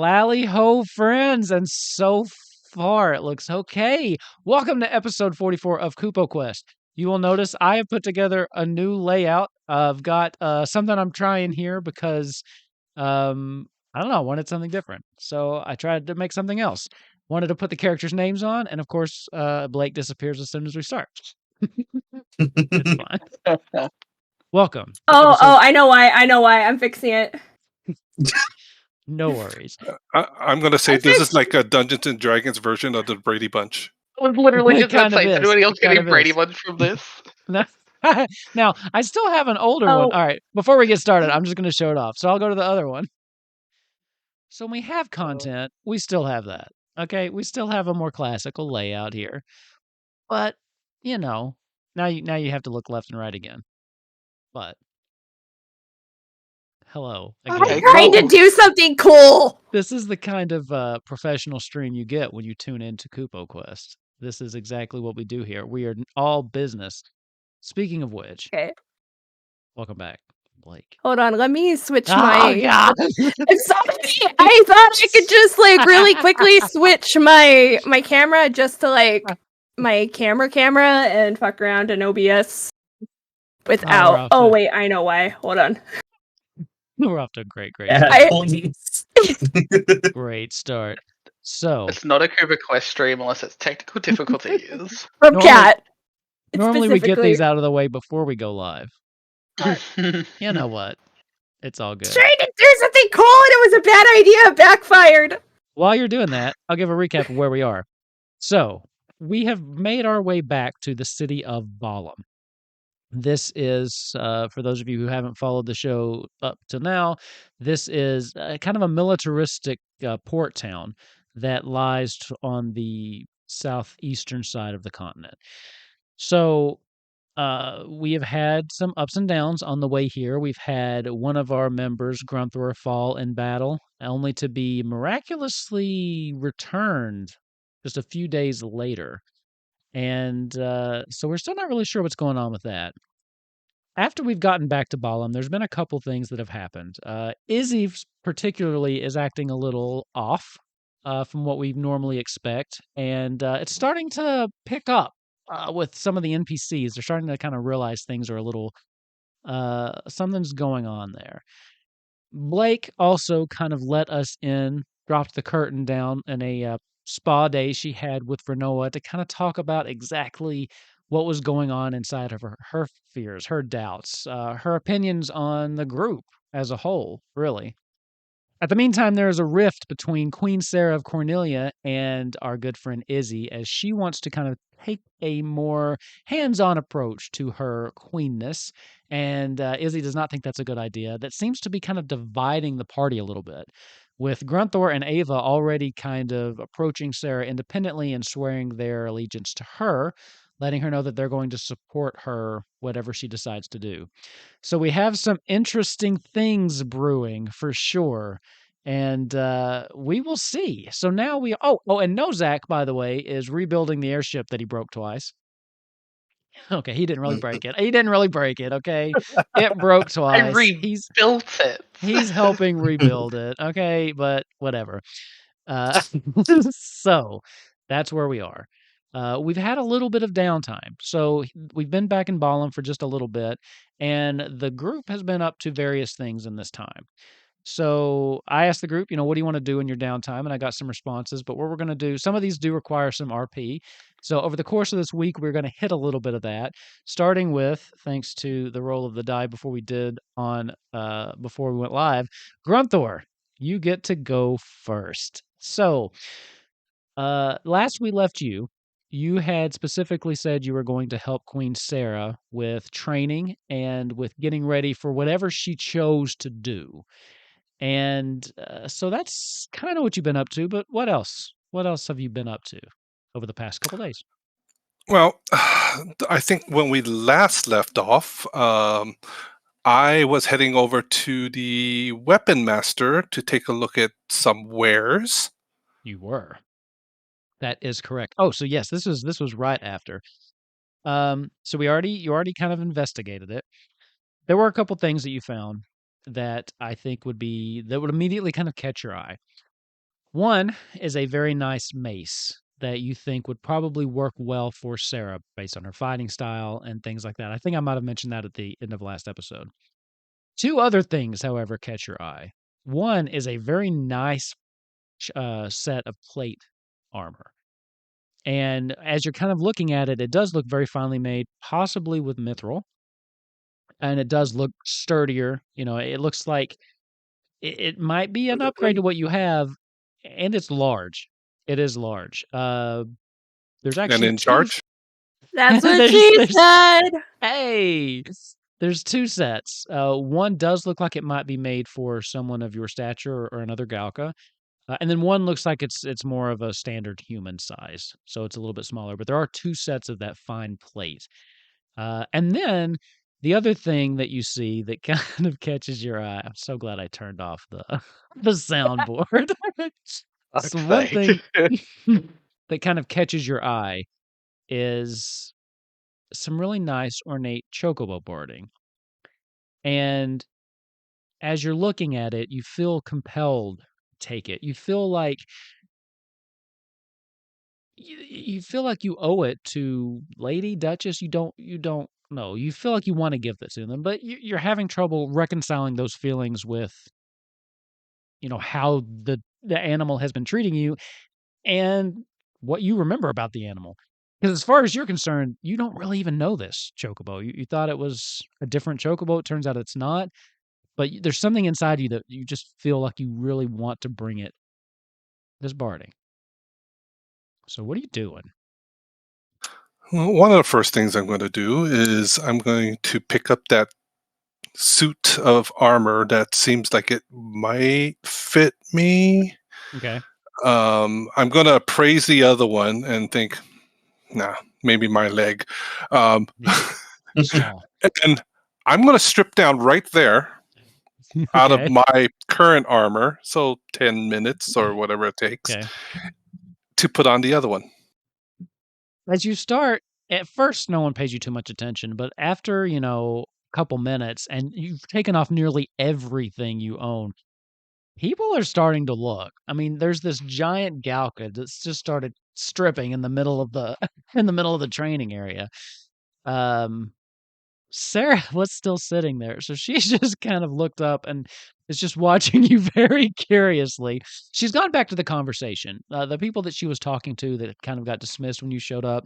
Lally ho, friends, and so far it looks okay. Welcome to episode 44 of Kupo Quest. You will notice I have put together a new layout. I've got something I'm trying here because I don't know, I wanted something different. So I tried to make something else. Wanted to put the characters' names on, and of course, Blake disappears as soon as we start. It's fine. Welcome. to Oh, episode- I know why. I'm fixing it. No worries. I'm going to say this is like a Dungeons and Dragons version of the Brady Bunch. I was literally It just about kind to of say, is is. anybody else It kind getting of Brady is. Bunch from this? Now, I still have an older Oh. one. All right, before we get started, I'm just going to show it off. So I'll go to the other one. So when we have content, we still have that. Okay, we still have a more classical layout here. But, you know, now you have to look left and right again. But hello again. Okay, I'm trying to cool. do something cool. This is the kind of professional stream you get when you tune into Kupo Quest. This is exactly what we do here. We are all business. Speaking of which, Okay, welcome back, Blake. hold on. Let me switch Oh, my. God. I'm sorry. I thought I could just like really quickly switch my camera just to like my camera and fuck around in OBS without. off Oh to- wait, I know why. Hold on. We're off to a great I- great start. So It's not a Kupo Quest stream unless it's technical difficulties. From Normally- Cat. normally we get specifically. these out of the way before we go live. You know what? It's all good. Trying to do something cool and it was a bad idea. It backfired. While you're doing that, I'll give a recap of where we are. So we have made our way back to the city of Balamb. This is, for those of you who haven't followed the show up to now, this is kind of a militaristic port town that lies on the southeastern side of the continent. So we have had some ups and downs on the way here. We've had one of our members, Grunthor, fall in battle, only to be miraculously returned just a few days later. And so we're still not really sure what's going on with that. After we've gotten back to Balamb, there's been a couple things that have happened. Izzy particularly is acting a little off from what we normally expect, and it's starting to pick up with some of the NPCs. They're starting to kind of realize things are a little, something's going on there. Blake also kind of let us in, dropped the curtain down in a spa day she had with Renoa to kind of talk about exactly what was going on inside of her fears, her doubts, her opinions on the group as a whole, really. At the meantime, there is a rift between Queen Sarah of Cornelia and our good friend Izzy, as she wants to kind of take a more hands-on approach to her queenness, and Izzy does not think that's a good idea. That seems to be kind of dividing the party a little bit, with Grunthor and Ava already kind of approaching Sarah independently and swearing their allegiance to her, letting her know that they're going to support her, whatever she decides to do. So we have some interesting things brewing for sure. And we will see. So now we and Nozak, by the way, is rebuilding the airship that he broke twice. Okay, he didn't really break it. He didn't really break it, okay? It broke twice. I rebuilt it. He's helping rebuild it, okay? But whatever. So that's where we are. We've had a little bit of downtime. So we've been back in Balamb for just a little bit, and the group has been up to various things in this time. So I asked the group, what do you want to do in your downtime? And I got some responses. But what we're going to do, some of these do require some RP. So over the course of this week, we're going to hit a little bit of that, starting with, thanks to the roll of the die before we went live, Grunthor, you get to go first. So last we left you, you had specifically said you were going to help Queen Sarah with training and with getting ready for whatever she chose to do. And so that's kind of what you've been up to. But what else? What else have you been up to over the past couple days? Well, I think when we last left off, I was heading over to the Weapon Master to take a look at some wares. You were. That is correct. Oh, so yes, this was right after. So you already kind of investigated it. There were a couple things that you found that I think would immediately kind of catch your eye. One is a very nice mace that you think would probably work well for Sarah based on her fighting style and things like that. I think I might have mentioned that at the end of last episode. Two other things, however, catch your eye. One is a very nice set of plate armor. And as you're kind of looking at it, it does look very finely made, possibly with mithril. And it does look sturdier. You know, it looks like it might be an upgrade to what you have, and it's large. It is large. There's And actually in two. charge? That's what There's- she there's- said. Hey, there's two sets. One does look like it might be made for someone of your stature or another Galka. And then one looks like it's more of a standard human size, so it's a little bit smaller. But there are two sets of that fine plate. And then the other thing that you see that kind of catches your eye. I'm so glad I turned off the the soundboard. So one thing that kind of catches your eye is some really nice ornate chocobo boarding. And as you're looking at it, you feel compelled to take it. You feel like you feel like you owe it to Lady Duchess. You don't know. You feel like you want to give this to them, but you're having trouble reconciling those feelings with how the animal has been treating you and what you remember about the animal. Because as far as you're concerned, you don't really even know this chocobo. You thought it was a different chocobo. It turns out it's not. But there's something inside you that you just feel like you really want to bring it this barding. So what are you doing? Well, one of the first things I'm going to do is I'm going to pick up that suit of armor that seems like it might fit me. Okay. I'm going to appraise the other one and think, nah, maybe my leg. Small. And I'm going to strip down right there out of Okay. my current armor, so 10 minutes or whatever it takes, Okay. to put on the other one. As you start, at first, no one pays you too much attention, but after, a couple minutes and you've taken off nearly everything you own, people are starting to look. I mean, there's this giant Galka that's just started stripping in the middle of the in the middle of the training area. Sarah was still sitting there, so she just kind of looked up and is just watching you very curiously. She's gone back to the conversation. The people that she was talking to that kind of got dismissed when you showed up,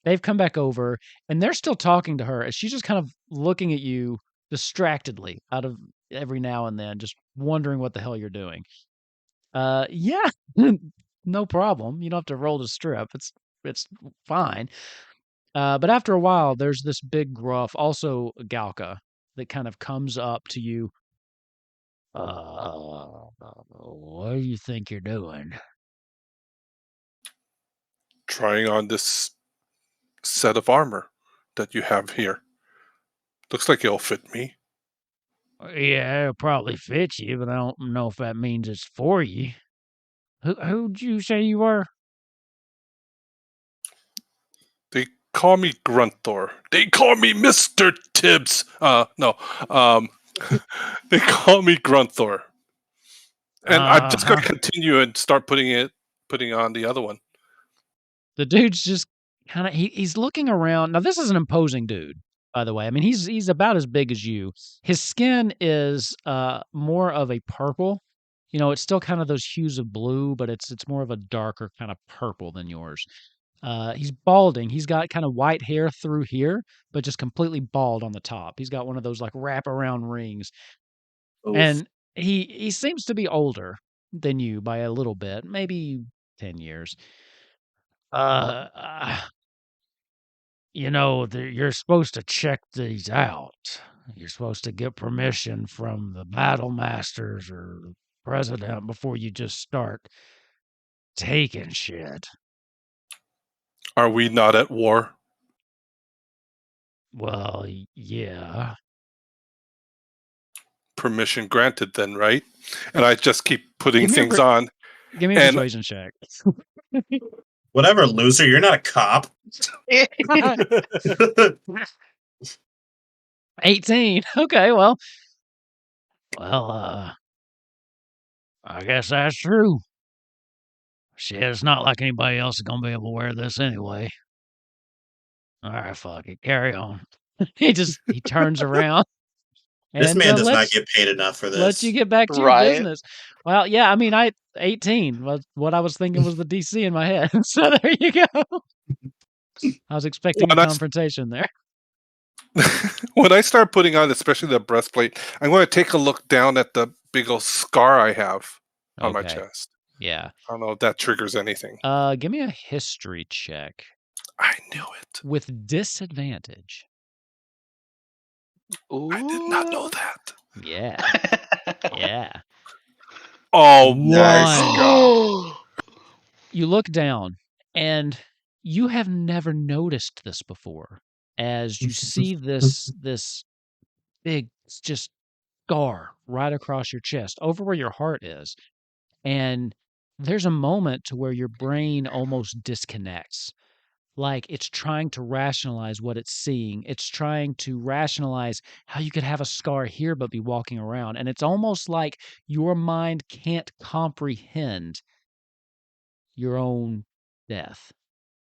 they've come back over, and they're still talking to her, and she's just kind of looking at you distractedly out of every now and then, just wondering what the hell you're doing. Yeah, no problem. You don't have to roll to strip. It's fine. But after a while, there's this big gruff, also Galka, that kind of comes up to you. What do you think you're doing? Trying on this set of armor that you have here. Looks like it'll fit me. Yeah, it'll probably fit you, but I don't know if that means it's for you. Who'd you say you were? They call me Grunthor. They call me Mr. Tibbs. No. They call me Grunthor. And I'm just going to continue and start putting on the other one. The dude's just kind of he's looking around. Now this is an imposing dude, by the way. I mean, he's about as big as you. His skin is more of a purple. It's still kind of those hues of blue, but it's more of a darker kind of purple than yours. He's balding. He's got kind of white hair through here, but just completely bald on the top. He's got one of those like wraparound rings. Oof. And he seems to be older than you by a little bit, maybe 10 years. You're supposed to check these out. You're supposed to get permission from the battle masters or the president before you just start taking shit. Are we not at war? Well, yeah. Permission granted then, right? And I just keep putting Give me a things per- on. Give me a And- persuasion check. Whatever, loser. You're not a cop. 18. Okay, well, I guess that's true. Shit, it's not like anybody else is gonna be able to wear this anyway. All right, fuck it, carry on. he turns around This and man does not lets get paid enough for you this. get back to your Right. business. Well, yeah, I mean, 18 was what I was thinking was the DC in my head. So there you go. I was expecting a When I- confrontation there. When I start putting on, especially the breastplate, I'm going to take a look down at the big old scar I have on my Okay. chest. Yeah. I don't know if that triggers anything. Give me a history check I knew it. with disadvantage. Ooh. I did not know that. Yeah. Yeah. Oh, Nice. One. Oh. You look down and you have never noticed this before as you see this big just scar right across your chest over where your heart is. And there's a moment to where your brain almost disconnects. Like it's trying to rationalize what it's seeing. It's trying to rationalize how you could have a scar here but be walking around. And it's almost like your mind can't comprehend your own death.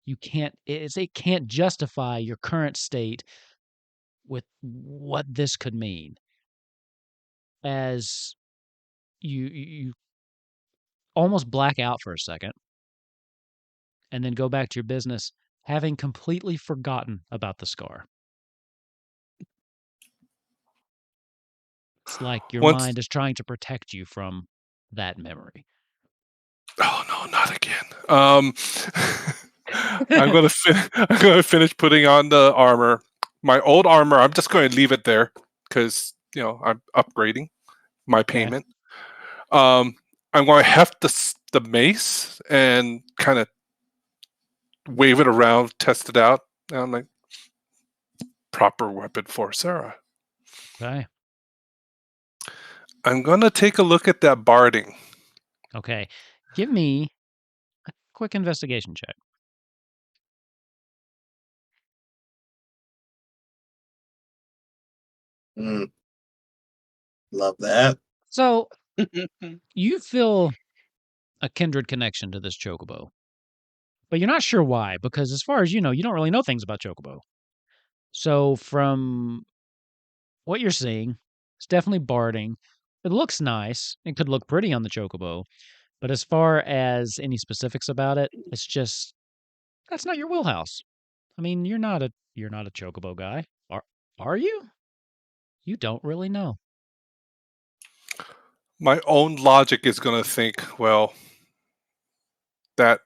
You can't it can't justify your current state with what this could mean. As you almost black out for a second and then go back to your business having completely forgotten about the scar. It's like your Once- mind is trying to protect you from that memory. Oh no, not again. I'm gonna finish putting on the armor. My old armor, I'm just going to leave it there because I'm upgrading my payment. I'm going to heft the mace and kind of wave it around, test it out. And I'm like, proper weapon for Sarah. Okay. I'm going to take a look at that barding. Okay. Give me a quick investigation check. Love that. So you feel a kindred connection to this chocobo, but you're not sure why, because as far as you don't really know things about chocobo. So from what you're seeing, it's definitely barding. It looks nice. It could look pretty on the chocobo, but as far as any specifics about it, it's just that's not your wheelhouse. I mean, you're not a chocobo guy, are you? You don't really know. My own logic is going to think, well, that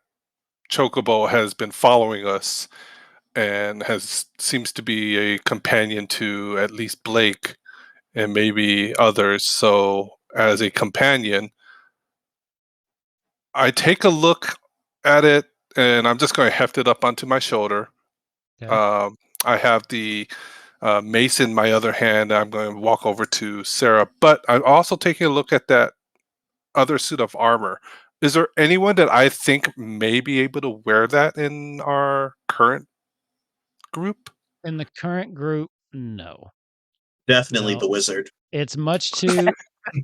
chocobo has been following us and seems to be a companion to at least Blake and maybe others. So as a companion, I take a look at it and I'm just going to heft it up onto my shoulder. Okay. I have the mace in my other hand. I'm going to walk over to Sarah, but I'm also taking a look at that other suit of armor. Is there anyone that I think may be able to wear that in our current group? In the current group, no. Definitely No. the wizard. It's much too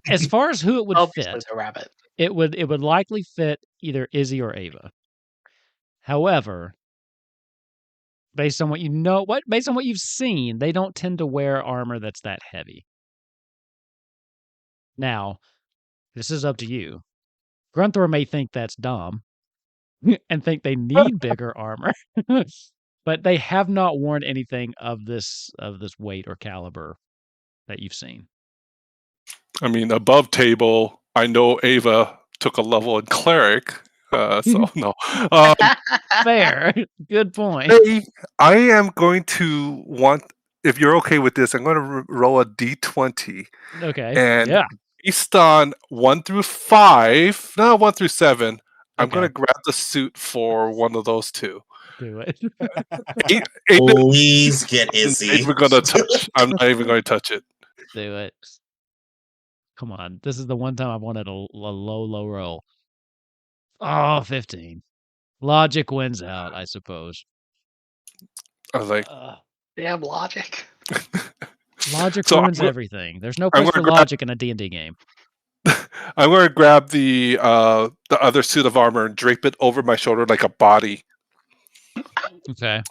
as far as who it would Obviously fit. the rabbit. It would likely fit either Izzy or Ava. However, based on what based on what you've seen, they don't tend to wear armor that's that heavy. Now, this is up to you. Grunthor may think that's dumb and think they need bigger armor. But they have not worn anything of this weight or caliber that you've seen. I mean, above table, I know Ava took a level in cleric, so no. Fair. Good point. I am going to if you're okay with this, I'm going to roll a d20. Okay. And yeah. based on 1 through 5, no, 1 through 7, I'm going to Okay. grab the suit for one of those two. Do it. Please get Izzy. I'm not even going to touch it. Do it. Come on. This is the one time I wanted a low roll. Oh, 15. Logic wins out, I suppose. I was like, Damn logic. Logic So ruins everything. There's no I'm place for gonna grab- logic in a D&D game. I'm going to grab the other suit of armor and drape it over my shoulder like a body. Okay.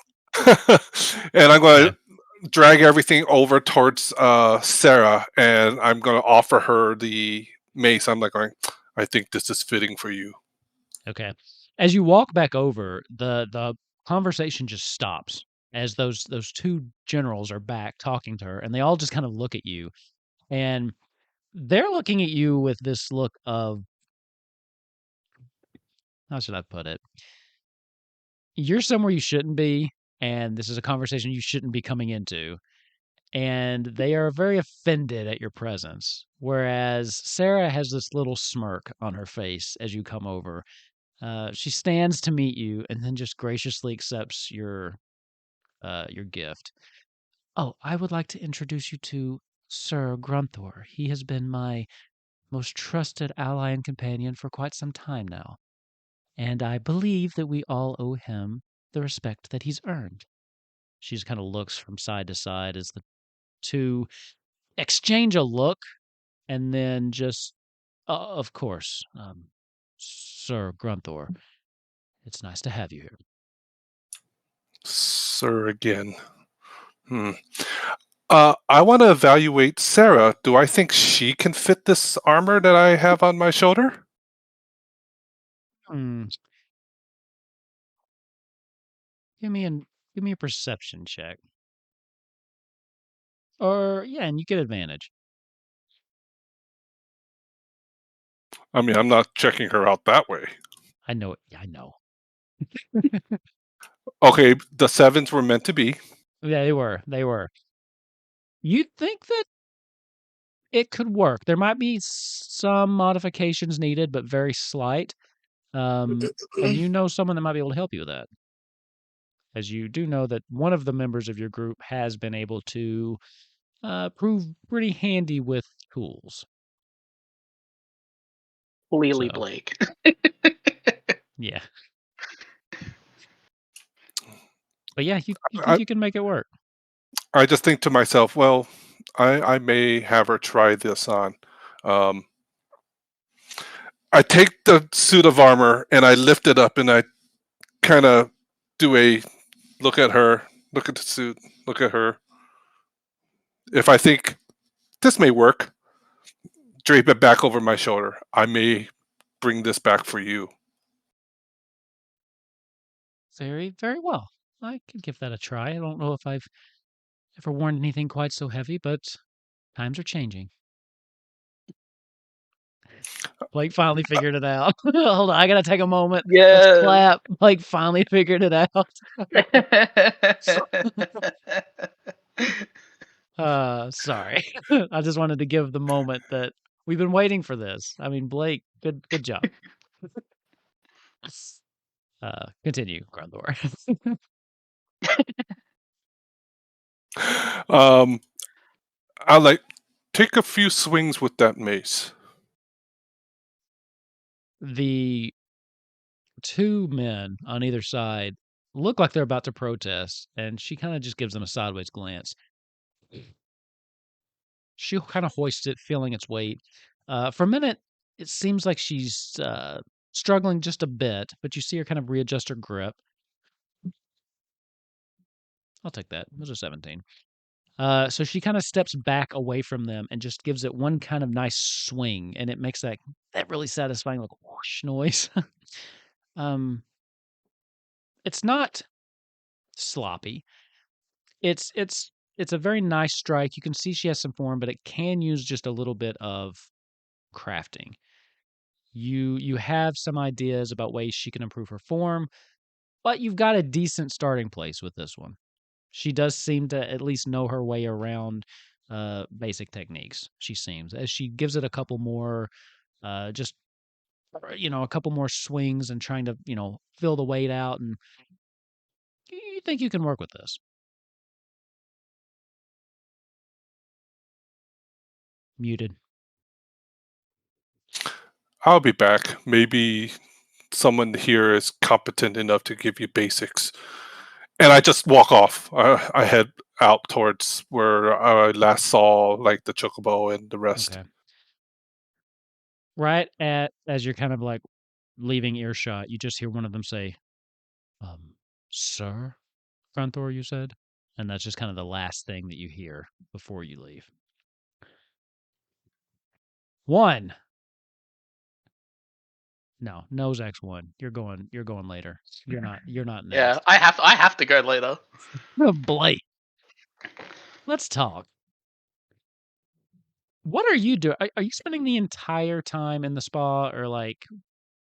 And I'm going Okay. to drag everything over towards Sarah, and I'm going to offer her the mace. I'm like going, I think this is fitting for you. Okay. As you walk back over, the conversation just stops as those two generals are back talking to her, and they all just kind of look at you, and they're looking at you with this look of, how should I put it? You're somewhere you shouldn't be, and this is a conversation you shouldn't be coming into. And they are very offended at your presence. Whereas Sarah has this little smirk on her face as you come over. She stands to meet you and then just graciously accepts your gift. Oh, I would like to introduce you to Sir Grunthor. He has been my most trusted ally and companion for quite some time now, and I believe that we all owe him the respect that he's earned. She just kind of looks from side to side as the two exchange a look, and then just, of course, Sir Grunthor, it's nice to have you here. Sir again. I want to evaluate Sarah. Do I think she can fit this armor that I have on my shoulder? Hmm. Give me a perception check. Or yeah, and you get advantage. I mean, I'm not checking her out that way. I know it. Yeah, I know. Okay, the 7s were meant to be. Yeah, they were. They were. You'd think that it could work. There might be some modifications needed, but very slight. And you know someone that might be able to help you with that. As you do know that one of the members of your group has been able to prove pretty handy with tools. Lily So, Blake. yeah. But yeah, you think you can make it work. I just think to myself, well, I may have her try this on. I take the suit of armor and I lift it up and I kind of do a look at her, look at the suit, look at her. If I think this may work, drape it back over my shoulder. I may bring this back for you. Very, very well. I could give that a try. I don't know if I've ever worn anything quite so heavy, but times are changing. Blake finally figured it out. Hold on, I gotta take a moment. Let's Yes. clap. Blake finally figured it out. Sorry. I just wanted to give the moment that we've been waiting for this. I mean, Blake, good job. Continue, Grunthor. I'll like take a few swings with that mace. The two men on either side look like they're about to protest, and she kind of just gives them a sideways glance. She kind of hoists it, feeling its weight. For a minute, it seems like she's struggling just a bit, but you see her kind of readjust her grip. I'll take that. Those are 17. So she kind of steps back away from them and just gives it one kind of nice swing, and it makes that really satisfying like whoosh noise. It's not sloppy. It's a very nice strike. You can see she has some form, but it can use just a little bit of crafting. You have some ideas about ways she can improve her form, but you've got a decent starting place with this one. She does seem to at least know her way around basic techniques. She seems, as she gives it a couple more, just a couple more swings and trying to fill the weight out, and you think you can work with this. Muted. I'll be back. Maybe someone here is competent enough to give you basics. And I just walk off. I head out towards where I last saw like the chocobo and the rest. Okay. right as you're kind of like leaving earshot, you just hear one of them say, "Sir, Fronthor," you said, and that's just kind of the last thing that you hear before you leave. 1. No, Nozak's 1. You're going later. You're not next. Yeah, I have to go later. Blake, let's talk. What are you doing? Are you spending the entire time in the spa, or like,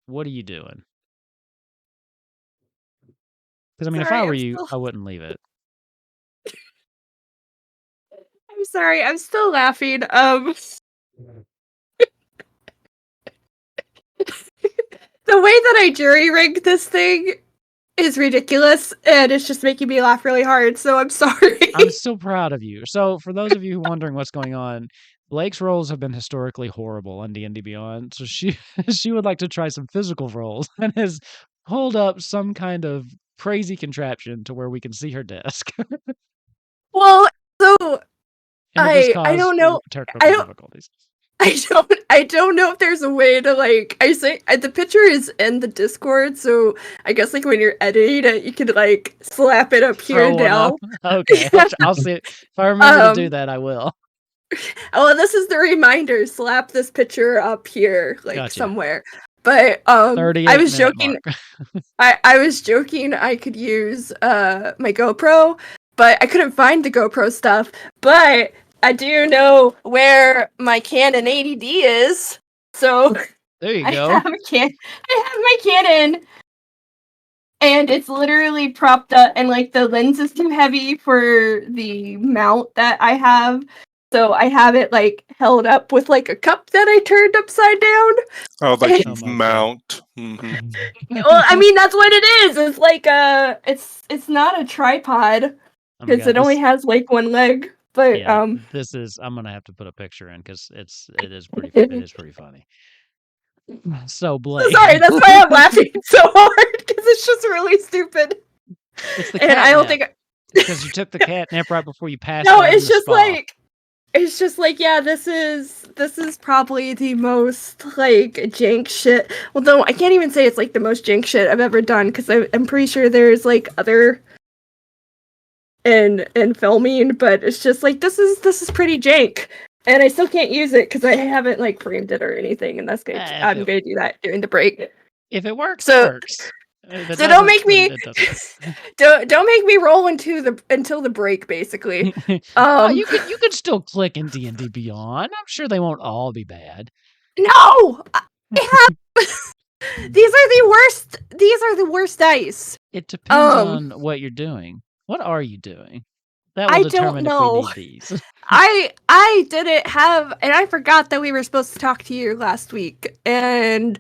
what are you doing? Because I mean, if Sorry, I were I'm you, still- I wouldn't leave it. I'm sorry, I'm still laughing. The way that I jury rigged this thing is ridiculous, and it's just making me laugh really hard, so I'm sorry. I'm still proud of you. So, for those of you wondering what's going on, Blake's rolls have been historically horrible on D&D Beyond, so she she would like to try some physical rolls and has pulled up some kind of crazy contraption to where we can see her desk. Well, so And it does I cause don't know. technical I don't- difficulties. I don't know if there's a way to like. I say the picture is in the Discord, so I guess like when you're editing it, you could like slap it up here Throw one now. up. Okay, I'll see it. If I remember to do that, I will. Oh, this is the reminder. Slap this picture up here, like Gotcha. somewhere. But 38 I was minute joking. mark. I was joking. I could use my GoPro, but I couldn't find the GoPro stuff. But I do know where my Canon 80D is. So There you I go. have my Canon, and it's literally propped up, and like the lens is too heavy for the mount that I have. So I have it like held up with like a cup that I turned upside down. Oh, like Oh my mount. hmm Well, I mean that's what it is. It's like it's not a tripod Oh my because God, it only has like one leg. But yeah, this is. I'm gonna have to put a picture in because it is pretty funny. So Blake, sorry, that's why I'm laughing so hard because it's just really stupid. it's the And I don't catnip, think because you took the catnip right before you passed no, out in it's the just spa. like it's just like yeah, this is probably the most like jank shit. Although I can't even say it's like the most jank shit I've ever done because I'm pretty sure there's like other in filming, but it's just like this is pretty jank, and I still can't use it because I haven't like framed it or anything. And that's good. I'm gonna do that during the break. If it works, So- it works. If it so don't doesn't, make me- then it doesn't. Don't make me roll until the break, basically. Oh, you could still click in D&D Beyond. I'm sure they won't all be bad. No, I have. These are the worst dice. It depends Um, on what you're doing. What are you doing? That will I don't determine if know. we need these. I didn't have, and I forgot that we were supposed to talk to you last week, and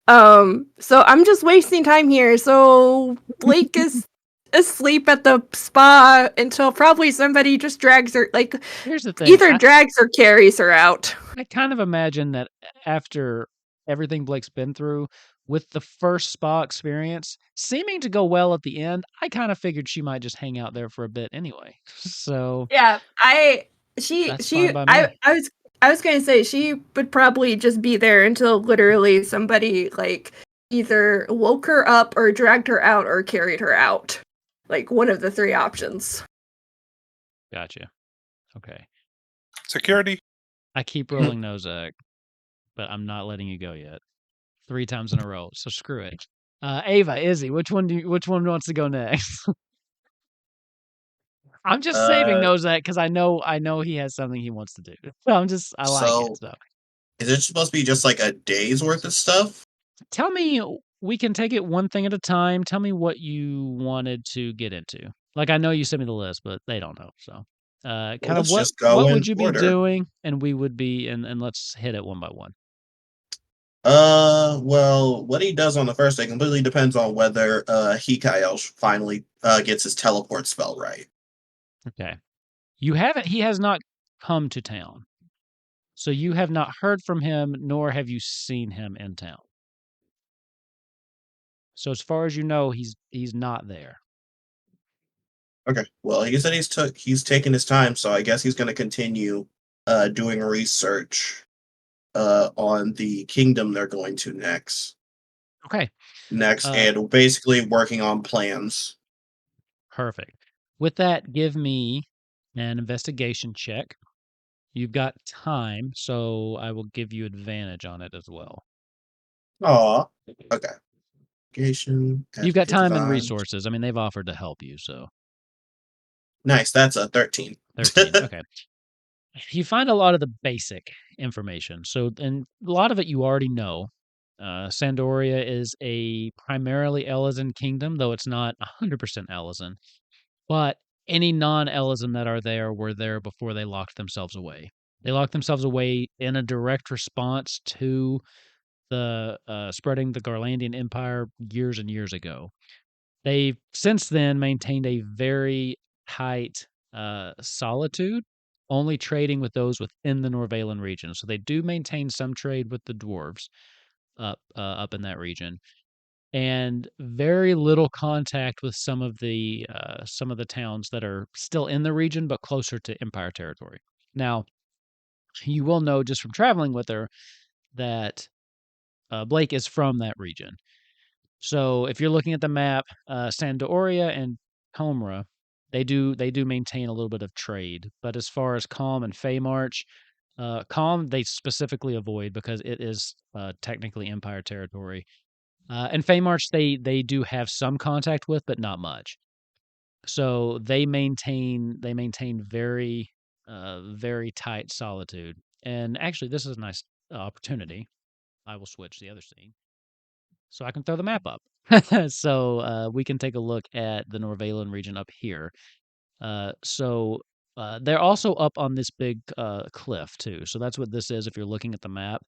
so I'm just wasting time here. So Blake is asleep at the spa until probably somebody just drags her, like Here's the thing. either drags or carries her out. I kind of imagine that after everything Blake's been through, with the first spa experience seeming to go well at the end, I kind of figured she might just hang out there for a bit anyway. So Yeah, that's fine by me. I was gonna say she would probably just be there until literally somebody like either woke her up or dragged her out or carried her out. Like one of the three options. Gotcha. Okay. Security. I keep rolling Nozak, but I'm not letting you go yet. 3 times in a row. So screw it. Ava, Izzy, which one wants to go next? I'm just saving Nozak because I know he has something he wants to do. So I like it. So Is it supposed to be just like a day's worth of stuff? tell me, we can take it one thing at a time. Tell me what you wanted to get into. Like, I know you sent me the list, but they don't know. So kind of let's what just go in would you order. be doing, and we would be, and let's hit it one by one. Well, what he does on the first day completely depends on whether Hikael finally gets his teleport spell right. Okay. He has not come to town. So you have not heard from him, nor have you seen him in town. So as far as you know, he's not there. Okay. Well, he said he's taking his time, so I guess he's going to continue doing research on the kingdom they're going to next. Okay, And basically working on plans. perfect. With that, give me an investigation check. You've got time, so I will give you advantage on it as well. Aw. Okay. Investigation at You've got time and advantage. resources. I mean, they've offered to help you, so Nice. That's a 13. 13. Okay. You find a lot of the basic information. So, and a lot of it you already know. Sandoria is a primarily Elysian kingdom, though it's not 100% Elysian. But any non-Elysian that are there were there before they locked themselves away. They locked themselves away in a direct response to the spreading the Garlandian Empire years and years ago. They've since then maintained a very tight solitude, only trading with those within the Norvalen region. So they do maintain some trade with the dwarves up in that region, and very little contact with some of the towns that are still in the region but closer to Empire territory. Now, you will know just from traveling with her that Blake is from that region. So if you're looking at the map, Sandoria and Comra, they do maintain a little bit of trade. But as far as Calm and Feymarch, Calm they specifically avoid because it is technically Empire territory. And Feymarch they do have some contact with, but not much. So they maintain very very tight solitude. And actually, this is a nice opportunity. I will switch the other scene so I can throw the map up. So we can take a look at the Norvalen region up here. They're also up on this big cliff too. So that's what this is if you're looking at the map.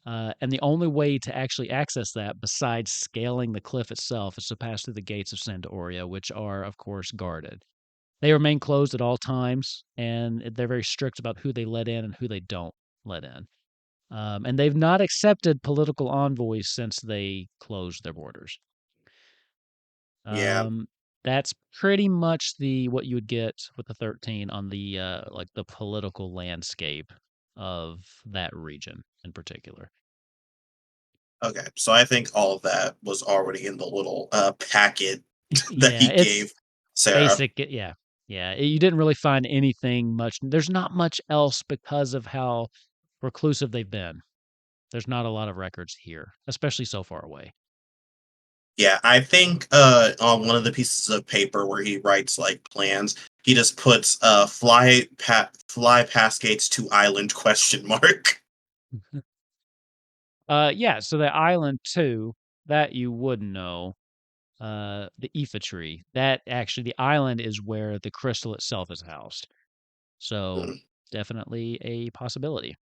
And the only way to actually access that, besides scaling the cliff itself, is to pass through the gates of Sandoria, which are, of course, guarded. They remain closed at all times, and they're very strict about who they let in and who they don't let in. And they've not accepted political envoys since they closed their borders. Yeah. That's pretty much what you would get with the 13 on the like the political landscape of that region in particular. Okay. So I think all of that was already in the little packet that Yeah, he it's gave Sarah. basic. Yeah, yeah. You didn't really find anything much. There's not much else because of how reclusive they've been. There's not a lot of records here, especially so far away. Yeah, I think on one of the pieces of paper where he writes like plans, he just puts fly past gates to island question mark. Yeah. So the island too that you would know. The Aoife tree. That actually, the island is where the crystal itself is housed. So definitely a possibility.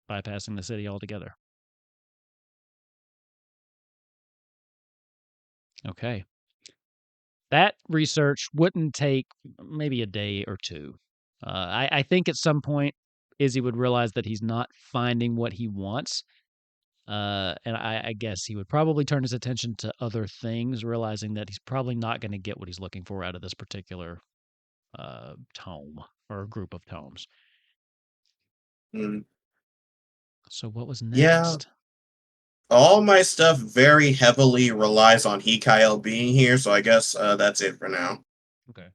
Bypassing the city altogether. Okay. That research wouldn't take maybe a day or two. I think at some point Izzy would realize that he's not finding what he wants. And I guess he would probably turn his attention to other things, realizing that he's probably not going to get what he's looking for out of this particular tome or group of tomes. Mm. So what was Yeah. next? All my stuff very heavily relies on Hikael being here, so I guess that's it for now. Okay.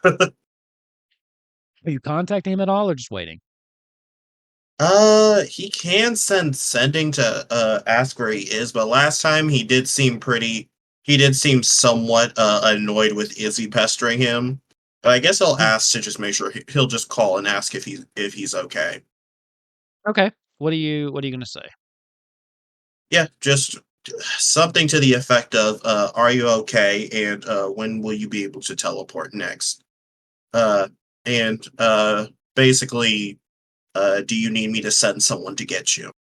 Are you contacting him at all or just waiting? He can sending to ask where he is, but last time he did seem somewhat annoyed with Izzy pestering him. But I guess he'll ask to just make sure he'll just call and ask if he's okay. Okay. What are you gonna say? Yeah, just something to the effect of are you okay, and when will you be able to teleport next? And basically do you need me to send someone to get you?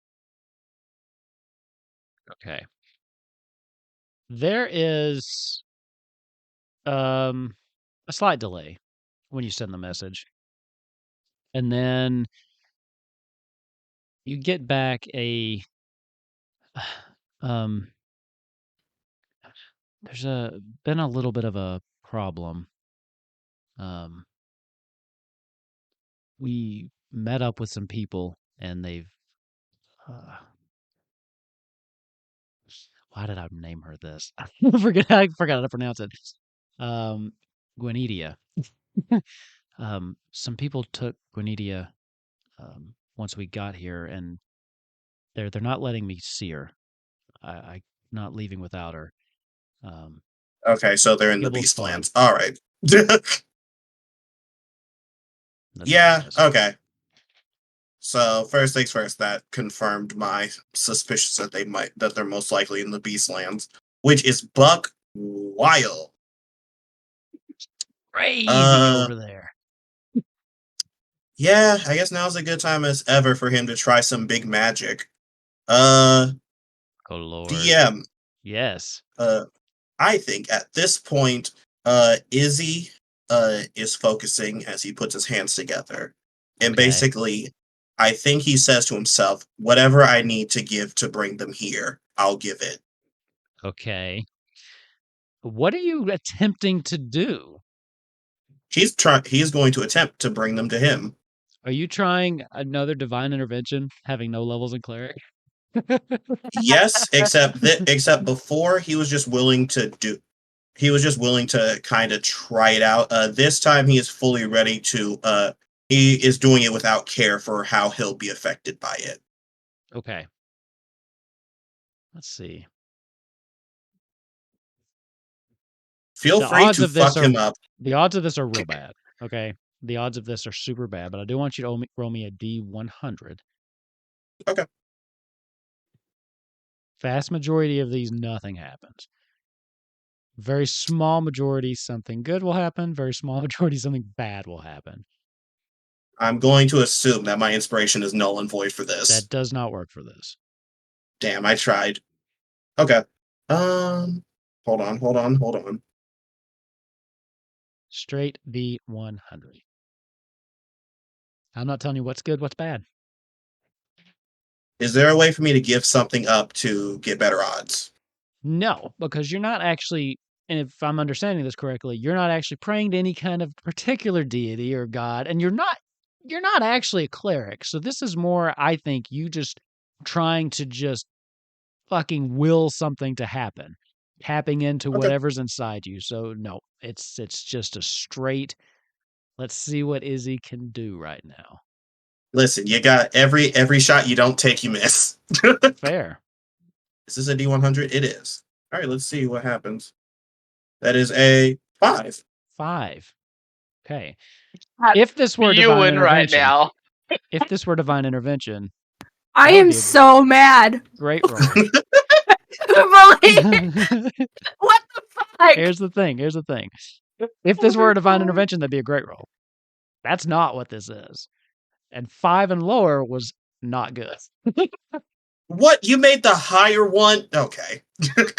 Okay. There is a slight delay when you send the message. And then you get back a um there's been a little bit of a problem. We met up with some people and they've Why did I name her this? I forgot how to pronounce it. Gwynedia. Some people took Gwynedia once we got here, and they're not letting me see her. I'm not leaving without her. Okay, so they're in the Gibble's Beastlands. fine. All right. That's Yeah, what it is. okay. So first things first, that confirmed my suspicion that they're most likely in the Beastlands, which is buck wild. Crazy over there. Yeah, I guess now's a good time as ever for him to try some big magic. Oh Lord. DM. Yes. I think at this point, Izzy is focusing as he puts his hands together. And Okay. basically, I think he says to himself, whatever I need to give to bring them here, I'll give it. Okay. What are you attempting to do? He's going to attempt to bring them to him. Are you trying another divine intervention, having no levels in cleric? Yes, except before he was just willing to kind of try it out. This time he is fully ready to he is doing it without care for how he'll be affected by it. Okay. Let's see. Feel free to fuck him up. The odds of this are real bad. Okay. The odds of this are super bad, but I do want you to roll me a D100. Okay. Vast majority of these, nothing happens. Very small majority, something good will happen. Very small majority, something bad will happen. I'm going to assume that my inspiration is null and void for this. That does not work for this. Damn, I tried. Okay. Hold on. Straight D100. I'm not telling you what's good, what's bad. Is there a way for me to give something up to get better odds? No, because you're not actually, and if I'm understanding this correctly, you're not actually praying to any kind of particular deity or god, and you're not actually a cleric. So this is more, I think, you just trying to just fucking will something to happen, tapping into whatever's inside you. So no, it's just a straight, let's see what Izzy can do right now. Listen, you got every shot you don't take, you miss. Fair. Is this a D100? It is. All right, let's see what happens. That is a 5. 5. Okay. If this were you divine win right intervention, now. if this were divine intervention, I am so mad. great roll. What the fuck? Here's the thing. If this were a divine intervention, that'd be a great roll. That's not what this is. And 5 and lower was not good. What? You made the higher one? Okay.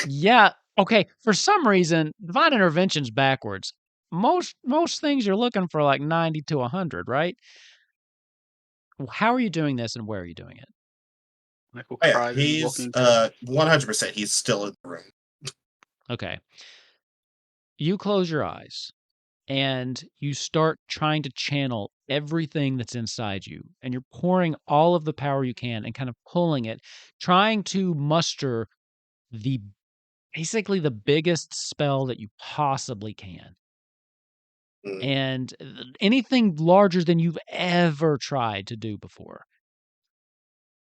Yeah. Okay. For some reason, divine intervention's backwards. Most things you're looking for like 90 to 100, right? How are you doing this, and where are you doing it? Michael Oh, yeah, cries and he's walking to 100%. He's still in the room. Okay. You close your eyes and you start trying to channel everything that's inside you, and you're pouring all of the power you can and kind of pulling it, trying to muster basically the biggest spell that you possibly can. And anything larger than you've ever tried to do before.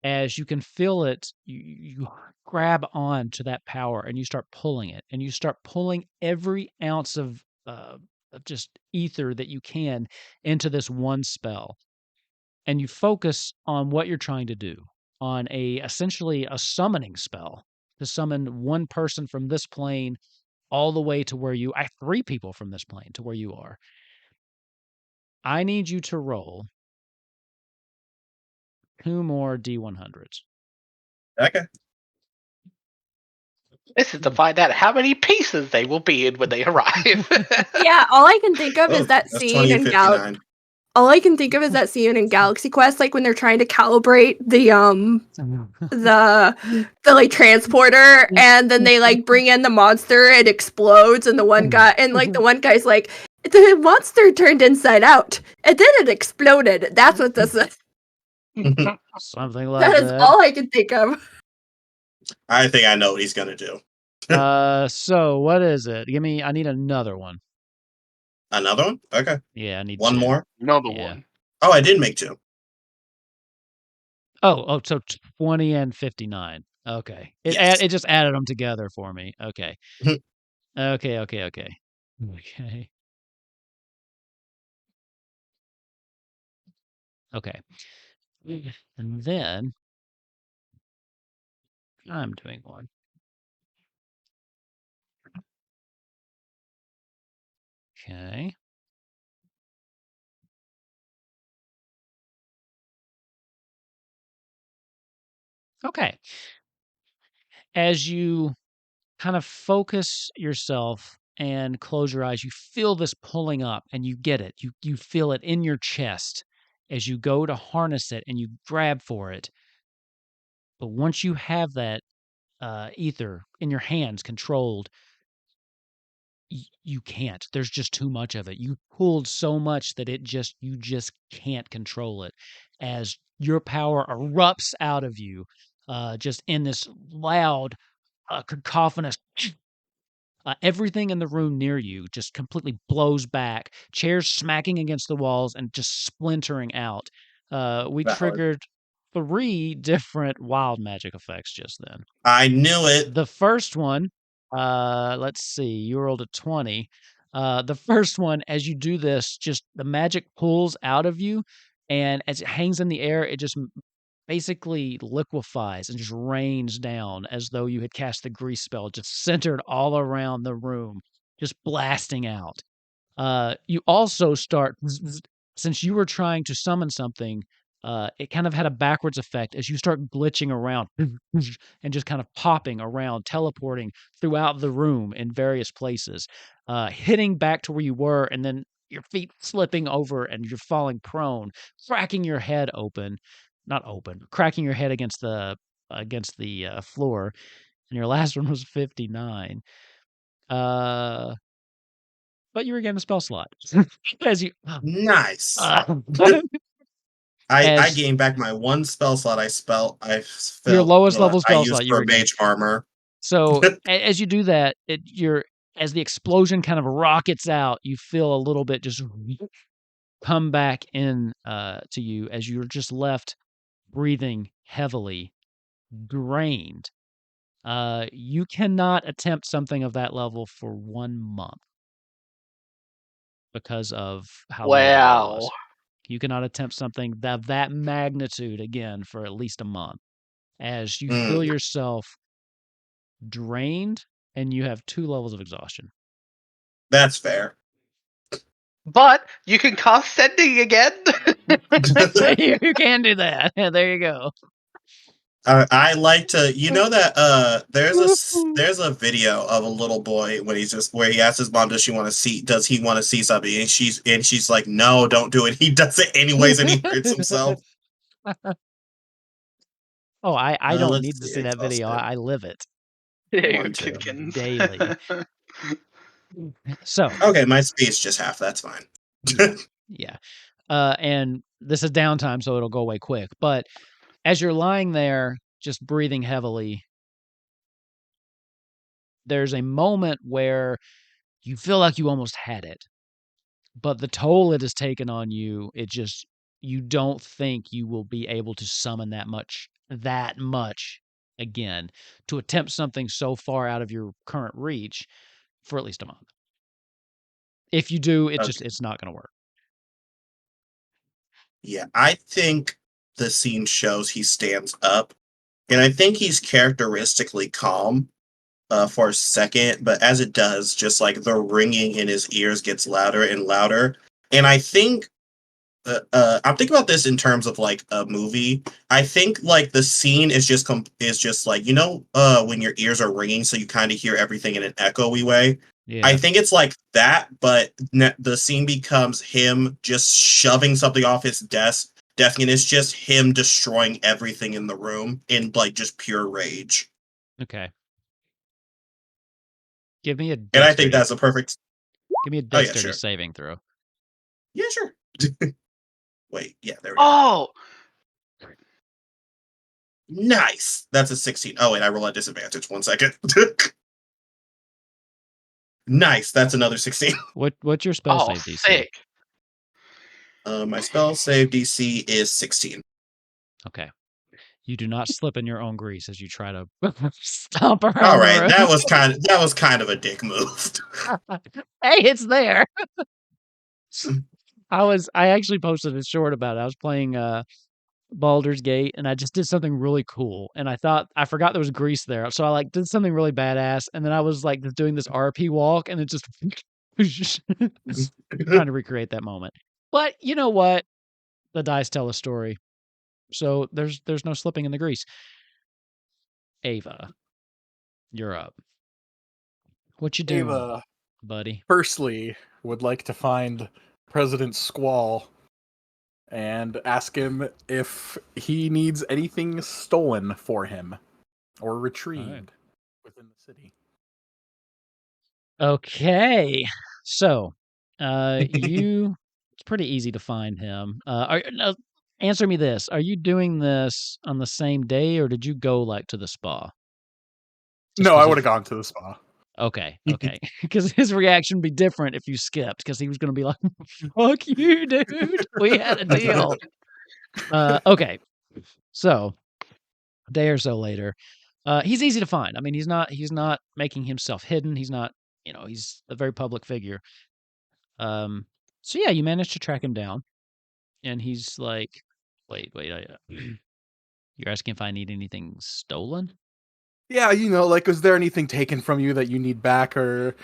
As you can feel it, you grab on to that power and you start pulling it, and you start pulling every ounce of just ether that you can into this one spell. And you focus on what you're trying to do, on essentially a summoning spell to summon one person from this plane all the way to where 3 people from this plane to where you are. I need you to roll 2 more D100s. Okay. This is to find out how many pieces they will be in when they arrive. Yeah, all I can think of is that that's scene 20 in and 59. All I can think of is that scene in Galaxy Quest, like when they're trying to calibrate the like transporter, and then they like bring in the monster, it explodes, and the one guy's like, the monster turned inside out, and then it exploded. That's what this is. Something like That is that. all I can think of. I think I know what he's gonna do. So what is it? I need another one. Another one? Okay. Yeah, I need One 2. more? Another Yeah. one. Oh, I did make 2. So 20 and 59. Okay. Yes. It just added them together for me. Okay. Mhm. Okay. Okay. Okay. And then I'm doing one. Okay. Okay. As you kind of focus yourself and close your eyes, you feel this pulling up and you get it. You feel it in your chest as you go to harness it and you grab for it. But once you have that ether in your hands controlled, you can't. There's just too much of it. You pulled so much that you just can't control it as your power erupts out of you, just in this loud, cacophonous. Everything in the room near you just completely blows back. Chairs smacking against the walls and just splintering out. We Valid. triggered 3 different wild magic effects just then. I knew it. The first one, let's see, you rolled a 20. The first one, as you do this, just the magic pulls out of you, and as it hangs in the air, it just basically liquefies and just rains down as though you had cast the grease spell, just centered all around the room, just blasting out. You also start, since you were trying to summon something, it kind of had a backwards effect as you start glitching around and just kind of popping around, teleporting throughout the room in various places, hitting back to where you were, and then your feet slipping over and you're falling prone, cracking your head open, not open, cracking your head against the floor. And your last one was 59. But you regain a spell slot as you Nice. I as gained back my 1 spell slot I your lowest level I spell used slot you for regain. mage armor. So as you do that, as the explosion kind of rockets out, you feel a little bit just come back in to you as you're just left breathing heavily, drained. You cannot attempt something of that level for 1 month because of how low the roll was. Wow. You cannot attempt something of that magnitude again for at least a month, as you feel yourself drained and you have 2 levels of exhaustion. That's fair. But you can cast sending again. You can do that. There you go. I like to, that there's a video of a little boy when where he asks his mom, does he want to see something, and she's like, no, don't do it. He does it anyways, and he hurts himself. Oh, I don't Let's need to see, see that video. exhausted. I live it There you go, One, two. Tidkins. daily. So Okay, my speed's just half. That's fine. yeah. And this is downtime, so it'll go away quick. But as you're lying there, just breathing heavily, there's a moment where you feel like you almost had it. But the toll it has taken on you, you don't think you will be able to summon that much again to attempt something so far out of your current reach for at least a month. If you do, it's not going to work. Yeah, I think the scene shows he stands up, and I think he's characteristically calm for a second, but as it does, just like the ringing in his ears gets louder and louder. And I think I'm thinking about this in terms of like a movie. I think like the scene is just like, when your ears are ringing, so you kind of hear everything in an echoey way. Yeah. I think it's like that, but the scene becomes him just shoving something off his desk, and it's just him destroying everything in the room in like just pure rage. Okay. Give me a dexterity. And I think that's a perfect. Give me a dexterity saving throw. Yeah, sure. Wait, yeah, there we go. Oh, Nice. That's a 16. Oh, wait, I roll at disadvantage. 1 second. Nice. That's another 16. What's your spell Oh, save DC? sick. My spell save DC is 16. Okay. You do not slip in your own grease as you try to stomp around All the right, room. that was kind of a dick move. Hey, it's there. I actually posted a short about it. I was playing Baldur's Gate, and I just did something really cool. And I forgot there was grease there, so I like did something really badass. And then I was like just doing this RP walk, and it just trying to recreate that moment. But you know what? The dice tell a story, so there's no slipping in the grease. Ava, you're up. What you doing, Ava, buddy? firstly, would like to find President Squall and ask him if he needs anything stolen for him or retrieved within the city. Okay, so it's pretty easy to find him. No, answer me this: are you doing this on the same day, or did you go like to the spa? Just No, 'cause I of- would have gone to the spa. Okay, because his reaction would be different if you skipped, because he was going to be like, "Fuck you, dude. We had a deal." Okay, so a day or so later, he's easy to find. I mean, he's not making himself hidden. He's not, he's a very public figure. So yeah, you managed to track him down, and he's like, "Wait, you're asking if I need anything stolen?" Yeah, like, is there anything taken from you that you need back, or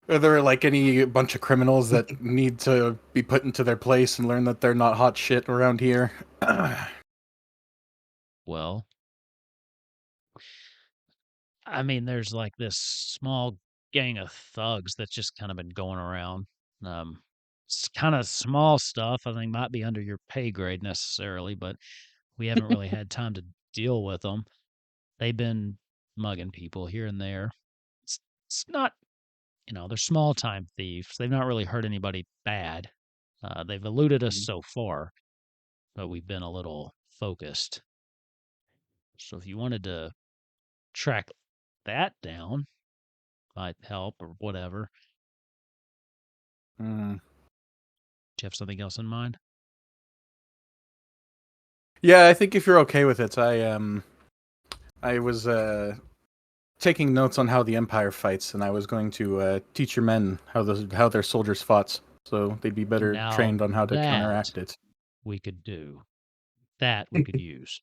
are there like any bunch of criminals that need to be put into their place and learn that they're not hot shit around here? Well, I mean, there's like this small gang of thugs that's just kind of been going around. It's kind of small stuff. I think might be under your pay grade necessarily, but we haven't really had time to deal with them. They've been mugging people here and there. It's not, they're small time thieves. They've not really hurt anybody bad. They've eluded us so far, but we've been a little focused. So if you wanted to track that down, might help or whatever. Hmm. Do you have something else in mind? Yeah, I think if you're okay with it, I was taking notes on how the Empire fights, and I was going to teach your men how their soldiers fought, so they'd be better Now trained on how to that counteract it. We could do. That we could use.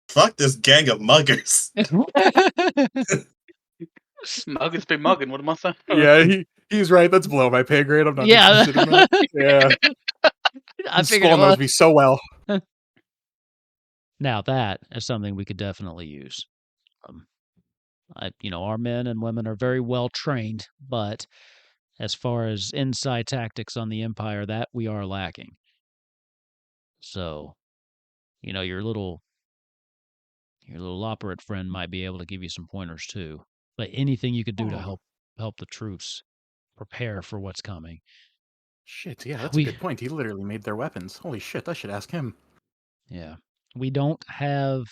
Fuck this gang of muggers. Muggins be mugging, what am I saying? Yeah, he's right. That's below my pay grade. I'm not Yeah. interested in that. Yeah, I figured it Squall knows was. me so well. Now that is something we could definitely use. Our men and women are very well trained, but as far as inside tactics on the Empire, that we are lacking. So, your little operate friend might be able to give you some pointers too. But anything you could do to help the troops prepare for what's coming. Shit, yeah, that's a good point. He literally made their weapons. Holy shit, I should ask him. Yeah. We don't have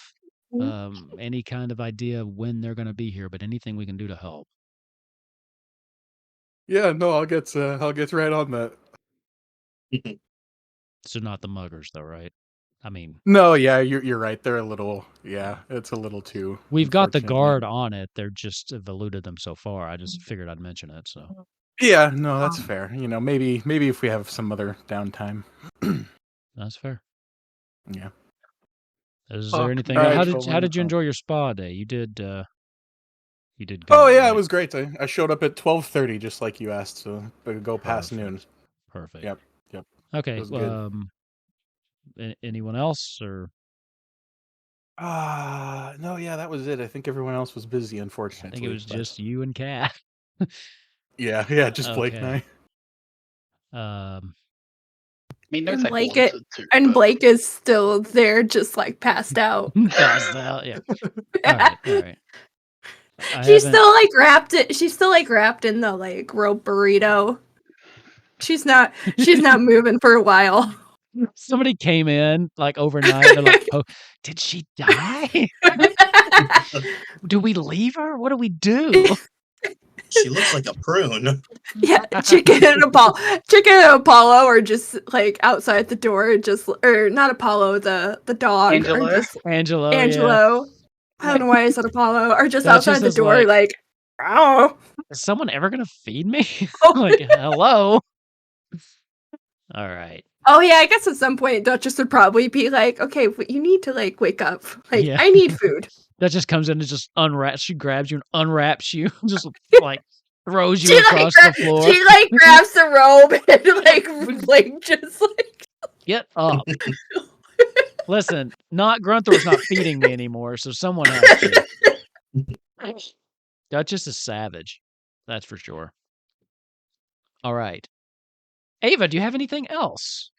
any kind of idea when they're going to be here, but anything we can do to help. Yeah, no, I'll get right on that. So not the muggers, though, right? I mean, No, yeah, you're right. They're a little, it's a little too. we've got the unfortunately. guard on it. They're just have eluded them so far. I just figured I'd mention it. So Yeah, no, that's fair. Maybe if we have some other downtime. that's fair. Yeah. Is Fuck there anything? me. How Alright, did you enjoy your spa day? You did. You did. Good, Oh yeah, right? it was great. I showed up at 12:30, just like you asked, so I could go past noon. Perfect. Yep. Okay. It was good. Anyone else or? No, yeah, that was it. I think everyone else was busy, I unfortunately. think it was but- just you and Kat. Yeah, just Blake and I. I mean, there's And like Blake and Blake is still there, just like passed out. Passed out. Yeah. All right. She's still like wrapped in the like rope burrito. She's not moving for a while. Somebody came in like overnight. They're like, "Oh, did she die? Do we leave her? What do we do?" She looks like a prune. Yeah, Chicken and Apollo are just like outside the door, or not Apollo, the dog, Angelo? or just Angelo. Yeah. Angelo. I don't know why I said Apollo, are just Duchess outside the is door, like, oh. Is someone ever gonna feed me? Like, hello. All right. Oh yeah, I guess at some point Duchess would probably be like, okay, you need to like wake up. Like, Yeah. I need food. Duchess comes in and just unwraps. She grabs you and unwraps you, just like throws you She across the floor. She like grabs the robe and like just like Get up. Listen, not Grunthorpe's not feeding me anymore, so someone has to. Duchess is savage. That's for sure. All right. Ava, do you have anything else?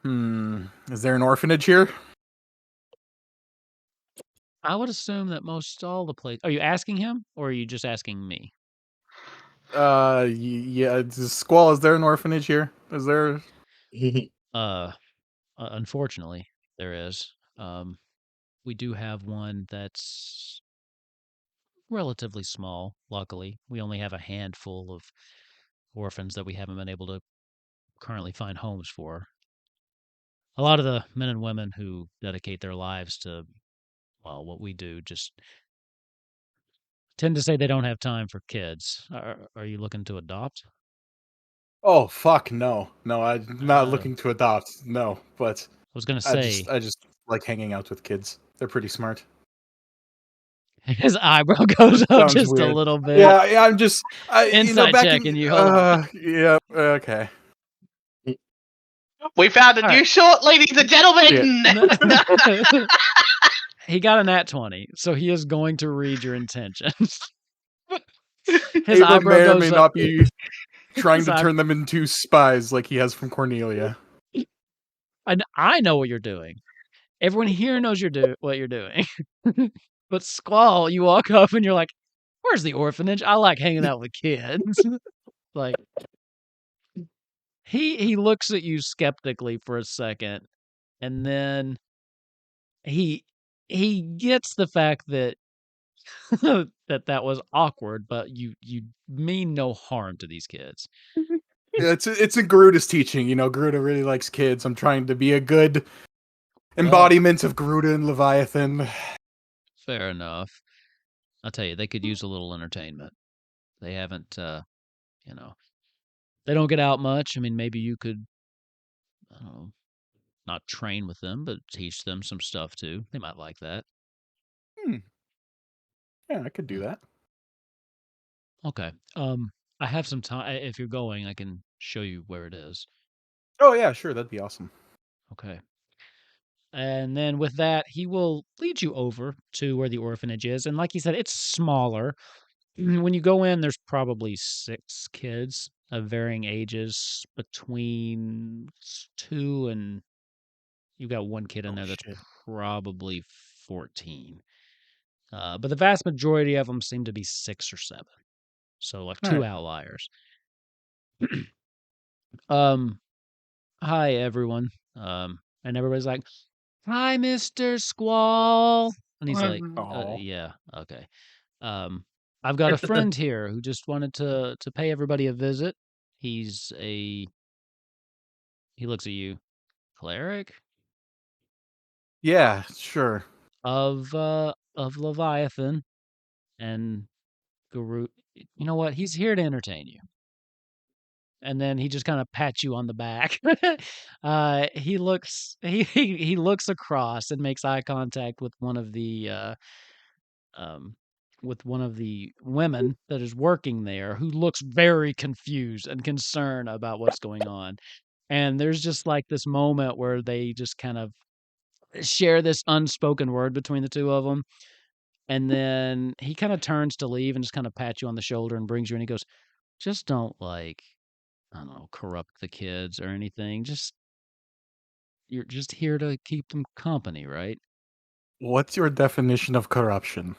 Is there an orphanage here? I would assume that most all the places. Are you asking him, or are you just asking me? Yeah. Squall, is there an orphanage here? Is there? Unfortunately, there is. We do have one that's relatively small. Luckily, we only have a handful of orphans that we haven't been able to currently find homes for. A lot of the men and women who dedicate their lives to, well, what we do just tend to say they don't have time for kids. Are you looking to adopt? Oh fuck no, I'm not Oh. looking to adopt. No, but I was gonna I say just like hanging out with kids. They're pretty smart. his eyebrow goes up Sounds just a weird. little bit. Yeah, I'm just Inside back checking in, you. Hold on. Yeah, okay. We found a All new right. short, ladies and gentlemen. He got a nat 20, so he is going to read your intentions. His Ava eyebrow may or goes may up. not be trying His to eye- turn them into spies like he has from Cornelia. And I know what you're doing. Everyone here knows what you're doing. But Squall, you walk up and you're like, "Where's the orphanage? I like hanging out with kids." Like, he looks at you skeptically for a second, and then he gets the fact that that was awkward, but you mean no harm to these kids. Yeah, it's in Garuda's teaching. Garuda really likes kids. I'm trying to be a good embodiment of Garuda and Leviathan. Fair enough. I'll tell you, they could use a little entertainment. They haven't, they don't get out much. I mean, maybe you could, I don't know, not train with them, but teach them some stuff too. They might like that. Yeah, I could do that. Okay. I have some time. If you're going, I can show you where it is. Oh yeah, sure, that'd be awesome. Okay. And then with that, he will lead you over to where the orphanage is. And like he said, it's smaller. When you go in, there's probably 6 kids of varying ages, between 2 and you've got one kid in there that's shit. probably 14. But the vast majority of them seem to be 6 or 7. So like 2 Alright. outliers. Hi everyone. And everybody's like, "Hi, Mr. Squall." And he's like, Aw. "Yeah, okay. I've got a friend here who just wanted to pay everybody a visit. He looks at you, cleric Yeah, sure. of Leviathan and Guru. You know what? He's here to entertain you." And then he just kind of pats you on the back. He looks across and makes eye contact with one of the women that is working there, who looks very confused and concerned about what's going on. And there's just like this moment where they just kind of share this unspoken word between the two of them. And then he kind of turns to leave and just kind of pats you on the shoulder and brings you in. He goes, "Just don't I don't know, corrupt the kids or anything. You're just here to keep them company, right?" What's your definition of corruption?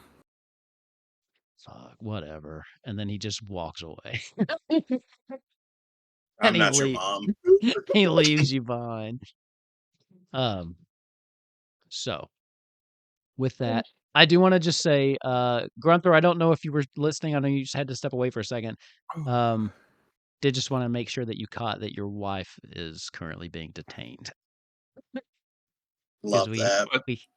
fuck, whatever. And then he just walks away. I'm he not your lea- mom. he leaves you behind. So with that, I do want to just say, Grunther, I don't know if you were listening. I know you just had to step away for a second. Did just want to make sure that you caught that your wife is currently being detained. Love that.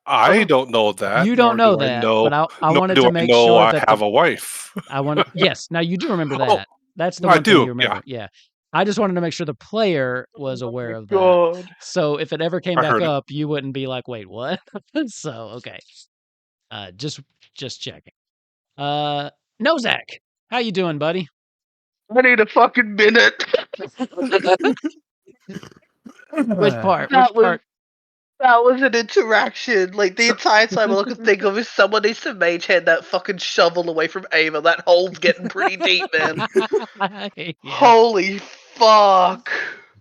I don't know that. You don't nor know do I that, know, but I nor wanted do to I make know sure I that have a wife. yes, now you do remember Oh, that. That's the I one thing do, you remember. yeah. Yeah. I just wanted to make sure the player was Oh aware my of that. God. So if it ever came I back heard it. up, you wouldn't be like, "Wait, what?" So, okay. Just checking. Nozak, how you doing, buddy? I need a fucking minute. Which part? That was an interaction. Like the entire time, all I could think of is someone needs to mage hand that fucking shovel away from Ava. That hole's getting pretty deep, man. Yeah. Holy fuck!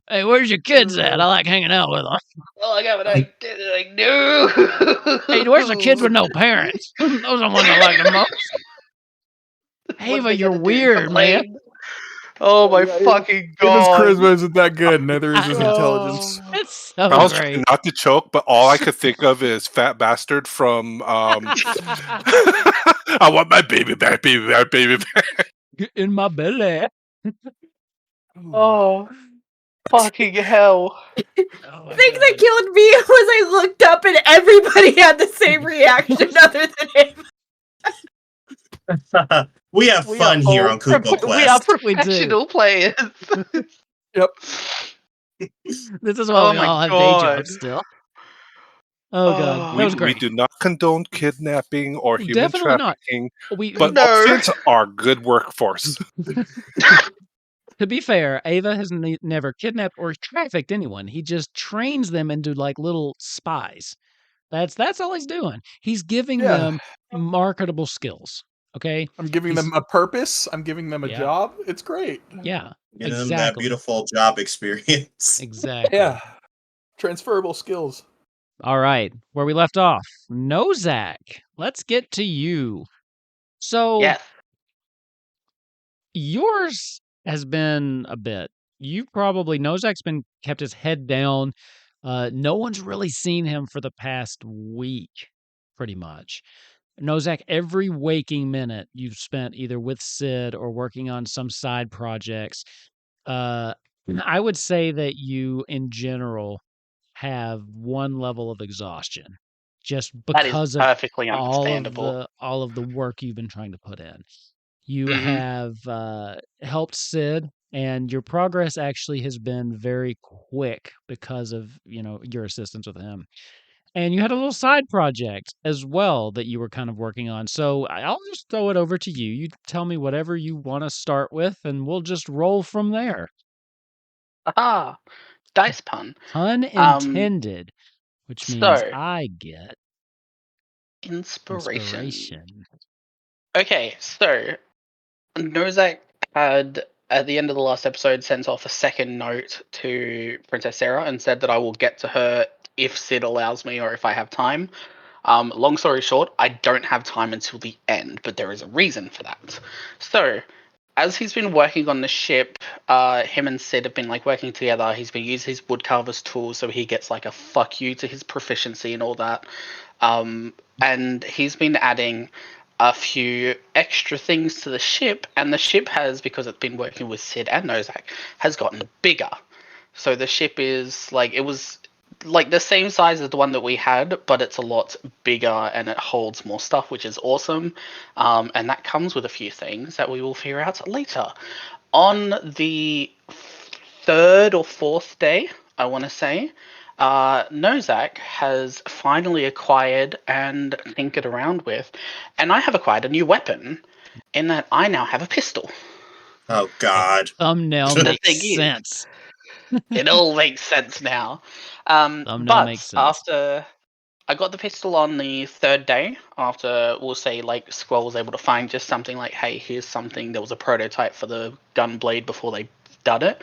Hey, where's your kids at? I like hanging out with them. Oh, I got I did it. I knew. Hey, where's the kids with no parents? Those are the ones I like the most. What Ava, they you're gonna do, weird, man. complain? Oh my fucking If his god! charisma isn't that good, neither is his I know. intelligence. It's I so was great. trying not to choke, but all I could think of is fat bastard from I want my baby back, baby back, baby back. Get in my belly. Oh, fucking hell! Oh The thing that killed me was I looked up and everybody had the same reaction other than him. We have fun here on Kupo We are Quest. We do. professional players. Yep. This is why Oh we my all have day God. jobs still. Oh god, that was We great. do not condone kidnapping or human Definitely not. trafficking, We but No. orphans are good workforce. to be fair, Ava has never kidnapped or trafficked anyone. He just trains them into like little spies. That's all he's doing. He's giving Yeah. them marketable skills. Okay, I'm giving them a purpose. I'm giving them a Yeah. job. It's great. yeah, Give them that exactly, beautiful job experience. exactly. Yeah. Transferable skills. All right, where we left off, Nozak. Let's get to you. So Yes. yours has been a bit. You probably Nozak's been kept his head down. No one's really seen him for the past week, pretty much. Nozak, every waking minute you've spent either with Sid or working on some side projects. I would say that you, in general, have one level of exhaustion, just That is because of perfectly all understandable. of the work you've been trying to put in. You Mhm. have helped Sid, and your progress actually has been very quick because of your assistance with him. And you had a little side project as well that you were kind of working on. So I'll just throw it over to you. You tell me whatever you want to start with, and we'll just roll from there. Aha! Dice pun. Pun intended, which means so- I get Inspiration. inspiration. Okay, so Nozak had at the end of the last episode sent off a second note to Princess Sarah and said that I will get to her if Sid allows me or if I have time. Long story short, I don't have time until the end, but there is a reason for that. So, as he's been working on the ship, him and Sid have been like working together. He's been using his woodcarver's tools, so he gets like a fuck you to his proficiency and all that. And he's been adding a few extra things to the ship, and the ship has, because it's been working with Sid and Nozak, has gotten bigger. So the ship is like, it was like the same size as the one that we had, but it's a lot bigger and it holds more stuff, which is awesome. And that comes with a few things that we will figure out later. On the third or fourth day, I want to say, Nozak has finally acquired and tinkered around with, and I have acquired a new weapon in that I now have a pistol. Oh God. Thumbnail The makes thing is- sense. It all makes sense now. Thumbnail But makes sense. after I got the pistol on the third day, after we'll say like Squall was able to find just something like, hey, here's something. There was a prototype for the gun blade before they done it.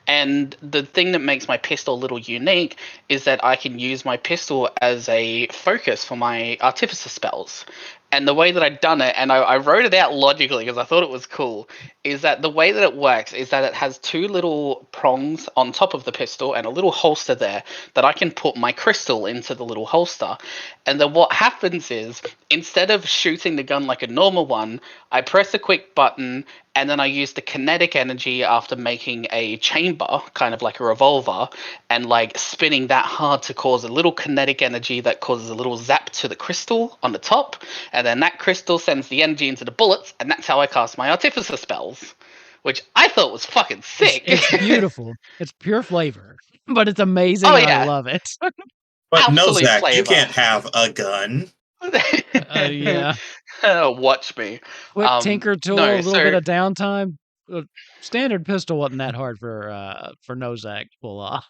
And the thing that makes my pistol a little unique is that I can use my pistol as a focus for my artificer spells. And the way that I'd done it, and I wrote it out logically because I thought it was cool, is that the way that it works is that it has two little prongs on top of the pistol and a little holster there that I can put my crystal into the little holster. And then what happens is, instead of shooting the gun like a normal one, I press a quick button and then I use the kinetic energy after making a chamber, kind of like a revolver, and like spinning that hard to cause a little kinetic energy that causes a little zap to the crystal on the top. And then that crystal sends the energy into the bullets, and that's how I cast my artificer spells, which I thought was fucking sick. It's beautiful. It's pure flavor, but it's amazing, Oh, and I yeah. love it. But Absolute Nozak, you flavor. can't have a gun. Yeah. Watch me. Quick tinker tool, no, a little so- bit of downtime. Standard pistol wasn't that hard for Nozak to pull off.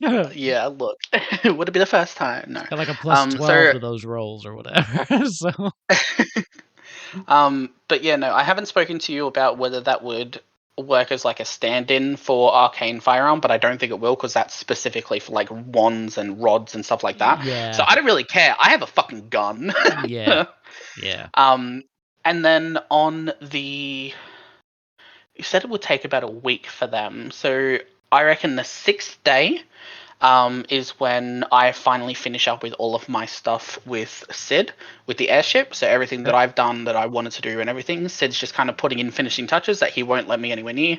Yeah, look, it would have been the first time. No. Got like a plus 12 to those rolls or whatever. So But yeah, no, I haven't spoken to you about whether that would work as like a stand-in for arcane firearm, but I don't think it will because that's specifically for like wands and rods and stuff like that. yeah, So I don't really care. I have a fucking gun. yeah. And then on the, you said it would take about a week for them. So I reckon the 6th day is when I finally finish up with all of my stuff with Sid, with the airship. So everything that I've done that I wanted to do and everything, Sid's just kind of putting in finishing touches that he won't let me anywhere near.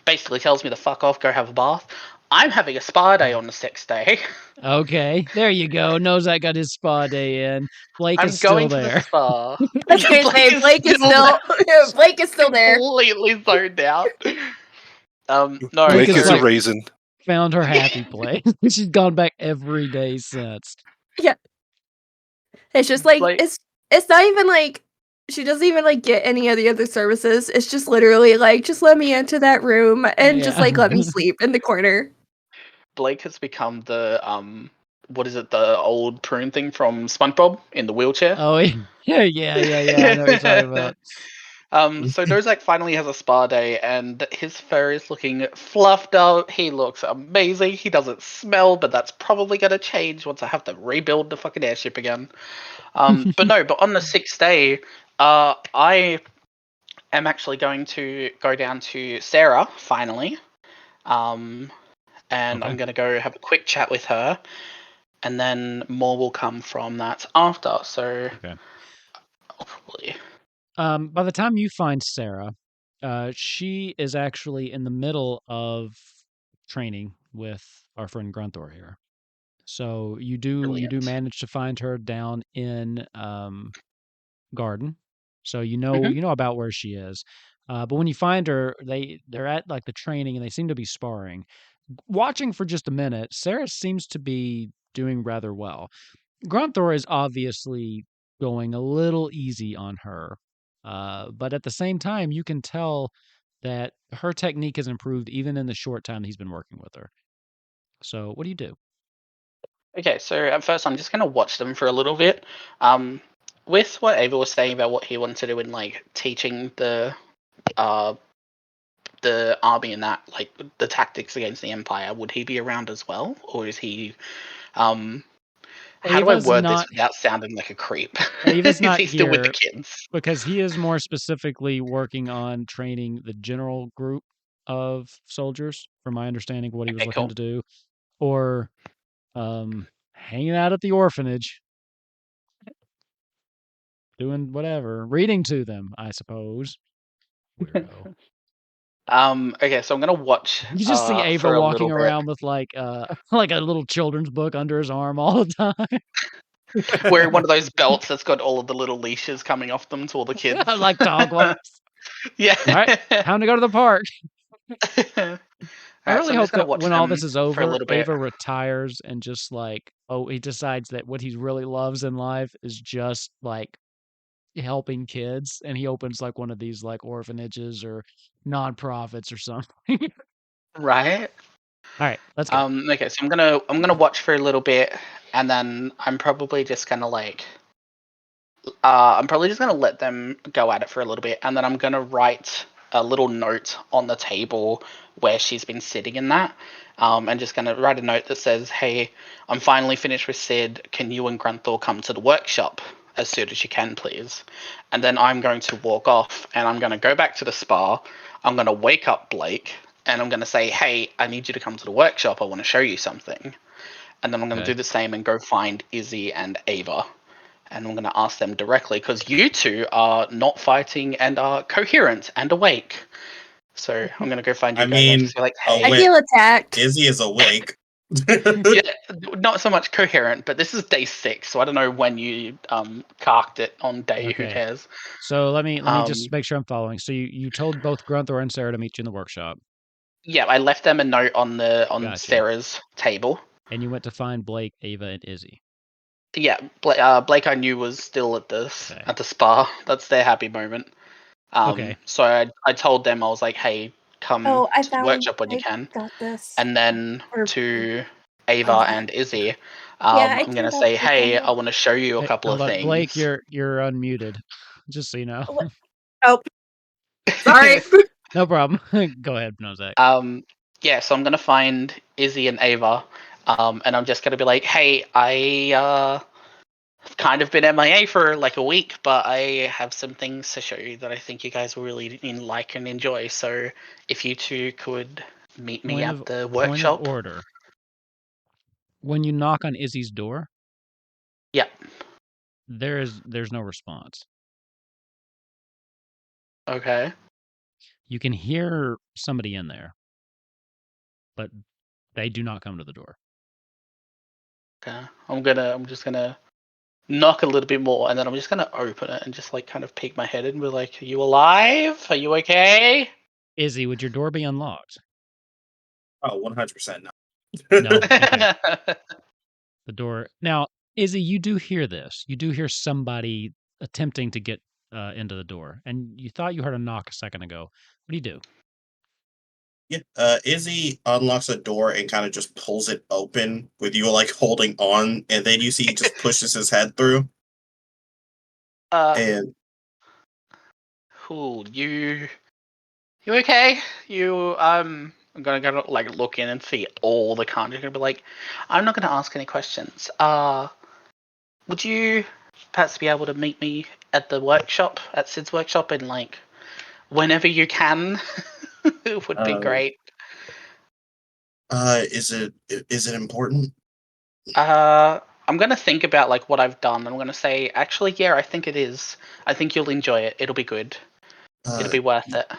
Basically tells me to fuck off, go have a bath. I'm having a spa day on the 6th day. Okay, there you go. Nozak got his spa day in. Blake I'm is still going to the there. spa. I was gonna say Blake is still Blake is still there. Completely zoned out. No, Blake is like- a raisin. Found her happy place. She's gone back every day since. Yeah. It's just like Like- it's not even like she doesn't even like get any of the other services. It's just literally like just let me into that room and just Yeah. like let me sleep in the corner. Blake has become the what is it, the old prune thing from SpongeBob in the wheelchair. Oh yeah. I know what you're talking about. So Nozak finally has a spa day and his fur is looking fluffed out. He looks amazing. He doesn't smell, but that's probably gonna change once I have to rebuild the fucking airship again. But on the 6th day, I am actually going to go down to Sarah finally. And Okay. I'm gonna go have a quick chat with her. And then more will come from that after. So Okay. I'll probably By the time you find Sarah, she is actually in the middle of training with our friend Grunthor here. So you do Brilliant. manage to find her down in Garden. So you know Mhm. you know about where she is. But when you find her, they're at like the training and they seem to be sparring. Watching for just a minute, Sarah seems to be doing rather well. Grunthor is obviously going a little easy on her. But at the same time, you can tell that her technique has improved even in the short time he's been working with her. So what do you do? Okay, so at first I'm just gonna watch them for a little bit. With what Ava was saying about what he wanted to do in like teaching the army and that, like the tactics against the Empire, would he be around as well? Or is he how do I Ava's word not- this without sounding like a creep? Ava's Is not he still with the here. kids? Because he is more specifically working on training the general group of soldiers, from my understanding of what he was Okay, looking cool. to do, or hanging out at the orphanage, doing whatever, reading to them, I suppose. Weirdo. Okay, so I'm gonna watch You just see Ava for a walking little bit. around with like like a little children's book under his arm all the time. Wearing one of those belts that's got all of the little leashes coming off them to all the kids. Like dog walks. Yeah. All right, time to go to the park. I really hope that watch when all this them is for a over, little bit. Ava retires and just like, he decides that what he really loves in life is just like helping kids, and he opens like one of these like orphanages or nonprofits or something. Right. All right, let's go. Okay, so I'm gonna watch for a little bit, and then I'm probably just gonna like I'm probably just gonna let them go at it for a little bit, and then I'm gonna write a little note on the table where she's been sitting in that, and just gonna write a note that says, "Hey, I'm finally finished with Sid. Can you and Grunthor come to the workshop as soon as you can, please. And then I'm going to walk off, and I'm going to go back to the spa. I'm going to wake up Blake, and I'm going to say, hey, I need you to come to the workshop. I want to show you something. And then I'm going to do the same and go find Izzy and Ava. And I'm going to ask them directly, because you two are not fighting and are coherent and awake. So I'm going to go find you I guys mean, and just be like, hey. I feel attacked. Izzy is awake. Yeah, not so much coherent, but this is day 6, so I don't know when you carked it on day. Who Okay. cares? So let me just make sure I'm following. So you told both Grunthor and Sarah to meet you in the workshop, Yeah, I left them a note on Gotcha. Sarah's table. and you went to find Blake, Ava, and Izzy. Yeah, Blake I knew was still at the spa. That's their happy moment. Okay. So I told them, I was like, hey, come I to the workshop when you can. got this. And then to Ava and Izzy, I I'm gonna did say, that hey, with I want to show you a Hey, couple of hold on. things. Blake, you're unmuted. Just so you know. Oh, sorry. No problem. Go ahead, Nozak. Yeah, so I'm gonna find Izzy and Ava, and I'm just gonna be like, hey, I have kind of been MIA for like a week, but I have some things to show you that I think you guys will really like and enjoy. So if you two could meet me at the workshop. Point of order. When you knock on Izzy's door, Yeah. there's no response. Okay. You can hear somebody in there, but they do not come to the door. Okay. I'm just gonna knock a little bit more, and then I'm just gonna open it and just like kind of peek my head in and be like, are you alive? Are you okay? Izzy, would your door be unlocked? Oh, 100% no. No. Okay. The door. Now, Izzy, you do hear this. You do hear somebody attempting to get into the door, and you thought you heard a knock a second ago. What do you do? Yeah, Izzy unlocks a door and kind of just pulls it open with you like holding on, and then you see he just pushes his head through. And Cool. You okay? I'm gonna go like look in and see all the cards. You're gonna be like, I'm not gonna ask any questions. Would you perhaps be able to meet me at the workshop, at Sid's workshop, in like whenever you can? It would be great. Is it important? I'm gonna think about like what I've done. I'm gonna say, actually, yeah, I think it is. I think you'll enjoy it. It'll be good. It'll be worth it.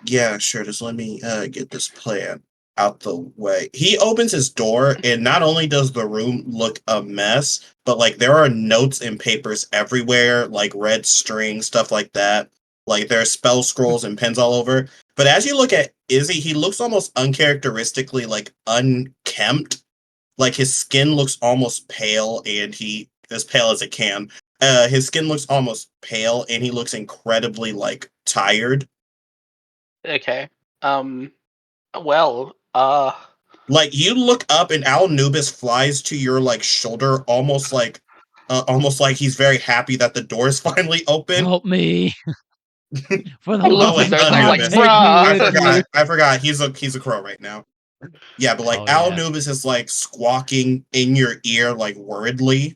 Yeah, sure. Just let me get this plan out the way. He opens his door, and not only does the room look a mess, but like there are notes and papers everywhere, like red string, stuff like that. Like there are spell scrolls and pens all over. But as you look at Izzy, he looks almost uncharacteristically like unkempt. Like his skin looks almost pale, and he as pale as it can. His skin looks almost pale, and he looks incredibly like tired. Okay. Well, Like you look up and Al Nubis flies to your like shoulder, almost like he's very happy that the door is finally open. Help me! For the I love love of it. There's God, like, take me with you. I forgot. He's a crow right now. Yeah, but like Al Nubis is like squawking in your ear like worriedly.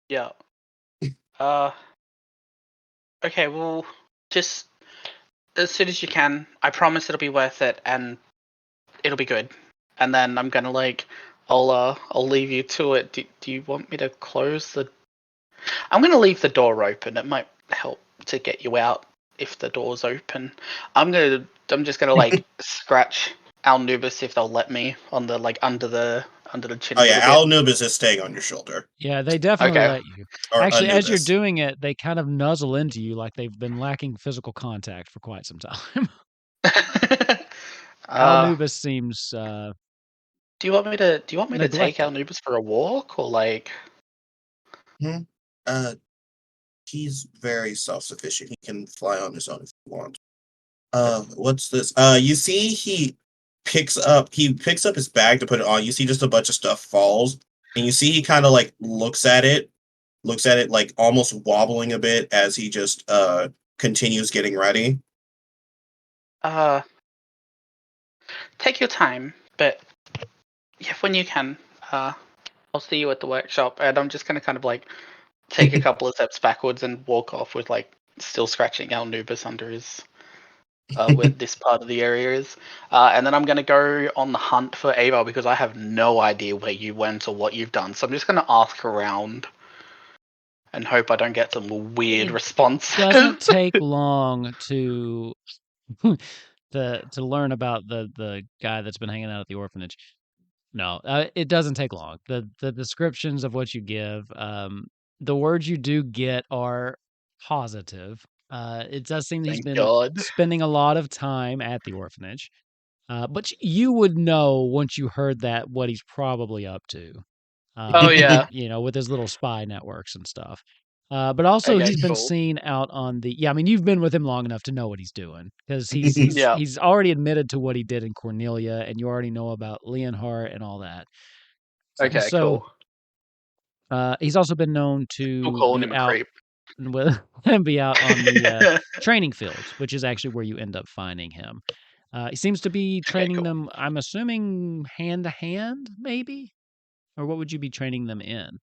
Yeah. Okay, well, just as soon as you can. I promise it'll be worth it, and it'll be good. And then I'm gonna like, I'll leave you to it. Do you want me to close the? I'm gonna leave the door open. It might help to get you out if the door's open. I'm just gonna like scratch Al Nubis if they'll let me on the like under the chin. Oh a yeah, little Al bit. Nubis is staying on your shoulder. Yeah, they definitely Okay. let you. Or Actually, as you're Anubis. doing it, they kind of nuzzle into you like they've been lacking physical contact for quite some time. Al Nubis seems do you want me to take Al Nubis for a walk or like? He's very self-sufficient. He can fly on his own if he wants. What's this? You see he picks up his bag to put it on. You see just a bunch of stuff falls, and you see he kind of like looks at it like almost wobbling a bit as he just continues getting ready. Take your time, but yeah, when you can. I'll see you at the workshop, and I'm just gonna kind of like take a couple of steps backwards and walk off with like still scratching Anubis under his where this part of the area is. And then I'm going to go on the hunt for Ava because I have no idea where you went or what you've done. So I'm just going to ask around and hope I don't get some weird response. Doesn't take long to learn about the guy that's been hanging out at the orphanage. No, it doesn't take long. The descriptions of what you give, the words you do get are positive. It does seem that he's Thank been God. spending a lot of time at the orphanage. But you would know once you heard that what he's probably up to. Oh, yeah. You know, with his little spy networks and stuff. But also Okay, he's been cool. seen out on the I mean, you've been with him long enough to know what he's doing because he's Yeah. he's already admitted to what he did in Cornelia, and you already know about Leonhardt and all that. Okay, So he's also been known Still to calling be him a out creep. with and be out on the training fields, which is actually where you end up finding him. He seems to be Okay, training cool. them, I'm assuming, hand to hand, maybe? Or what would you be training them in,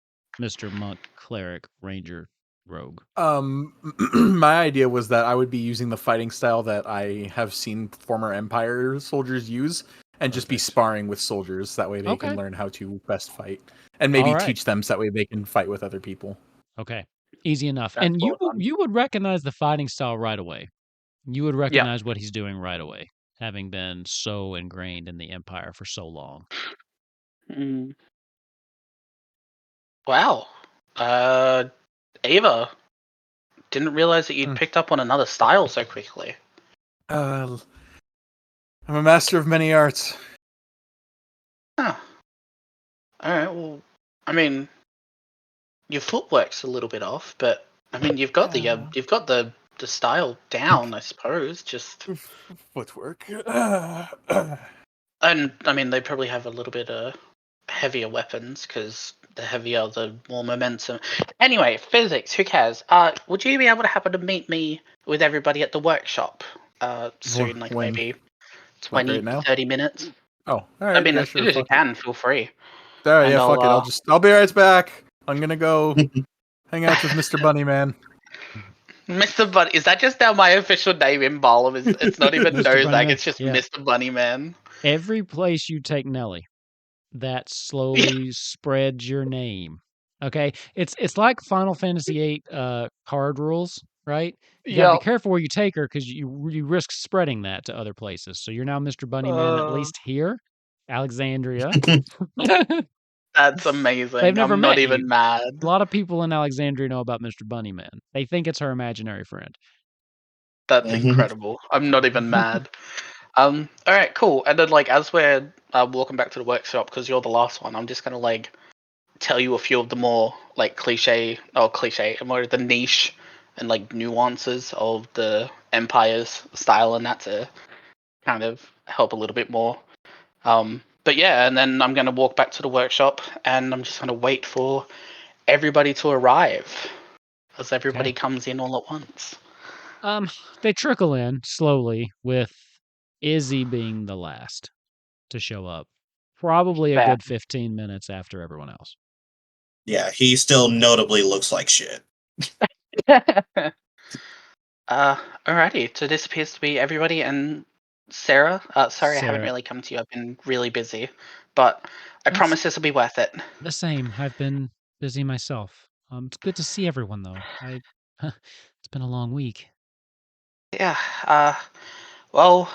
Mr. Monk, Cleric, Ranger, Rogue? My idea was that I would be using the fighting style that I have seen former Empire soldiers use, and just be Perfect. sparring with soldiers. That way they Okay. can learn how to best fight, and maybe All right. teach them so that way they can fight with other people. Okay, easy enough. That's And well done. you would recognize the fighting style right away. You would Yeah. recognize what he's doing right away, having been so ingrained in the Empire for so long. Mm. Wow. Ava, didn't realize that you'd picked up on another style so quickly. I'm a master of many arts. Huh. Alright, well, I mean, your footwork's a little bit off, but I mean, you've got the style down, I suppose. Just Footwork. and I mean, they probably have a little bit heavier weapons because the heavier, the more momentum. Anyway, physics. Who cares? Would you be able to happen to meet me with everybody at the workshop soon, like When? maybe Like 20, right now? 30 minutes? Oh, all right. I mean, yeah, as sure, soon as you fuck it. can, feel free. All right, And yeah, fuck it. I'll be right back. I'm gonna go hang out with Mr. Bunnyman. Mr. Bunny, is that just now my official name in Balamb? It's not even Mr. Nozak, Bunnyman? it's just Yeah. Mr. Bunnyman. Every place you take Nelly, that slowly spreads your name. Okay, it's like Final Fantasy VIII card rules, right? You got to be Yep. careful where you take her because you risk spreading that to other places. So you're now Mr. Bunnyman at least here, Alexandria. That's amazing. They've never I'm not met even you. mad. A lot of people in Alexandria know about Mr. Bunnyman. They think it's her imaginary friend. That's incredible. I'm not even mad. All right, cool. And then, like, as we're walking back to the workshop, because you're the last one, I'm just gonna like tell you a few of the more like more the niche and like nuances of the Empire's style, and that to kind of help a little bit more. But yeah, and then I'm gonna walk back to the workshop, and I'm just gonna wait for everybody to arrive, as everybody comes in all at once. They trickle in slowly, with Izzy being the last to show up. Probably a Fair. good 15 minutes after everyone else. Yeah, he still notably looks like shit. Alrighty. So this appears to be everybody, and Sarah. Sorry, I haven't Sarah. really come to you. I've been really busy, but I That's- promise this will be worth it. The same. I've been busy myself. It's good to see everyone, though. It's been a long week. Yeah. Well.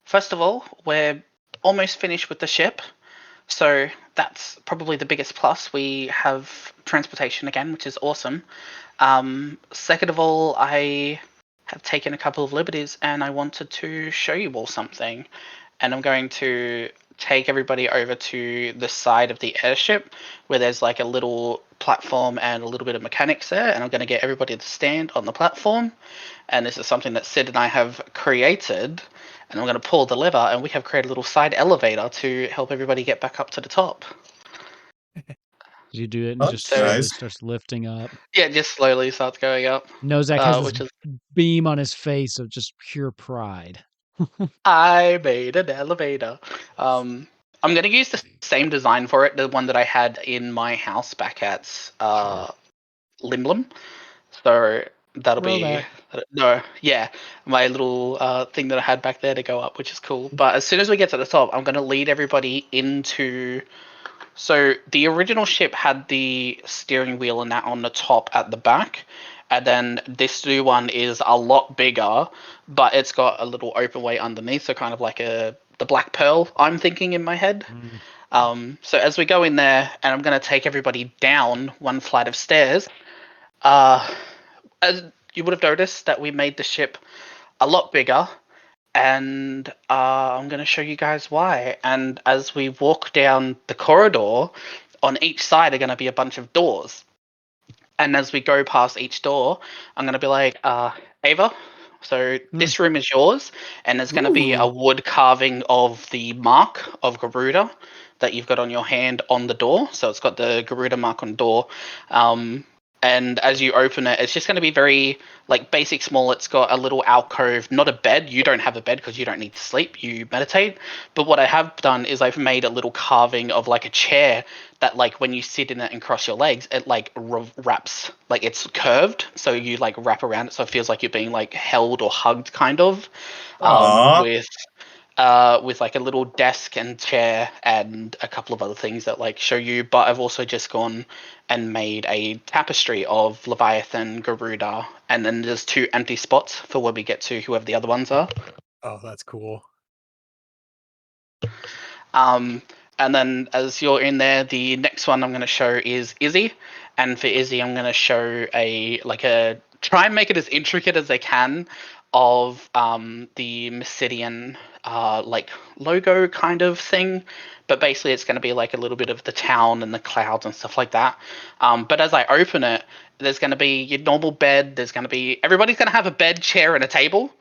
First of all, we're almost finished with the ship, so that's probably the biggest plus. We have transportation again, which is awesome. Second of all, I have taken a couple of liberties, and I wanted to show you all something. And I'm going to take everybody over to the side of the airship where there's like a little platform and a little bit of mechanics there, and I'm going to get everybody to stand on the platform. And this is something that Sid and I have created, and I'm going to pull the lever, and we have created a little side elevator to help everybody get back up to the top. You do it and That's just slowly nice. starts lifting up. Yeah, it just slowly starts going up. Nozak has Which this is, beam on his face of just pure pride. I made an elevator. I'm going to use the same design for it, the one that I had in my house back at Limblom. So that'll Roll be that. my little thing that I had back there to go up, which is cool. But as soon as we get to the top, I'm going to lead everybody into. So the original ship had the steering wheel and that on the top at the back, and then this new one is a lot bigger, but it's got a little open way underneath, so kind of like the Black Pearl, I'm thinking in my head. So as we go in there, and I'm going to take everybody down one flight of stairs, as you would have noticed that we made the ship a lot bigger, and I'm going to show you guys why. And as we walk down the corridor, on each side are going to be a bunch of doors. And as we go past each door, I'm going to be like, Ava, so this room is yours, and there's going to be a wood carving of the mark of Garuda that you've got on your hand on the door. So it's got the Garuda mark on the door. And as you open it, it's just going to be very like basic small. It's got a little alcove, not a bed. You don't have a bed because you don't need to sleep. You meditate. But what I have done is I've made a little carving of like a chair that like when you sit in it and cross your legs, it like wraps, like it's curved. So you like wrap around it. So it feels like you're being like held or hugged kind of with like a little desk and chair and a couple of other things that like show you. But I've also just gone and made a tapestry of Leviathan, Garuda, and then there's 2 empty spots for when we get to whoever the other ones are. Oh, that's cool. And then as you're in there, the next one I'm going to show is Izzy. And for Izzy, I'm going to show try and make it as intricate as they can of the Mysidian like logo kind of thing. But basically it's going to be like a little bit of the town and the clouds and stuff like that. But as I open it, there's going to be your normal bed. Everybody's going to have a bed, chair, and a table.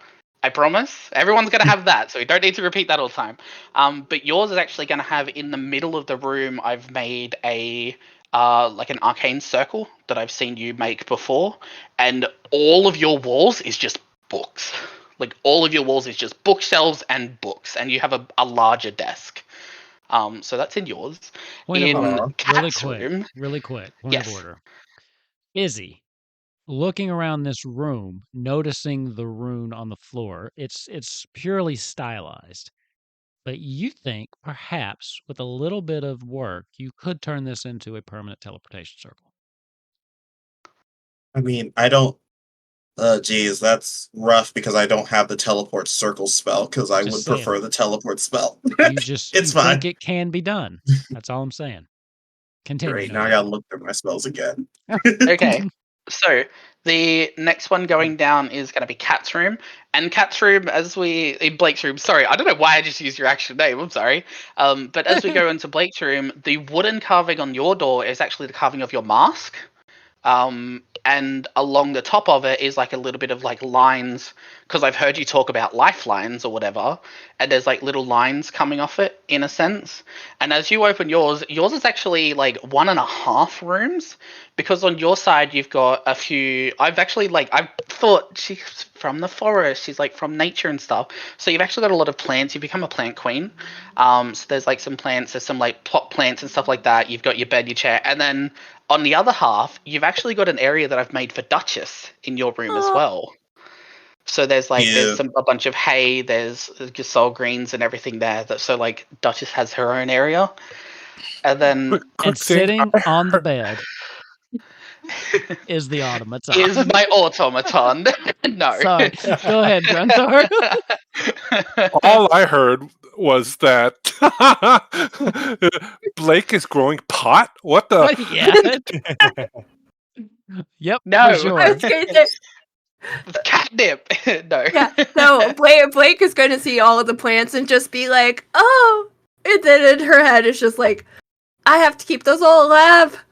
I promise. Everyone's going to have that, so you don't need to repeat that all the time. But yours is actually going to have in the middle of the room, I've made a like an arcane circle that I've seen you make before, and all of your walls is just books. Like all of your walls is just bookshelves and books, and you have a larger desk. So that's in yours. Point of order. Cat's room, Really quick. Point yes. of order. Izzy, looking around this room, noticing the rune on the floor, it's purely stylized. But you think perhaps with a little bit of work, you could turn this into a permanent teleportation circle. I mean, I don't. Geez, that's rough because I don't have the teleport circle spell because I would prefer the teleport spell. It's fine. Think it can be done. That's all I'm saying. Continue. Great. Now I gotta look through my spells again. Okay. So the next one going down is going to be Cat's room. And Cat's room, Blake's room, sorry, I don't know why I just used your actual name, I'm sorry. But as we go into Blake's room, the wooden carving on your door is actually the carving of your mask. And along the top of it is like a little bit of like lines, because I've heard you talk about lifelines or whatever, and there's like little lines coming off it in a sense. And as you open yours is actually like 1.5 rooms, because on your side you've got a few. I've thought she's from the forest, she's like from nature and stuff. So you've actually got a lot of plants. You become a plant queen. So there's like some plants, there's some like pot plants and stuff like that. You've got your bed, your chair, and then on the other half, you've actually got an area that I've made for Duchess in your room as well. So there's like a bunch of hay, there's soul greens and everything there. So like Duchess has her own area, and then sitting on the bed is the automaton. Is my automaton? No. Sorry. Go ahead, Grunthor. All I heard was that Blake is growing pot. What the? Yeah. Yep. No. Sure. I was going to say, catnip. No. Yeah. No. Blake is going to see all of the plants and just be like, "Oh," and then in her head it's just like, "I have to keep those all alive."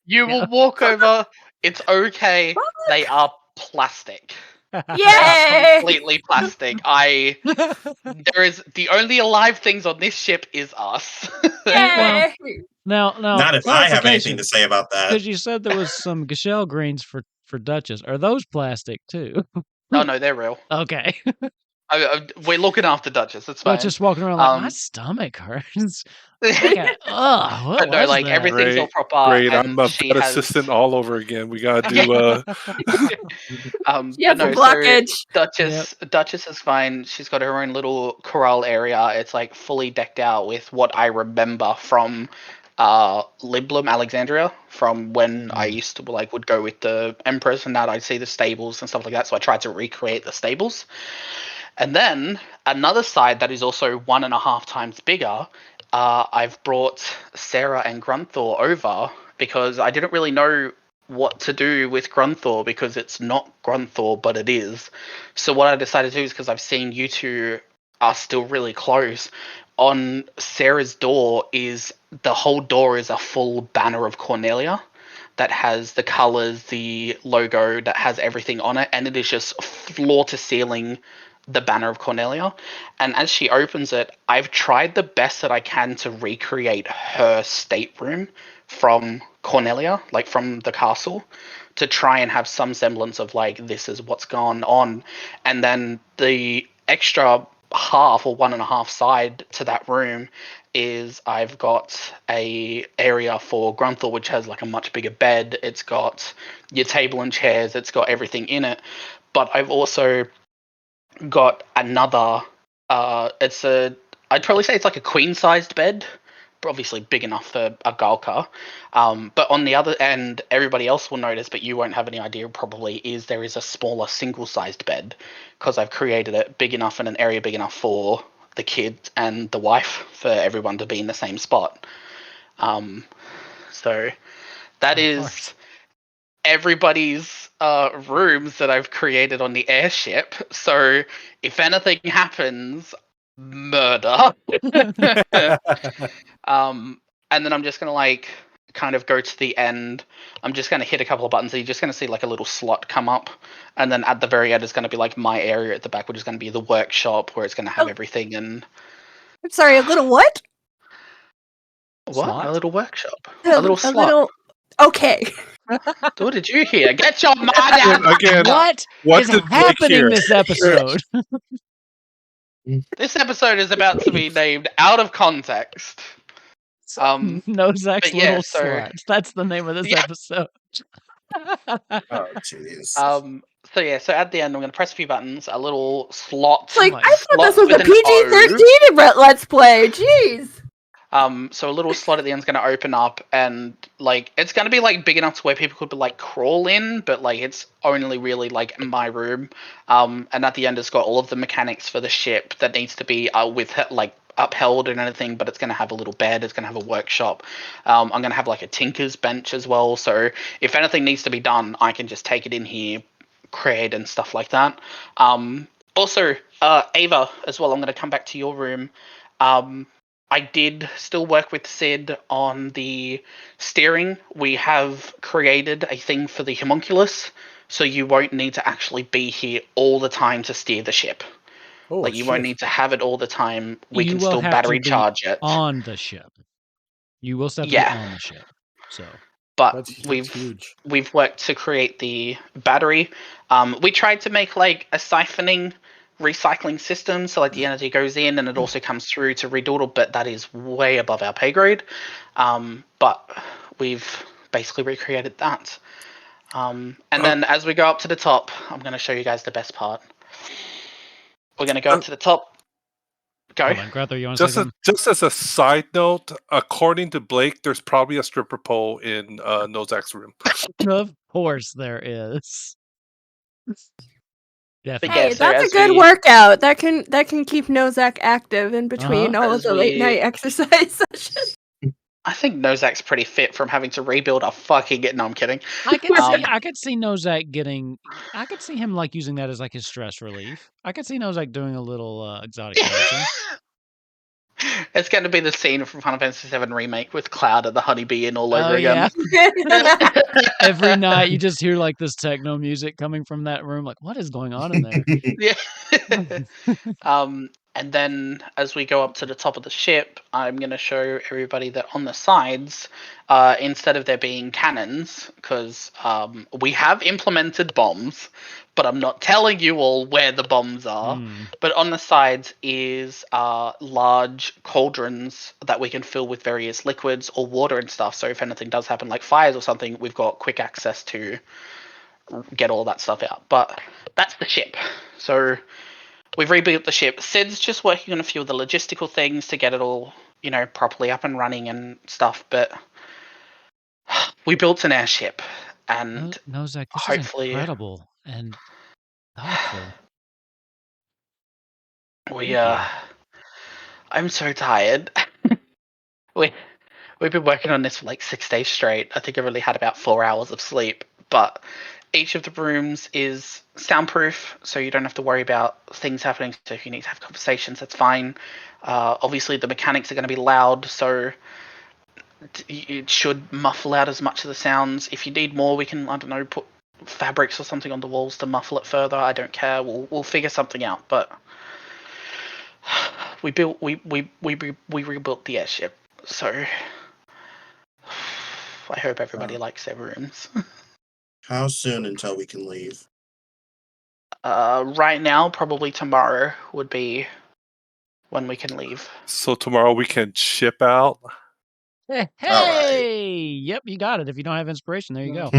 You will walk over. It's okay. They are plastic. Yay! Completely plastic. There is the only alive things on this ship is us. Yay! Now, not if I have anything to say about that. Because you said there was some Gashelle greens for Duchess. Are those plastic too? Oh no, they're real. Okay. We're looking after Duchess. It's fine. Just walking around like my stomach hurts. Like, what but no, was like that? everything's all proper, Great. and I'm a she vet has. assistant all over again. We gotta do. She has a blockage. Duchess is fine. She's got her own little corral area. It's like fully decked out with what I remember from Liblum, Alexandria, from when I used to would go with the Empress, and now I'd see the stables and stuff like that. So I tried to recreate the stables. And then another side that is also 1.5 times bigger, I've brought Sarah and Grunthor over because I didn't really know what to do with Grunthor because it's not Grunthor, but it is. So what I decided to do is, because I've seen you two are still really close, on Sarah's door is the whole door is a full banner of Cornelia that has the colors, the logo, that has everything on it, and it is just floor to ceiling the banner of Cornelia. And as she opens it, I've tried the best that I can to recreate her stateroom from Cornelia, like from the castle, to try and have some semblance of like, this is what's gone on. And then the extra half or 1.5 side to that room is I've got a area for Grunthor, which has like a much bigger bed. It's got your table and chairs. It's got everything in it. But I've also got another, I'd probably say it's like a queen-sized bed, but obviously big enough for a Galka. But on the other end, everybody else will notice, but you won't have any idea probably, is there is a smaller single-sized bed, because I've created it big enough and an area big enough for the kids and the wife for everyone to be in the same spot. So that is everybody's rooms that I've created on the airship. So if anything happens, murder. And then I'm just gonna like kind of go to the end. I'm just gonna hit a couple of buttons, and you're just gonna see like a little slot come up, and then at the very end is gonna be like my area at the back, which is gonna be the workshop where it's gonna have everything. And I'm sorry, a little what? what? Slot? A little workshop. A little slot. Little... Okay. What did you hear? Get your mind out! Again, What what is did Blake happening hear? this episode? This episode is about to be named Out of Context. Nozak's but yeah, little so- slut. That's the name of this Yeah. episode. Oh, jeez. So yeah, so at the end I'm going to press a few buttons, a little slot. Like, my I thought this was with a an O. PG-13 Let's Play. Jeez. So a little slot at the end is going to open up, and like it's going to be like big enough to where people could like crawl in, but like it's only really like my room. And at the end it's got all of the mechanics for the ship that needs to be with like upheld and anything, but it's going to have a little bed, it's going to have a workshop. I'm going to have like a tinker's bench as well, so if anything needs to be done, I can just take it in here, create and stuff like that. Also, Ava as well, I'm going to come back to your room. I did still work with Sid on the steering. We have created a thing for the homunculus, so you won't need to actually be here all the time to steer the ship. Oh, Like, you won't need to have it all the time. We You can will still have to battery be charge it. on the ship. You will still have to Yeah. be on the ship. So But That's huge. we've worked to create the battery. We tried to make like a siphoning recycling system, so like the energy goes in and it also comes through to redoodle, but that is way above our pay grade. But we've basically recreated that. And then as we go up to the top, I'm going to show you guys the best part. We're going to go up to the top. Go. hold on, Grother, you want to say something? Just as a side note, according to Blake, there's probably a stripper pole in Nozak's room. Of course there is. Definitely. Yeah, Hey, so that's a as good we- workout. That can keep Nozak active in between all of As the late we- night exercise sessions. I think Nozak's pretty fit from having to rebuild a fucking... No, I'm kidding. I could see Nozak getting. I could see him like using that as like his stress relief. I could see Nozak doing a little exotic dancing. It's going to be the scene from Final Fantasy VII Remake with Cloud and the honeybee in all over Oh, again. Every night you just hear like this techno music coming from that room. Like, what is going on in there? Yeah. And then as we go up to the top of the ship, I'm going to show everybody that on the sides, instead of there being cannons, because we have implemented bombs, but I'm not telling you all where the bombs are. But on the sides is large cauldrons that we can fill with various liquids or water and stuff. So if anything does happen, like fires or something, we've got quick access to get all that stuff out. But that's the ship. So we've rebuilt the ship. Sid's just working on a few of the logistical things to get it all, properly up and running and stuff. But we built an airship, and Nozak, this hopefully is incredible and thoughtful. we I'm so tired. We've been working on this for like 6 days straight. I think I really had about 4 hours of sleep, but each of the rooms is soundproof, so you don't have to worry about things happening. So if you need to have conversations, that's fine. Obviously, the mechanics are going to be loud, so it should muffle out as much of the sounds. If you need more, we can, I don't know, put fabrics or something on the walls to muffle it further. I don't care. We'll figure something out. But we rebuilt the airship, so I hope everybody likes their rooms. How soon until we can leave? Right now, probably tomorrow would be when we can leave. So tomorrow we can ship out. Hey! right. Yep, you got it. If you don't have inspiration, there you go.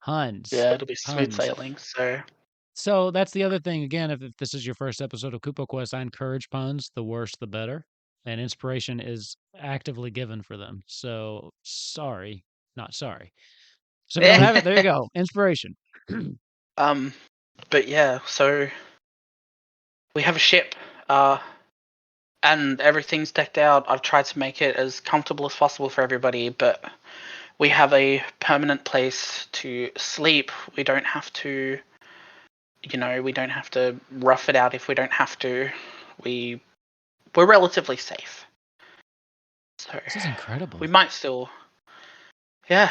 Huns. Yeah, it'll be smooth Huns. sailing. So that's the other thing. Again, if this is your first episode of Kupo Quest, I encourage puns. The worse, the better. And inspiration is actively given for them. So sorry, not sorry. So if you don't have it, there you go. Inspiration. But yeah, so we have a ship, and everything's decked out. I've tried to make it as comfortable as possible for everybody, but we have a permanent place to sleep. We don't have to, we don't have to rough it out if we don't have to. We're relatively safe. So This is incredible. we might still, yeah.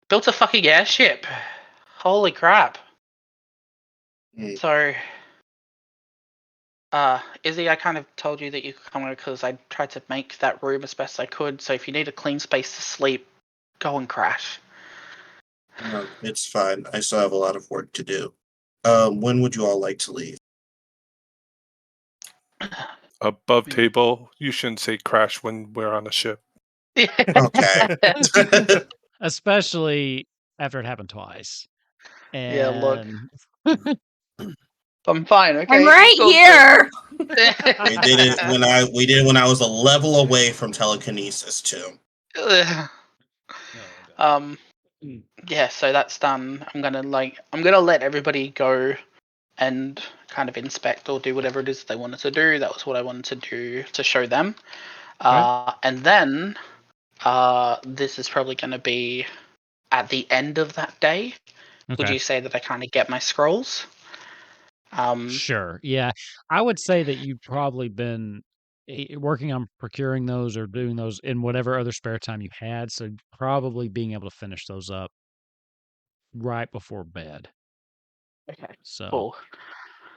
Built a fucking airship. Holy crap. So, Izzy, I kind of told you that you could come over because I tried to make that room as best I could. So if you need a clean space to sleep, go and crash. No, it's fine. I still have a lot of work to do. When would you all like to leave? Above table, you shouldn't say crash when we're on a ship. Okay. Especially after it happened twice. And Yeah, look. I'm fine, okay? I'm right here. We did it when I was a level away from telekinesis too. Yeah, so that's done. I'm gonna let everybody go and kind of inspect or do whatever it is they wanted to do. That was what I wanted to do to show them. And then this is probably going to be at the end of that day. Okay. Would you say that I kind of get my scrolls? Sure. Yeah. I would say that you've probably been working on procuring those or doing those in whatever other spare time you had. So probably being able to finish those up right before bed. Okay. So, cool.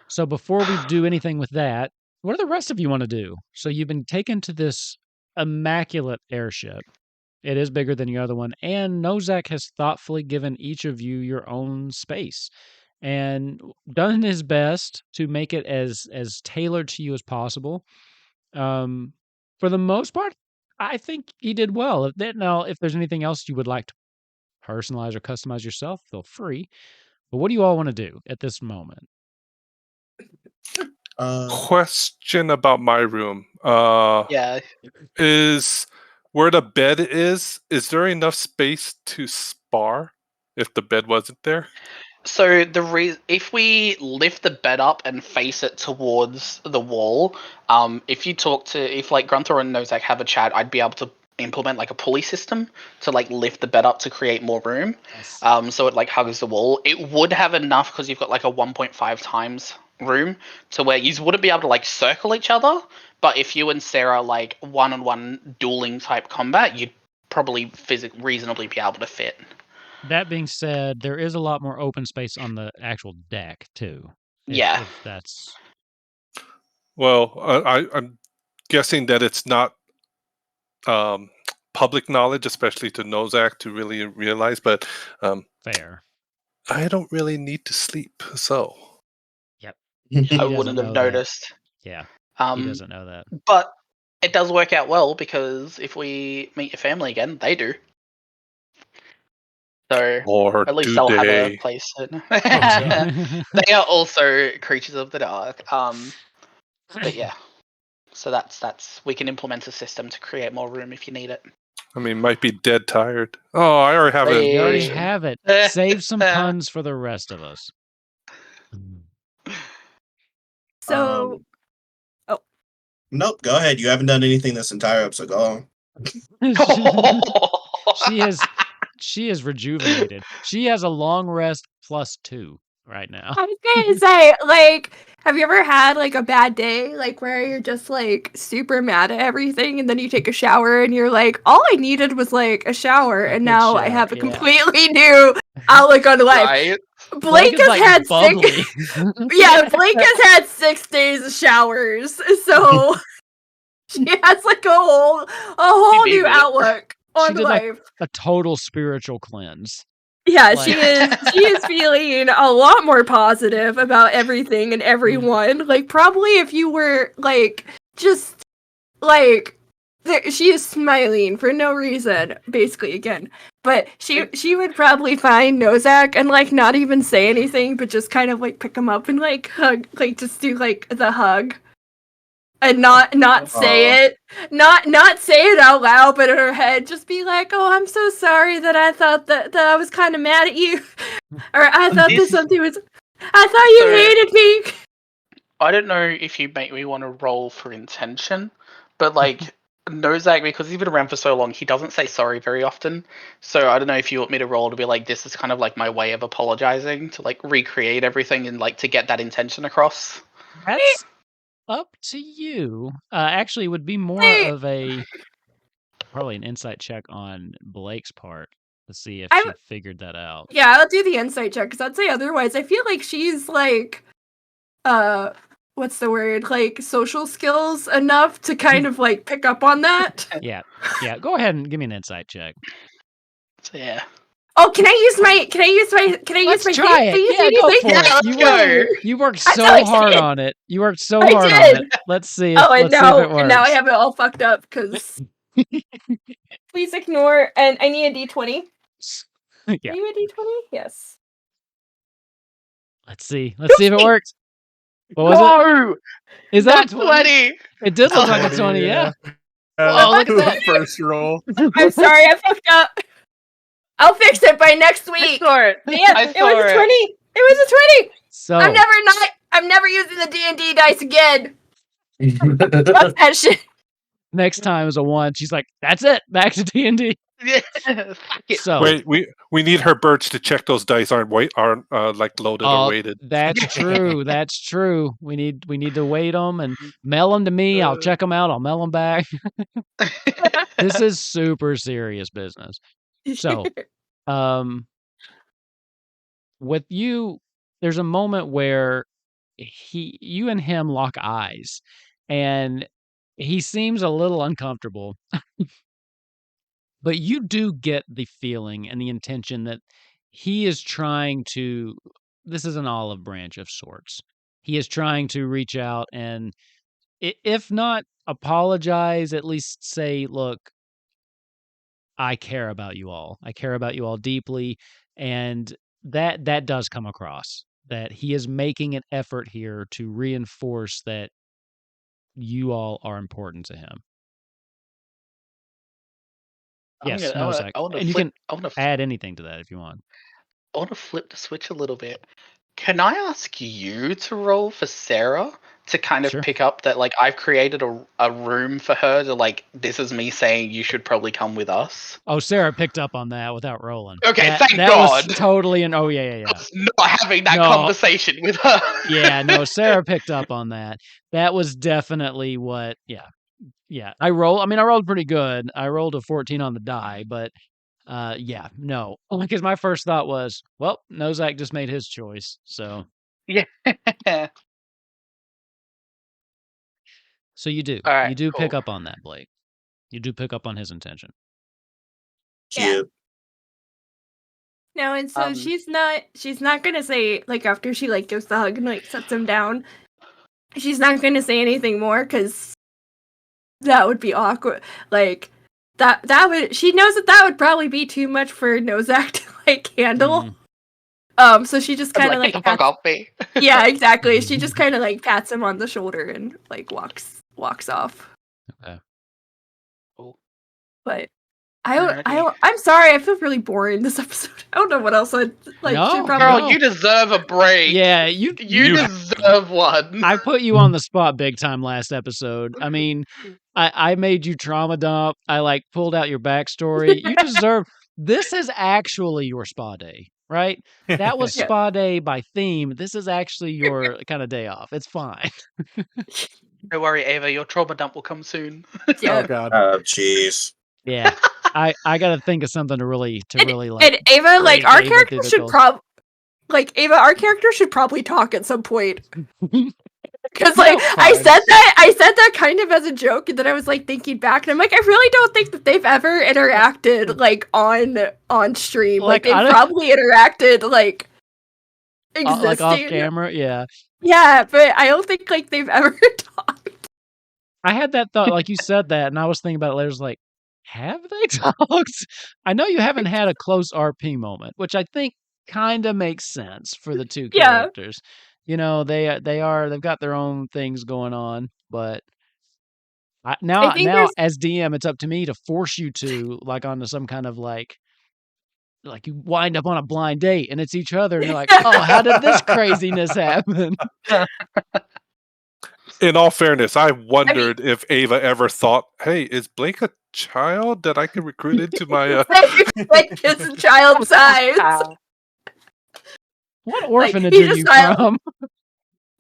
So before we do anything with that, what do the rest of you want to do? So you've been taken to this immaculate airship. It is bigger than your other one. And Nozak has thoughtfully given each of you your own space and done his best to make it as tailored to you as possible. For the most part, I think he did well. Now, if there's anything else you would like to personalize or customize yourself, feel free. But what do you all want to do at this moment? Question about my room. Yeah. Is where the bed is there enough space to spar if the bed wasn't there? So if we lift the bed up and face it towards the wall, if like Grunthor and Nozak have a chat, I'd be able to implement like a pulley system to like lift the bed up to create more room. So it like hugs the wall. It would have enough because you've got like a 1.5 times room to where you wouldn't be able to like circle each other. But if you and Sarah like one-on-one dueling type combat, you'd probably reasonably be able to fit. That being said, there is a lot more open space on the actual deck too. Yeah. If that's Well, I'm guessing that it's not public knowledge, especially to Nozak to really realize, but Fair. I don't really need to sleep, so. Yep. I doesn't wouldn't know have that. noticed. Yeah, he Um, doesn't know that. but it does work out well because if we meet your family again, they do. So Or at least do they'll have a they? place. God. They are also creatures of the dark. But yeah. So that's we can implement a system to create more room if you need it. I mean, might be dead tired. Oh, I already have it. You already version. have it. Save some puns for the rest of us. So Nope, go ahead. You haven't done anything this entire episode. Go on. She is rejuvenated. She has a long rest +2 right now. I was gonna say, like, have you ever had like a bad day, like where you're just like super mad at everything, and then you take a shower and you're like, all I needed was like a shower, and good now I shower, have a yeah. completely new outlook on life. Right? Blake is, has like, had bubbly. 6. Yeah, Blake has had 6 days of showers, so she has like a whole needs new it. outlook on did, like, life. a total spiritual cleanse. Yeah, Like- she is feeling a lot more positive about everything and everyone. Like, probably if you were like just like she is smiling for no reason, basically again. But she would probably find Nozak and like not even say anything, but just kind of like pick him up and like hug, like just do like the hug. And not say it, not say it out loud, but in her head, just be like, "Oh, I'm so sorry that I thought that I was kind of mad at you, or I thought I thought you hated me." I don't know if you make me want to roll for intention, but like Nozak, because he's been around for so long, he doesn't say sorry very often. So I don't know if you want me to roll to be like, this is kind of like my way of apologizing, to like recreate everything and like to get that intention across. That's up to you. Actually, it would be more of probably an insight check on Blake's part to see if she figured that out. Yeah, I'll do the insight check because I'd say otherwise. I feel like she's like, what's the word? Like social skills enough to kind of like pick up on that. Yeah. Go ahead and give me an insight check. So yeah. Oh, can I use my? Let's try it. Yeah, go for it. Let's go. You worked I'm so so hard excited. on it. You worked so I hard did. on it. Let's see. Oh, and let's see if it works. now I have it all fucked up because. Please ignore, and I need a D20. Yeah. Are you a D20? Yes. Let's see if it works. What was it? Is that a 20? It did look like a 20, yeah. Oh, look at that. First roll. I'm sorry, I fucked up. I'll fix it by next week. Sorry. Man, it was a 20. It was a 20. So I'm never using the D&D dice again. Fuck that shit. next time is a 1. She's like, that's it. Back to D&D. Yeah. So Wait, we need her birds to check those dice aren't like loaded or weighted. That's true. That's true. We need to weight them and mail them to me. I'll check them out. I'll mail them back. This is super serious business. So, with you, there's a moment where you and him lock eyes, and he seems a little uncomfortable. But you do get the feeling and the intention that he is trying to. This is an olive branch of sorts. He is trying to reach out and, if not apologize, at least say, "Look, I care about you all. I care about you all deeply," and that does come across. That he is making an effort here to reinforce that you all are important to him. Yes, Nozak. And you can add anything to that if you want. I want to flip the switch a little bit. Can I ask you to roll for Sarah to kind of Sure. pick up that, like, I've created a room for her to, like, this is me saying you should probably come with us? Oh, Sarah picked up on that without rolling. Okay, thank that God. was totally an. Oh yeah. I was not having that No. conversation with her. Yeah, no, Sarah picked up on that. That was definitely what. Yeah. I rolled pretty good. I rolled a 14 on the die, but yeah, no, because my first thought was, well, Nozak just made his choice, so Yeah. So you do. All right, You do pick cool. up on that, Blake. You do pick up on his intention. Yeah. Cute. No, and so she's not gonna say, like, after she, like, gives the hug and, like, sets him down, she's not gonna say anything more, because that would be awkward. Like, she knows that would probably be too much for Nozak to, like, handle. So she just kind of, Get the fuck off me. Yeah, exactly. She just kind of, like, pats him on the shoulder and, like, walks off. Okay. Cool. But I'm sorry, I feel really boring this episode. I don't know what else I'd like. No, should probably... Girl, you deserve a break. Yeah, you deserve one. I put you on the spot big time last episode. I mean, I made you trauma dump. I like pulled out your backstory. You deserve this is actually your spa day, right? That was Yeah. spa day by theme. This is actually your kind of day off. It's fine. Don't worry, Ava, your trauma dump will come soon. Yeah. Oh god. Oh, jeez. Yeah. I gotta think of something to really like. And Ava, like, break our Ava character through the should cold. our character should probably talk at some point. Because, like, No, I fine. said that kind of as a joke, and then I was, like, thinking back, and I'm like, I really don't think that they've ever interacted, like, on stream. Like, they've probably interacted, like, existing. Like off camera, yeah. Yeah, but I don't think, like, they've ever talked. I had that thought, like you said that, and I was thinking about it later. I was like, have they talked? I know you haven't had a close RP moment, which I think kind of makes sense for the two Yeah. characters. You know, they've got their own things going on, but now as DM, it's up to me to force you to like onto some kind of like you wind up on a blind date and it's each other, and you're like, oh, how did this craziness happen? In all fairness, I wondered if Ava ever thought, "Hey, is Blake a child that I can recruit into my?" Like his child size. What orphanage he are just you sidles- from?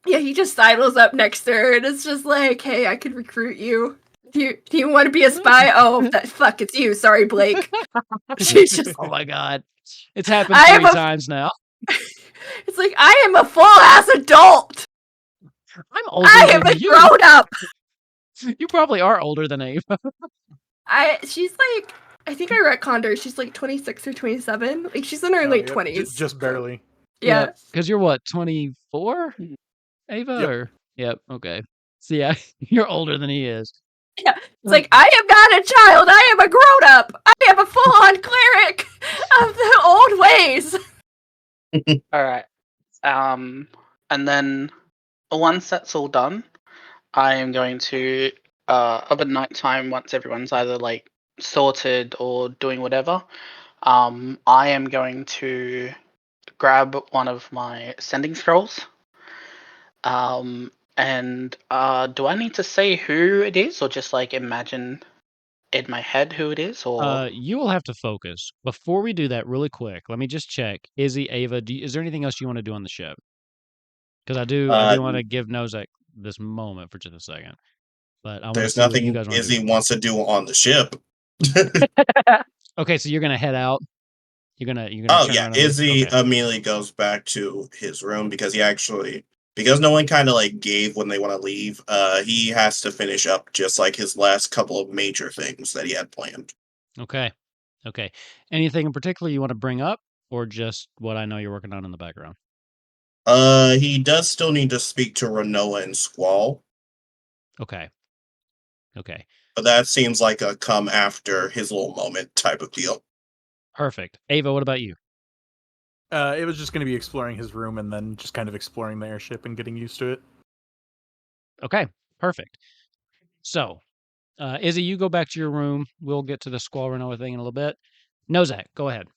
Yeah, he just sidles up next to her, and it's just like, hey, I could recruit you. Do you want to be a spy? Oh, fuck, it's you. Sorry, Blake. She's just, Oh my god, it's happened I am 3 times now. It's like, I am a full-ass adult. I'm older I am than a you. grown-up. You probably are older than Ava. She's like, I think I retconned her. She's like 26 or 27. Like, she's in her late 20s. Just barely. Yeah. Because you're what, 24? Ava? Yep. Or yep, okay. So yeah, you're older than he is. Yeah. It's like, I am not a child. I am a grown-up. I am a full-on cleric of the old ways. All right. And then once that's all done, I am going to of a nighttime, once everyone's either like sorted or doing whatever, I am going to grab one of my sending scrolls. And do I need to say who it is, or just like imagine in my head who it is? Or You will have to focus. Before we do that, really quick, let me just check. Izzy, Ava, is there anything else you want to do on the ship? Because I do want to give Nozak this moment for just a second. But I want to There's see what nothing you guys want to do. Izzy wants to do on the ship. Okay, so you're gonna head out. You're gonna. Oh turn yeah, around and- Izzy okay. immediately goes back to his room because because no one kind of like gave when they want to leave. He has to finish up just like his last couple of major things that he had planned. Okay. Anything in particular you want to bring up, or just what I know you're working on in the background? He does still need to speak to Renoa and Squall. Okay. But that seems like a come after his little moment type of deal. Perfect. Ava, what about you? It was just going to be exploring his room and then just kind of exploring the airship and getting used to it. Okay, perfect. So, Izzy, you go back to your room. We'll get to the Squall Renoa thing in a little bit. Nozak, go ahead.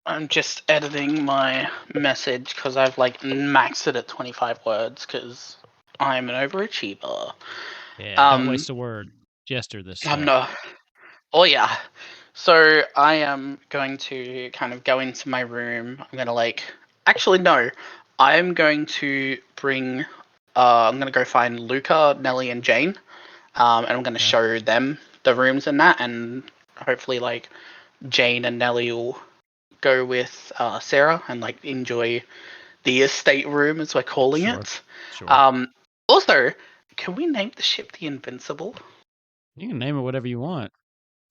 I'm just editing my message because I've like maxed it at 25 words because I'm an overachiever. Yeah, don't waste a word. Jester this I'm stuff. not. Oh yeah. So I am going to kind of go into my room. I'm gonna actually no. I'm going to bring. I'm gonna go find Luca, Nelly, and Jane, and I'm gonna show them the rooms and that, and hopefully Jane and Nelly will go with Sarah and enjoy the estate room, as we're calling Sure. it. Sure. Also, can we name the ship the Invincible? You can name it whatever you want.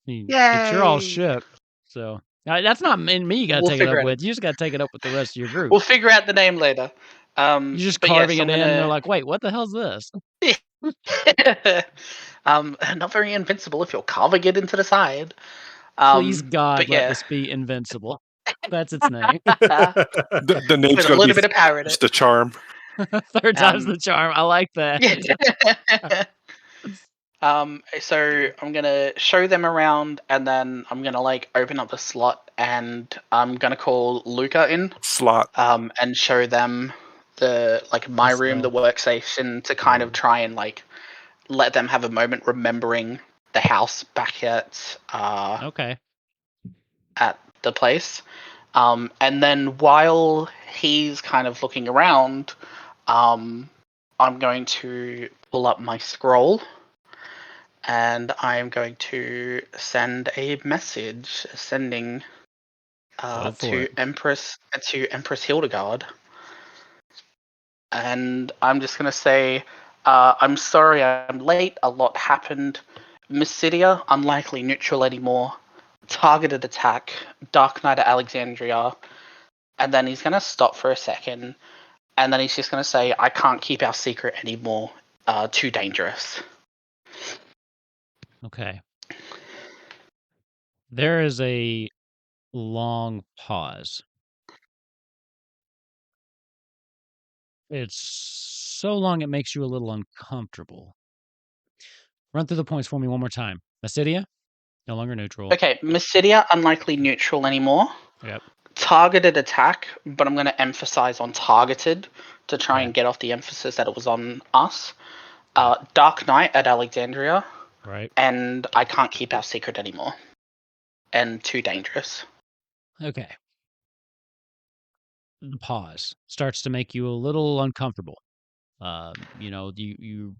It's your all Yay! ship. So that's not me you got to We'll take it up figure it with. You just got to take it up with the rest of your group. We'll figure out the name later. You're just but carving yes, it in. And they're like, wait, what the hell's this? not very invincible if you're carving it into the side. Please God, but let yeah, this be Invincible. That's its name. The name's with a going to little be bit of power in It's it. the charm. Third time's the charm. I like that. So I'm gonna show them around, and then I'm gonna like open up the slot, and I'm gonna call Luca in, Slot. and show them the my The room, the cell. workstation, to kind of try and like let them have a moment remembering the house back at Okay. at the place. And then while he's kind of looking around, I'm going to pull up my scroll, and I'm going to send a message sending to Empress Hildegard. And I'm just going to say, I'm sorry I'm late. A lot happened. Mysidia, unlikely neutral anymore. Targeted attack. Dark Knight of Alexandria. And then he's going to stop for a second. And then he's just going to say, I can't keep our secret anymore. Too dangerous. Okay. There is a long pause. It's so long it makes you a little uncomfortable. Run through the points for me one more time. Mysidia, no longer neutral. Okay, Mysidia, unlikely neutral anymore. Yep. Targeted attack, but I'm going to emphasize on targeted to try and get off the emphasis that it was on us. Dark Knight at Alexandria. Right. And I can't keep our secret anymore. And too dangerous. Okay. The pause starts to make you a little uncomfortable. You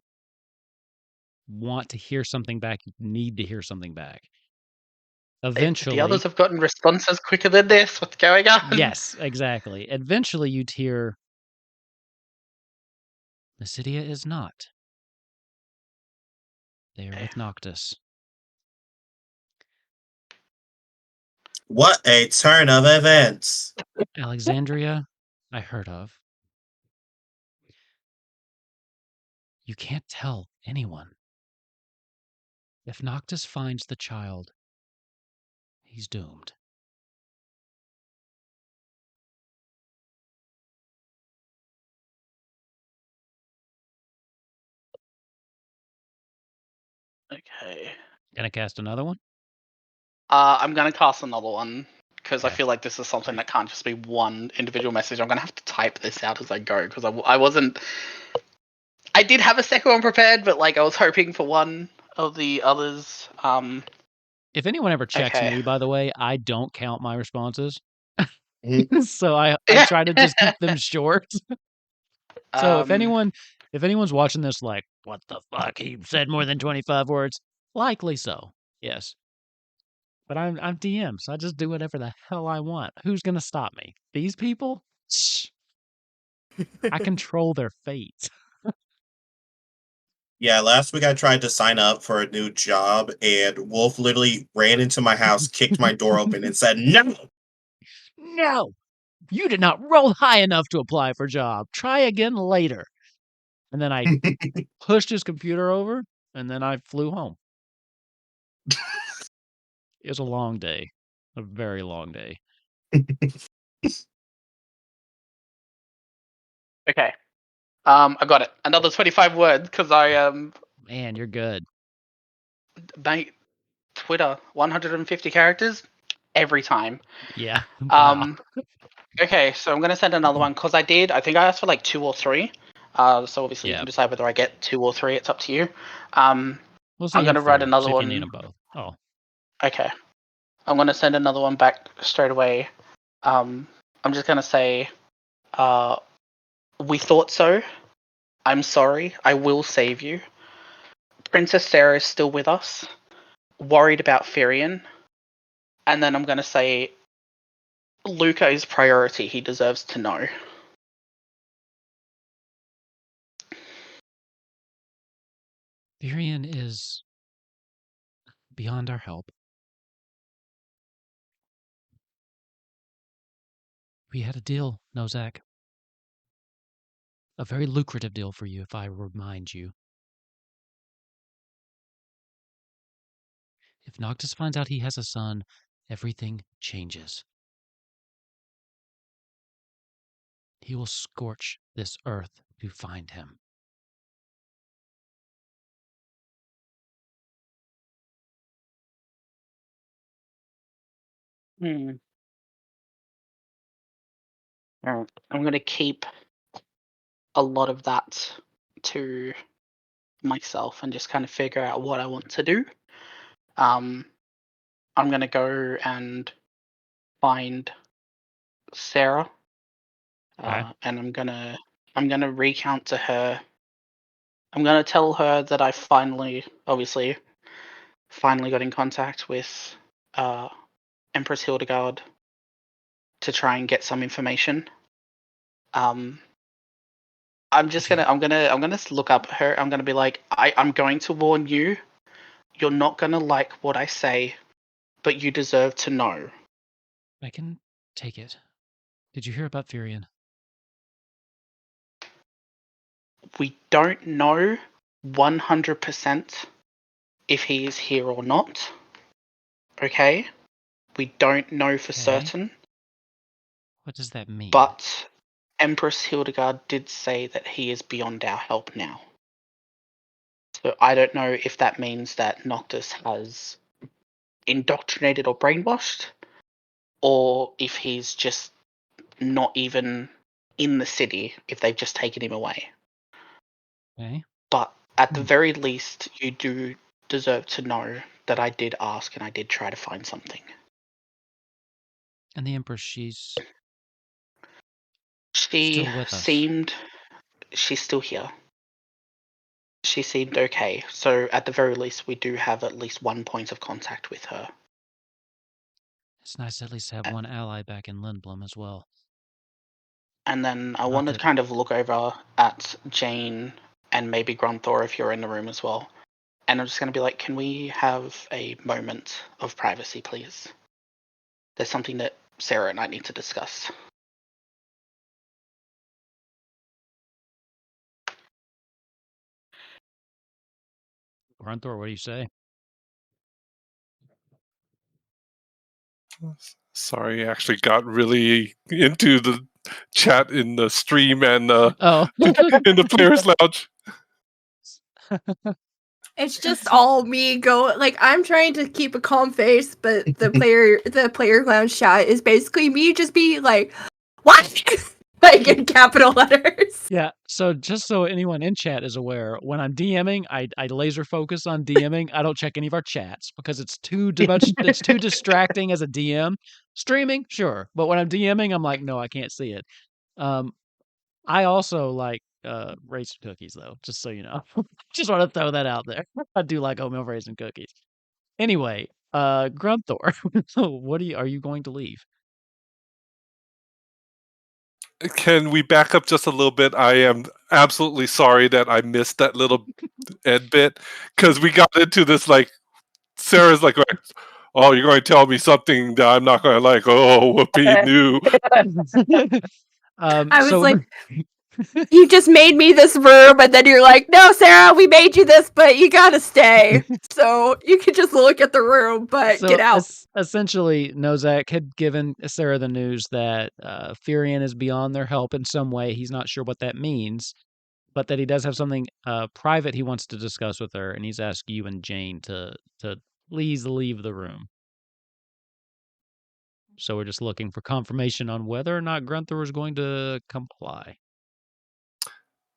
want to hear something back. You need to hear something back. Eventually, the others have gotten responses quicker than this. What's going on? Yes, exactly. Eventually, you'd hear, Mysidia is not. They are with Noctis. What a turn of events. Alexandria, I heard of. You can't tell anyone. If Noctis finds the child, he's doomed. Okay. Gonna cast another one? I'm going to cast another one because I Okay. feel like this is something that can't just be one individual message. I'm going to have to type this out as I go because I wasn't. I did have a second one prepared, but I was hoping for one of the others. If anyone ever checks Okay. me, by the way, I don't count my responses. Mhm. So I try to just keep them short. So if anyone's watching this like, what the fuck? He said more than 25 words. Likely so. Yes. But I'm DM, so I just do whatever the hell I want. Who's gonna stop me? These people? Shh. I control their fate. Yeah, last week I tried to sign up for a new job, and Wolf literally ran into my house, kicked my door open, and said, "No!" No! You did not roll high enough to apply for a job. Try again later. And then I pushed his computer over, and then I flew home. It was a long day. A very long day. Okay. I got it. Another 25 words because I Man, you're good. mate, Twitter 150 characters every time. Yeah. Wow. Okay, so I'm gonna send another one because I think I asked for 2 or 3. So obviously you Yeah. can decide whether I get 2 or 3. It's up to you. We'll say I'm gonna write another if one. you need them both. Oh. Okay. I'm gonna send another one back straight away. I'm just gonna say, we thought so. I'm sorry. I will save you. Princess Sarah is still with us. Worried about Firion. And then I'm gonna say, Luca is priority. He deserves to know. Virion is beyond our help. We had a deal, Nozak. A very lucrative deal for you, if I remind you. If Noctis finds out he has a son, everything changes. He will scorch this earth to find him. I'm going to keep a lot of that to myself and just kind of figure out what I want to do. I'm going to go and find Sarah, and I'm gonna recount to her. I'm gonna tell her that I finally got in contact with Empress Hildegard to try and get some information. I'm gonna look up at her. I'm gonna be like, I'm going to warn you. You're not gonna like what I say, but you deserve to know. I can take it. Did you hear about Virion? We don't know 100% if he is here or not. Okay? We don't know for certain. What does that mean? But Empress Hildegard did say that he is beyond our help now. So I don't know if that means that Noctis has indoctrinated or brainwashed, or if he's just not even in the city, if they've just taken him away. Okay. But at the very least, you do deserve to know that I did ask and I did try to find something. And the Empress, she's She still with us. she's still here. She seemed okay, so at the very least we do have at least one point of contact with her. It's nice to at least have one ally back in Lindblom as well. And then I Not want to that- kind of look over at Jane and maybe Grunthor if you're in the room as well. And I'm just going to be like, can we have a moment of privacy, please? There's something that Sarah and I need to discuss. Grunthor, what do you say? Sorry, I actually got really into the chat in the stream and Oh. in the players' lounge. It's just all me go like I'm trying to keep a calm face, but the player lounge chat is basically me just being like, what? Like in capital letters. Yeah, so just so anyone in chat is aware, when I'm DMing, I laser focus on DMing. I don't check any of our chats because it's too distracting as a DM. Streaming, sure, but when I'm DMing, I'm like, no, I can't see it. I also like raisin cookies though, just so you know. Just want to throw that out there. I do like oatmeal raisin cookies. Anyway, Grunthor, are you going to leave? Can we back up just a little bit? I am absolutely sorry that I missed that little Ed bit because we got into this like Sarah's like, oh, you're going to tell me something that I'm not going to like. Oh, whoopee new. I was like, you just made me this verb, and then you're like, no, Sarah, we made you this, but you gotta stay. So you can just look at the room, but get out. Essentially, Nozak had given Sarah the news that Firion is beyond their help in some way. He's not sure what that means, but that he does have something private he wants to discuss with her, and he's asked you and Jane to please leave the room. So we're just looking for confirmation on whether or not Grunthor is going to comply.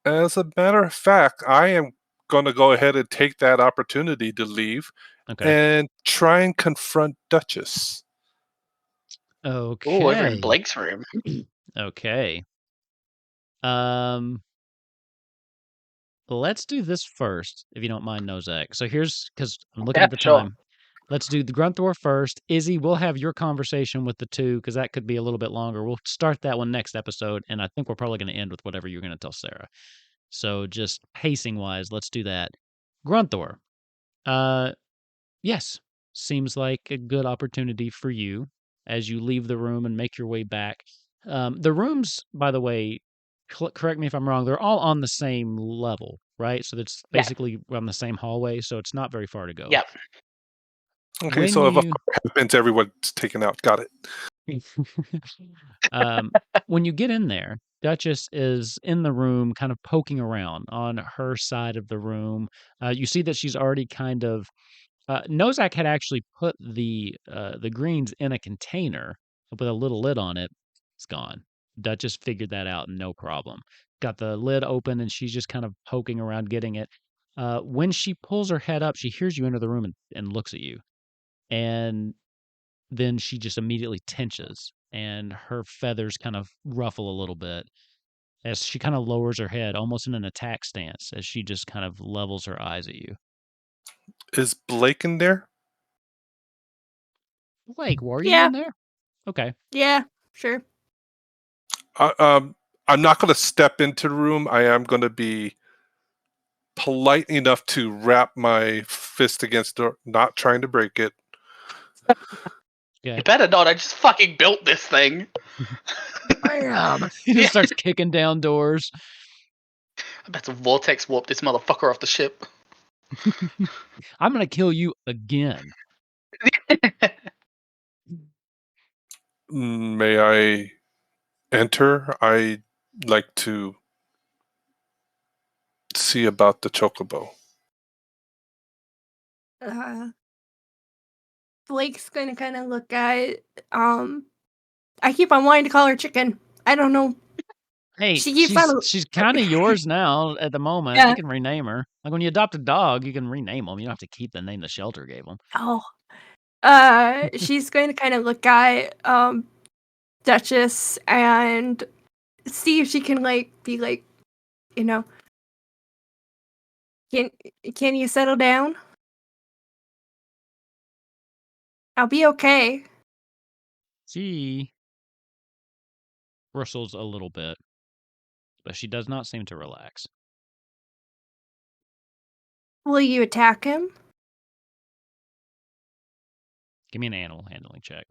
As a matter of fact, I am going to go ahead and take that opportunity to leave and try and confront Duchess. Okay. Oh, over in Blake's room. Okay. Let's do this first, if you don't mind, Nozak. So here's, because I'm looking at the time. Let's do the Grunthor first. Izzy, we'll have your conversation with the two, because that could be a little bit longer. We'll start that one next episode, and I think we're probably going to end with whatever you're going to tell Sarah. So just pacing-wise, let's do that. Grunthor. Yes, seems like a good opportunity for you as you leave the room and make your way back. The rooms, by the way, correct me if I'm wrong, they're all on the same level, right? So it's Yeah. basically on the same hallway, so it's not very far to go. Yep. Okay, When so if a you fire happens, everyone's taken out. Got it. when you get in there, Duchess is in the room, kind of poking around on her side of the room. You see that she's already kind of Nozak had actually put the greens in a container with a little lid on it. It's gone. Duchess figured that out, no problem. Got the lid open, and she's just kind of poking around, getting it. When she pulls her head up, she hears you enter the room and looks at you, and then she just immediately tenses, and her feathers kind of ruffle a little bit as she kind of lowers her head, almost in an attack stance, as she just kind of levels her eyes at you. Is Blake in there? Blake, were you Yeah. in there? Okay. Yeah, sure. I'm not going to step into the room. I am going to be polite enough to wrap my fist against the door, not trying to break it. Yeah. You better not. I just fucking built this thing. Bam! He just starts kicking down doors. I better vortex warp this motherfucker off the ship. I'm gonna kill you again. May I enter? I like to see about the chocobo. Blake's gonna kind of look at I keep on wanting to call her Chicken. I don't know. Hey, She keeps on. she's kind of yours now at the moment. Yeah. You can rename her. Like when you adopt a dog, you can rename them. You don't have to keep the name the shelter gave them. Oh. She's going to kind of look at Duchess and see if she can be like, can you settle down? I'll be okay. She bristles a little bit, but she does not seem to relax. Will you attack him? Give me an animal handling check.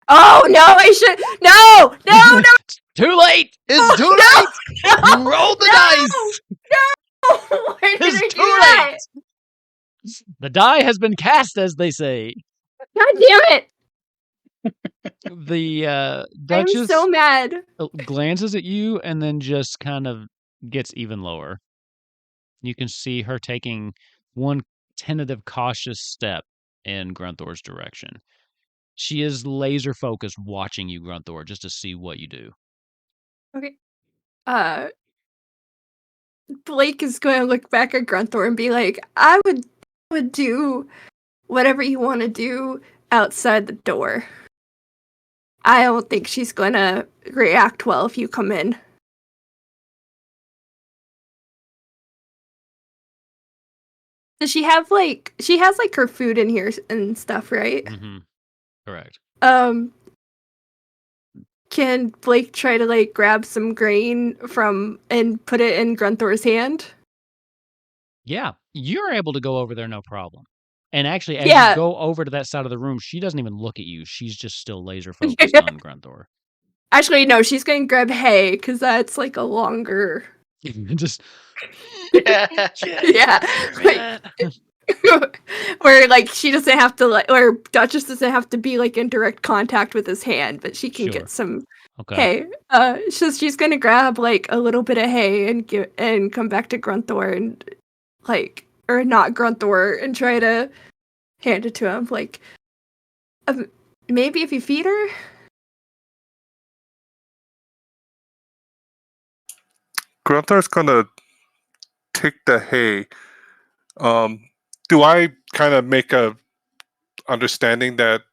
Oh no! I should no. It's too late. It's too late. You rolled the dice. No! Why did It's I do too that? late. The die has been cast, as they say. God damn it! The I'm Duchess so mad. glances at you and then just kind of gets even lower. You can see her taking one tentative, cautious step in Grunthor's direction. She is laser focused watching you, Grunthor, just to see what you do. Okay. Blake is going to look back at Grunthor and be like, I would do whatever you want to do outside the door. I don't think she's going to react well if you come in. Does she have she has her food in here and stuff, right? Mm-hmm. Correct. Can Blake try to grab some grain and put it in Grunthor's hand? Yeah, you're able to go over there no problem. And actually, as Yeah. you go over to that side of the room, she doesn't even look at you. She's just still laser focused on Grunthor. Actually, no, she's going to grab hay because that's a longer. Just yeah. Where she doesn't have to or Duchess doesn't have to be in direct contact with his hand, but she can get some hay. So she's gonna grab a little bit of hay and come back to Grunthor and or not Grunthor and try to hand it to him. Maybe if you feed her. Grunthor's gonna take the hay. Do I kind of make a understanding that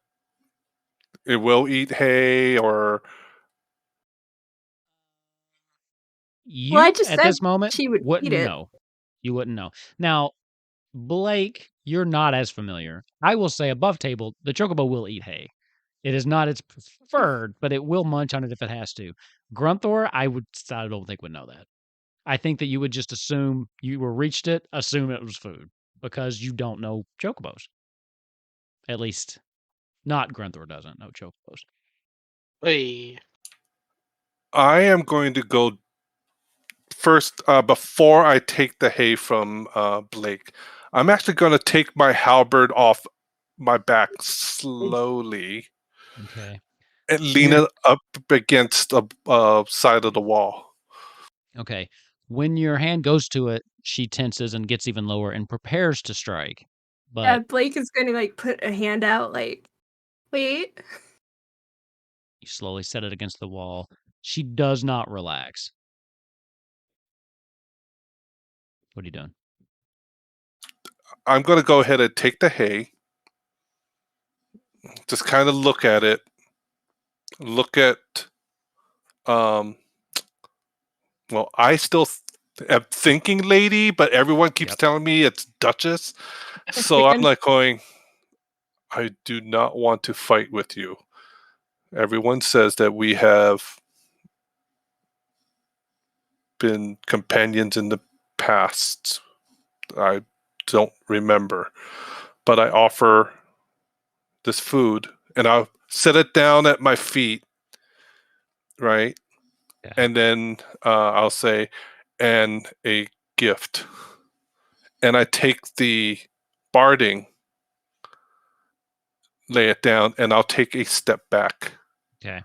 it will eat hay, or you I just at said this moment she would wouldn't eat it. know. You wouldn't know. Now, Blake, you're not as familiar. I will say above table, the chocobo will eat hay. It is not its preferred, but it will munch on it if it has to. Grunthor, I don't think would know that. I think that you would just assume you reached it, assume it was food, because you don't know chocobos. At least, not Grunthor doesn't know chocobos. Hey. I am going to go first before I take the hay from Blake. I'm actually going to take my halberd off my back slowly Okay. and lean it up against the side of the wall. Okay. When your hand goes to it, she tenses and gets even lower and prepares to strike. Yeah, But Blake is gonna like put a hand out, like, wait. you slowly set it against the wall. She does not relax. What are you doing? I'm going to go ahead and take the hay. Just kind of look at it. Look at, well, I still am thinking lady, but everyone keeps Yep. telling me it's Duchess. So I'm like going, I do not want to fight with you. Everyone says that we have been companions in the past. I don't remember. But I offer this food and I'll set it down at my feet, right? Yeah. And then I'll say, and a gift. And I take the barding, lay it down, and I'll take a step back. Okay.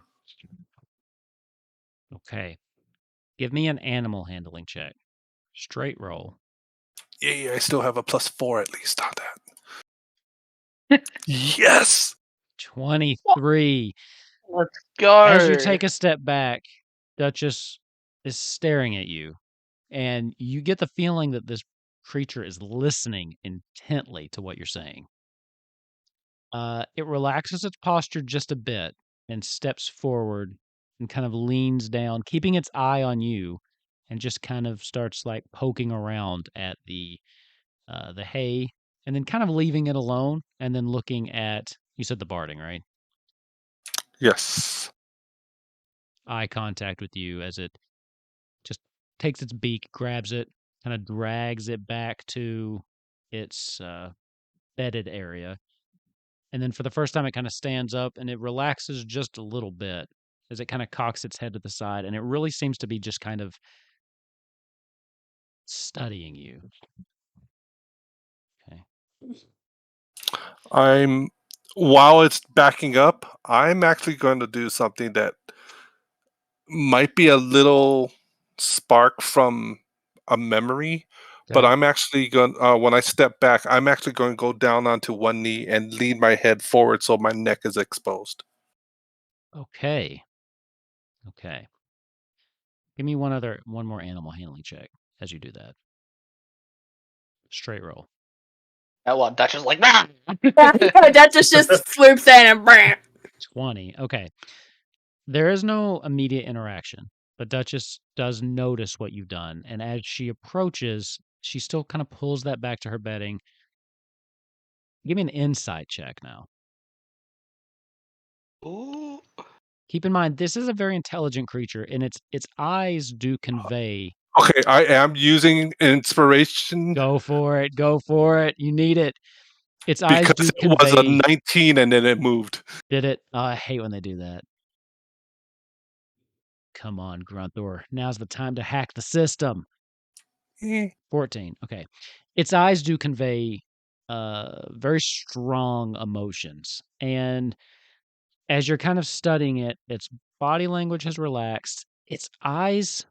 Okay. Give me an animal handling check. Straight roll. Yeah, I still have a +4 at least on that. Yes! 23. Let's go. As you take a step back, Duchess is staring at you, and you get the feeling that this creature is listening intently to what you're saying. It relaxes its posture just a bit and steps forward and kind of leans down, keeping its eye on you, and just kind of starts like poking around at the hay, and then kind of leaving it alone, and then looking at, you said the barding, right? Yes. Eye contact with you as it just takes its beak, grabs it, kind of drags it back to its bedded area. And then for the first time, it kind of stands up and it relaxes just a little bit as it kind of cocks its head to the side. And it really seems to be just kind of studying you. Okay. While it's backing up, I'm actually going to do something that might be a little spark from a memory, but Okay. I'm actually going when I step back, I'm actually going to go down onto one knee and lean my head forward so my neck is exposed. Okay. Okay. Give me one more animal handling check as you do that. Straight roll. That one, Duchess like, nah! Duchess just swoops in and brr. 20. Okay. There is no immediate interaction, but Duchess does notice what you've done. And as she approaches, she still kind of pulls that back to her bedding. Give me an insight check now. Ooh. Keep in mind, this is a very intelligent creature, and its eyes do convey. Okay, I am using inspiration Go for it. Go for it. You need it. Its eyes because do it was a convey. 19 and then it moved. Did it? Oh, I hate when they do that. Come on, Grunthor. Now's the time to hack the system. 14. Okay. Its eyes do convey very strong emotions. And as you're kind of studying it, its body language has relaxed. Its eyes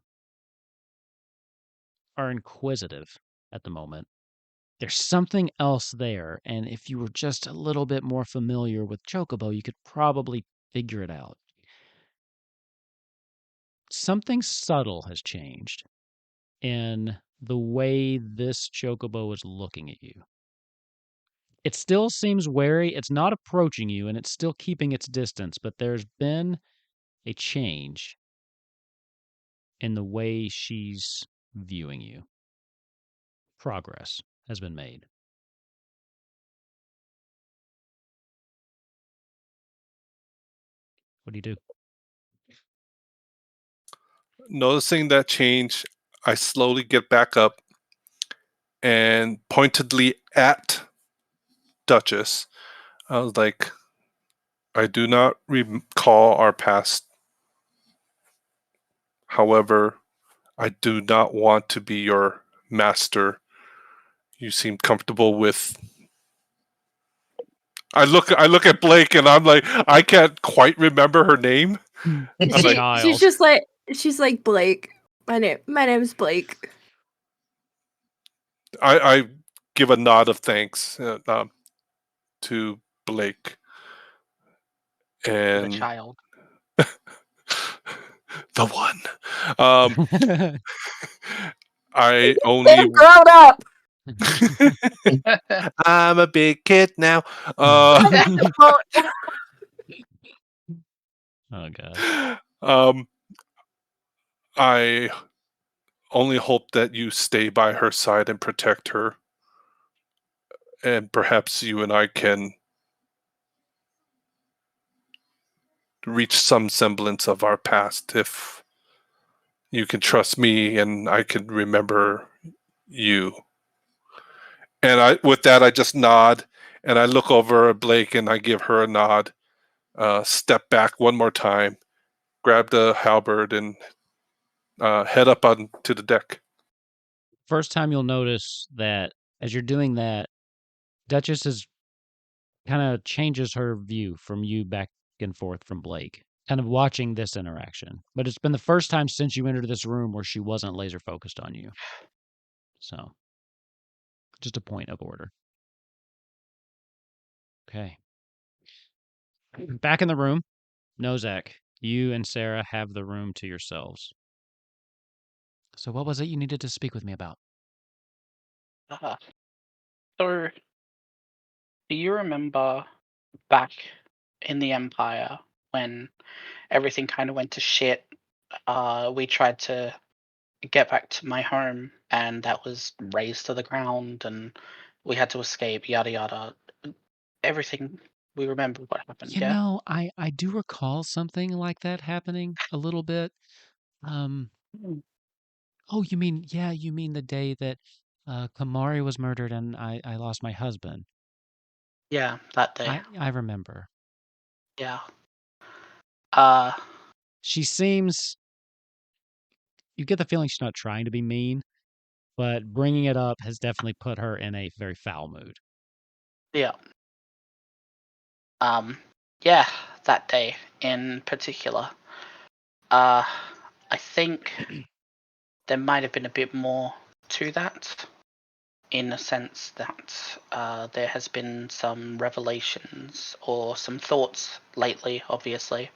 are inquisitive at the moment. There's something else there. And if you were just a little bit more familiar with Chocobo, you could probably figure it out. Something subtle has changed in the way this Chocobo is looking at you. It still seems wary. It's not approaching you, and it's still keeping its distance, but there's been a change in the way she's viewing you. Progress has been made. What do you do? Noticing that change, I slowly get back up and pointedly at Duchess. I was like, I do not recall our past. However, I do not want to be your master. You seem comfortable with. I look at Blake and I'm like, I can't quite remember her name. It's a like, child. She's like Blake. My name is Blake. I give a nod of thanks to Blake. The And child. the one. I only. They're grown up. I'm a big kid now. Oh, Oh god. I only hope that you stay by her side and protect her. And perhaps you and I can reach some semblance of our past if you can trust me and I can remember you. And with that, I just nod and I look over at Blake and I give her a nod. Step back one more time, grab the halberd and head up onto the deck. First time you'll notice that as you're doing that, Duchess is kind of changes her view from you back and forth from Blake, kind of watching this interaction. But it's been the first time since you entered this room where she wasn't laser focused on you. So, just a point of order. Okay. Back in the room, Nozak, you and Sarah have the room to yourselves. So what was it you needed to speak with me about? So, do you remember back in the Empire when everything kind of went to shit? We tried to get back to my home, and that was razed to the ground, and we had to escape. Yada yada. Everything we remember what happened. You Yeah. know, I do recall something like that happening a little bit. Mm. Oh, you mean the day that Kamari was murdered and I lost my husband. Yeah, that day. I remember. Yeah. She seems, you get the feeling she's not trying to be mean, but bringing it up has definitely put her in a very foul mood. Yeah. Yeah, that day in particular. I think there might have been a bit more to that, in the sense that there has been some revelations or some thoughts lately, obviously.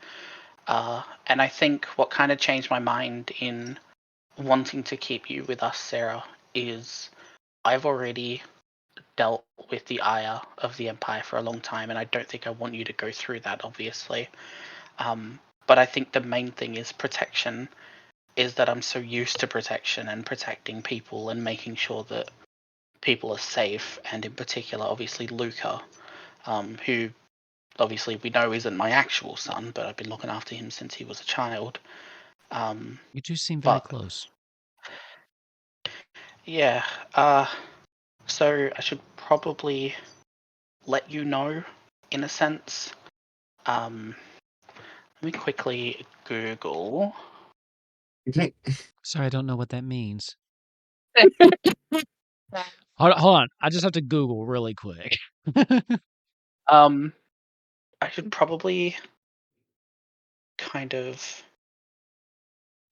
And I think what kind of changed my mind in wanting to keep you with us, Sarah, is I've already dealt with the ire of the Empire for a long time, and I don't think I want you to go through that, obviously. But I think the main thing is protection, is that I'm so used to protection and protecting people and making sure that people are safe, and in particular, obviously, Luca, who obviously we know isn't my actual son, but I've been looking after him since he was a child. You do seem very But close. yeah, so I should probably let you know, in a sense. Let me quickly Google. Sorry, I don't know what that means. Hold on. I just have to Google really quick. I should probably kind of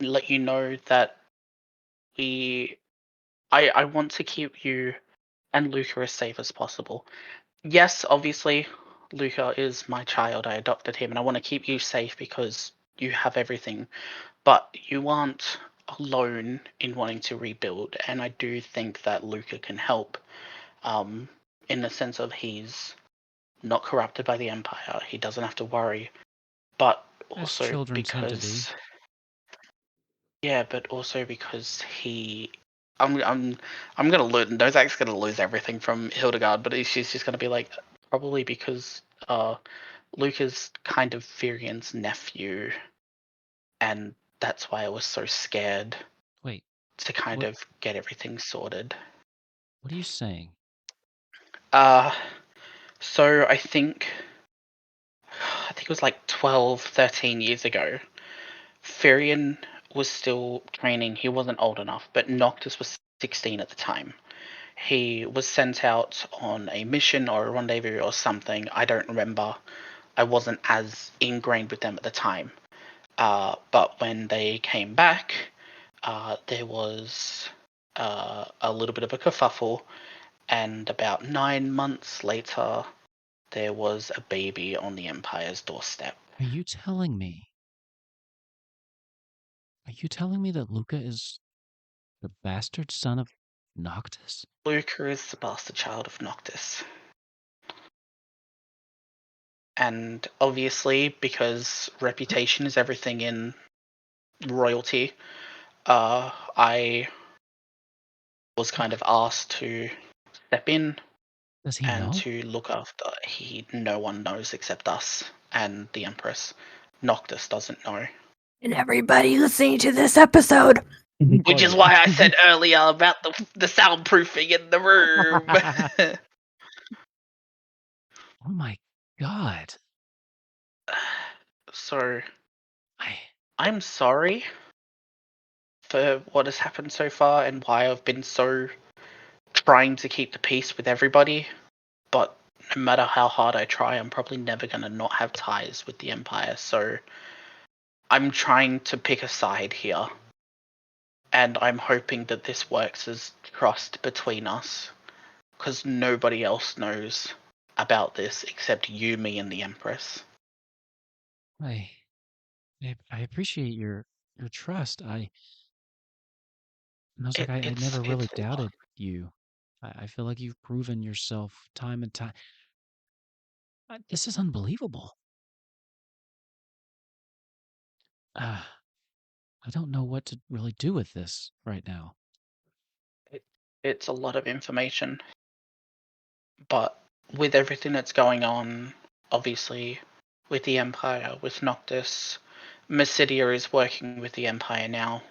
let you know that I want to keep you and Luca as safe as possible. Yes, obviously, Luca is my child. I adopted him, and I want to keep you safe because you have everything. But you aren't alone in wanting to rebuild, and I do think that Luca can help. In the sense of he's not corrupted by the Empire. He doesn't have to worry. But As also children tend to be. because yeah, but also because I'm gonna lose. Nozak's gonna lose everything from Hildegard, but she's just gonna be like, probably because Luca's kind of Virian's nephew, and that's why I was so scared Wait, to kind of get everything sorted. What are you saying? So I think it was like 12, 13 years ago. Furion was still training. He wasn't old enough, but Noctis was 16 at the time. He was sent out on a mission or a rendezvous or something. I don't remember. I wasn't as ingrained with them at the time. But when they came back, there was a little bit of a kerfuffle, and about 9 months later, there was a baby on the Empire's doorstep. Are you telling me? Are you telling me that Luca is the bastard son of Noctis? Luca is the bastard child of Noctis. And obviously, because reputation is everything in royalty, I was kind of asked to step in Does he and know? to look after. No one knows except us and the Empress. Noctis doesn't know. And everybody listening to this episode. Which is why I said earlier about the soundproofing in the room. Oh my god. So, I I'm sorry for what has happened so far and why I've been so trying to keep the peace with everybody. But no matter how hard I try, I'm probably never going to not have ties with the Empire. So, I'm trying to pick a side here. And I'm hoping that this works as trust between us. Because nobody else knows about this except you, me, and the Empress. I appreciate your trust. Nozak, I never really It's doubted you. I feel like you've proven yourself time and time. This is unbelievable. I don't know what to really do with this right now. it's a lot of information. But with everything that's going on, obviously, with the Empire, with Noctis, Mysidia is working with the Empire now.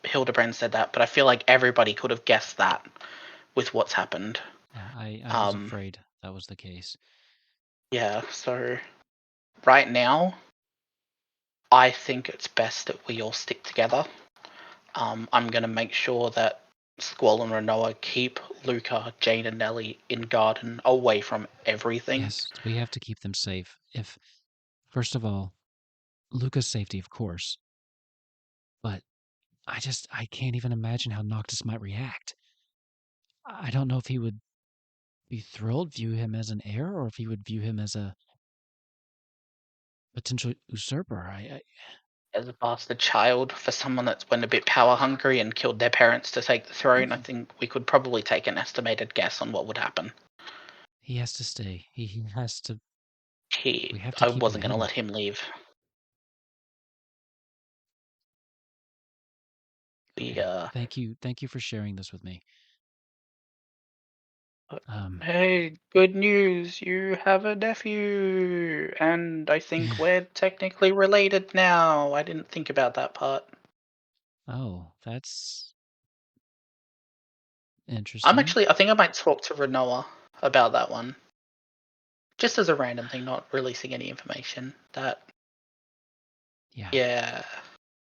Hildebrand said that, but I feel like everybody could have guessed that with what's happened. Yeah, I was afraid that was the case. Yeah, so right now, I think it's best that we all stick together. I'm going to make sure that Squall and Renoa keep Luca, Jane, and Nellie in garden away from everything. Yes, we have to keep them safe. First of all, Luca's safety, of course. But I can't even imagine how Noctis might react. I don't know if he would be thrilled, view him as an heir, or if he would view him as a potential usurper. As a bastard child, for someone that's been a bit power hungry and killed their parents to take the throne, I think we could probably take an estimated guess on what would happen. He has to stay. He has to. We have to I keep wasn't him going to hidden. let him leave. Thank you for sharing this with me. Hey, good news! You have a nephew, and I think we're technically related now. I didn't think about that part. Oh, that's interesting. I think I might talk to Renoa about that one. Just as a random thing, not releasing any information. Yeah.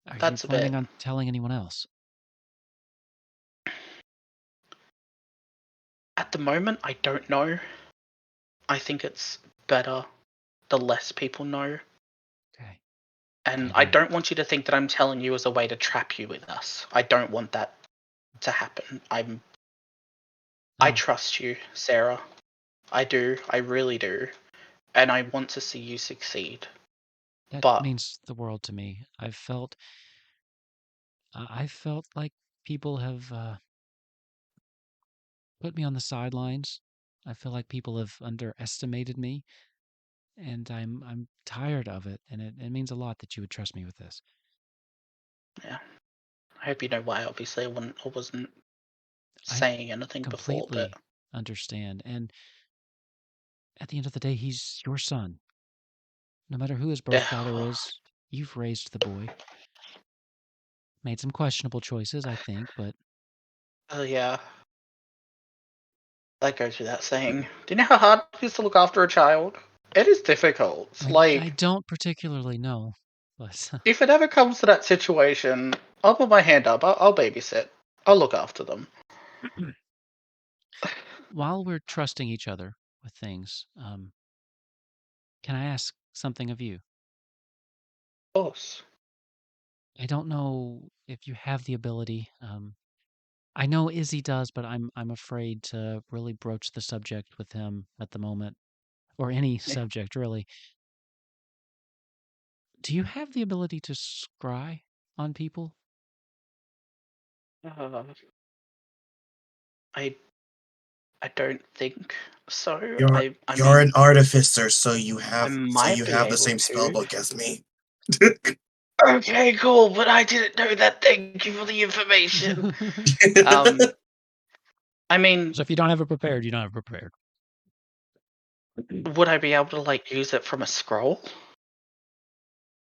Are you That's a planning bit. on telling anyone else? At the moment, I don't know. I think it's better the less people know. Okay. And I don't want you to think that I'm telling you as a way to trap you with us. I don't want that to happen. I trust you, Sarah. I do. I really do. And I want to see you succeed. That means the world to me. I felt like people have put me on the sidelines. I feel like people have underestimated me, and I'm tired of it. And it means a lot that you would trust me with this. Yeah. I hope you know why. Obviously, I wasn't saying anything before, but completely understand. And at the end of the day, he's your son. No matter who his birth father is, you've raised the boy. Made some questionable choices, I think, but Oh yeah. That goes without saying. Do you know how hard it is to look after a child? It is difficult. I don't particularly know. But if it ever comes to that situation, I'll put my hand up. I'll babysit. I'll look after them. while we're trusting each other with things, can I ask something of you? Of course. I don't know if you have the ability. I know Izzy does, but I'm afraid to really broach the subject with him at the moment, or any subject really. Do you have the ability to scry on people? I don't think so. You're an artificer, so you have the able same to. spellbook as me. Okay, cool, but I didn't know that. Thank you for the information. I mean, So if you don't have it prepared, you don't have it prepared. would I be able to like use it from a scroll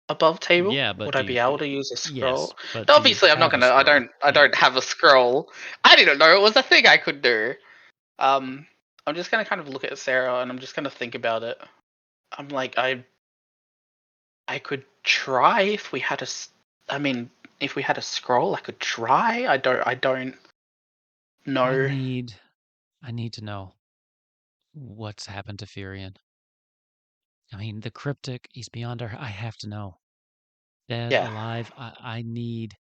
above table? Yeah, but would I be able to use a scroll? Yes, but do you Obviously, I'm not have a gonna. I scroll? don't have a scroll. I didn't know it was a thing I could do. I'm just gonna kind of look at Sarah and I'm just gonna think about it. I'm like, I could try if we had if we had a scroll, I could try. I don't know. I need to know what's happened to Furion. I mean, the cryptic, he's beyond our. I have to know. Dead, Yeah. alive. I need.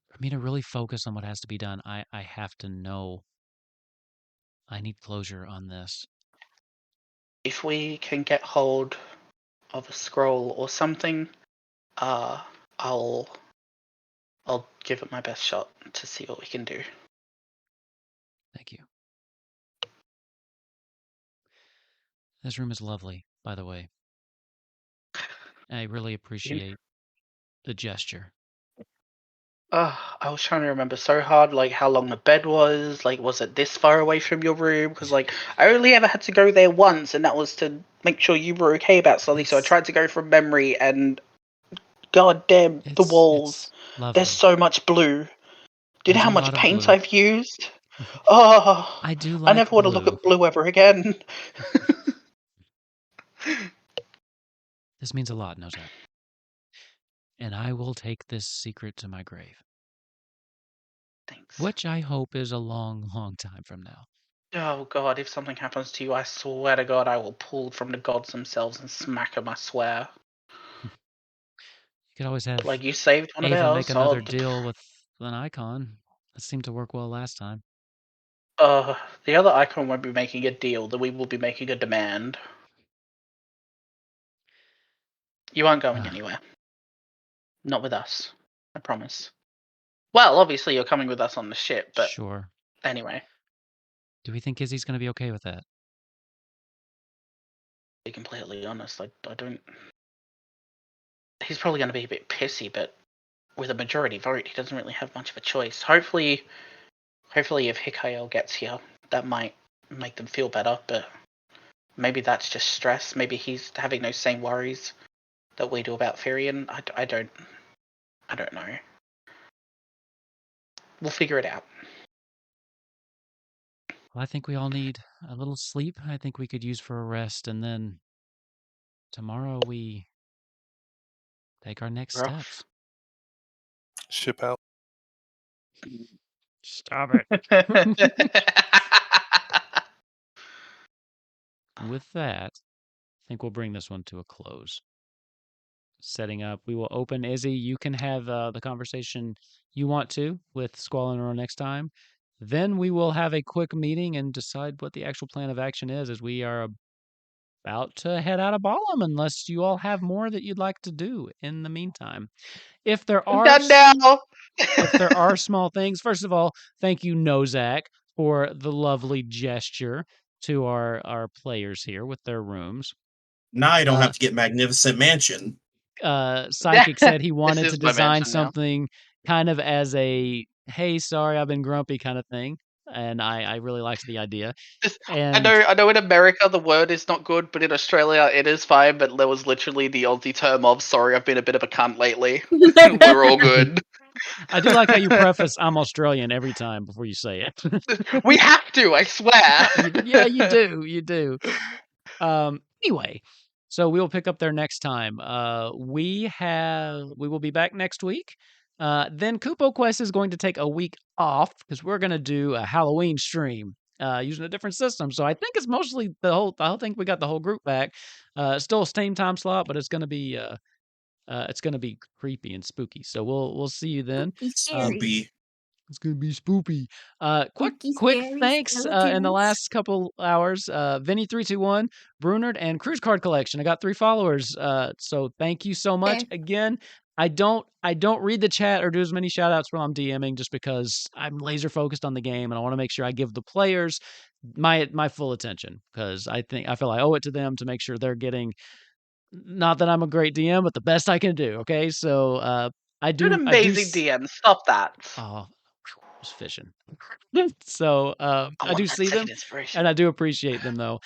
For me to really focus on what has to be done, I have to know. I need closure on this. If we can get hold of a scroll or something, I'll give it my best shot to see what we can do. Thank you. This room is lovely, by the way. I really appreciate the gesture. I was trying to remember so hard, like how long the bed was. Like, was it this far away from your room? Because like I only ever had to go there once, and that was to make sure you were okay about something. So I tried to go from memory, and god damn the walls. There's so much blue. Do you know how much paint I've used? Oh, I do like I never want to look at blue ever again. This means a lot, Nozak. And I will take this secret to my grave. Thanks. Which I hope is a long, long time from now. Oh god, if something happens to you, I swear to god I will pull from the gods themselves and smack them, I swear. You could always have like you saved one Ava of ours. make another deal with an icon. That seemed to work well last time. The other icon won't be making a deal, that we will be making a demand. You aren't going anywhere. Not with us. I promise. Well, obviously you're coming with us on the ship, but sure. Anyway. Do we think Izzy's going to be okay with that? To be completely honest, I don't... He's probably going to be a bit pissy, but with a majority vote, he doesn't really have much of a choice. Hopefully if Hikael gets here, that might make them feel better, but maybe that's just stress. Maybe he's having those same worries that we do about Furion. I don't know. We'll figure it out. Well, I think we all need a little sleep. I think we could use for a rest, and then tomorrow we take our next steps. Ship out. Stop it. With that, I think we'll bring this one to a close. Setting up, we will open. Izzy, you can have the conversation you want to with Squall and Aurora next time. Then we will have a quick meeting and decide what the actual plan of action is, as we are about to head out of Balamb, unless you all have more that you'd like to do in the meantime. If there are if there are small things, first of all, thank you, Nozak, for the lovely gesture to our players here with their rooms. Now I don't have to get Magnificent Mansion. Psychic said he wanted to design something kind of as a, hey, sorry, I've been grumpy kind of thing. and I really liked the idea. I And know in America the word is not good, but in Australia it is fine. But there was literally the Aussie term of "sorry, I've been a bit of a cunt lately." We're all good. I do like how you preface "I'm Australian" every time before you say it. We have to, I swear. Yeah, you do. You do. Anyway, so we'll pick up there next time. We will be back next week. Then Kupo Quest is going to take a week off because we're going to do a Halloween stream using a different system. So I think it's mostly the whole. I don't think we got the whole group back. Still a same time slot, but it's going to be creepy and spooky. So we'll see you then. Spoopy. It's gonna be spoopy. Quick scary thanks in the skeletons. last couple hours. Vinny321, Brunard, and Cruise Card Collection. I got 3 followers. So thank you so much. Okay. Again, I don't read the chat or do as many shout outs while I'm DMing just because I'm laser focused on the game and I want to make sure I give the players my full attention because I feel I owe it to them to make sure they're getting, not that I'm a great DM, but the best I can do. Okay, so I You're do an I do amazing DM. Stop that. Oh, was fishing. So I I want do that see them, second inspiration. and I do appreciate them though.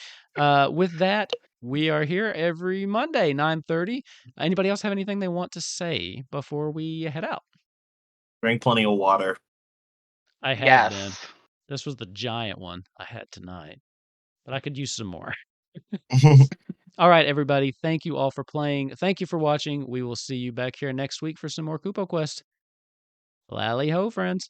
With that, we are here every Monday, 9:30. Anybody else have anything they want to say before we head out? Drink plenty of water. I have been. Yes. This was the giant one I had tonight, but I could use some more. All right, everybody. Thank you all for playing. Thank you for watching. We will see you back here next week for some more Kupo Quest. Lally ho, friends.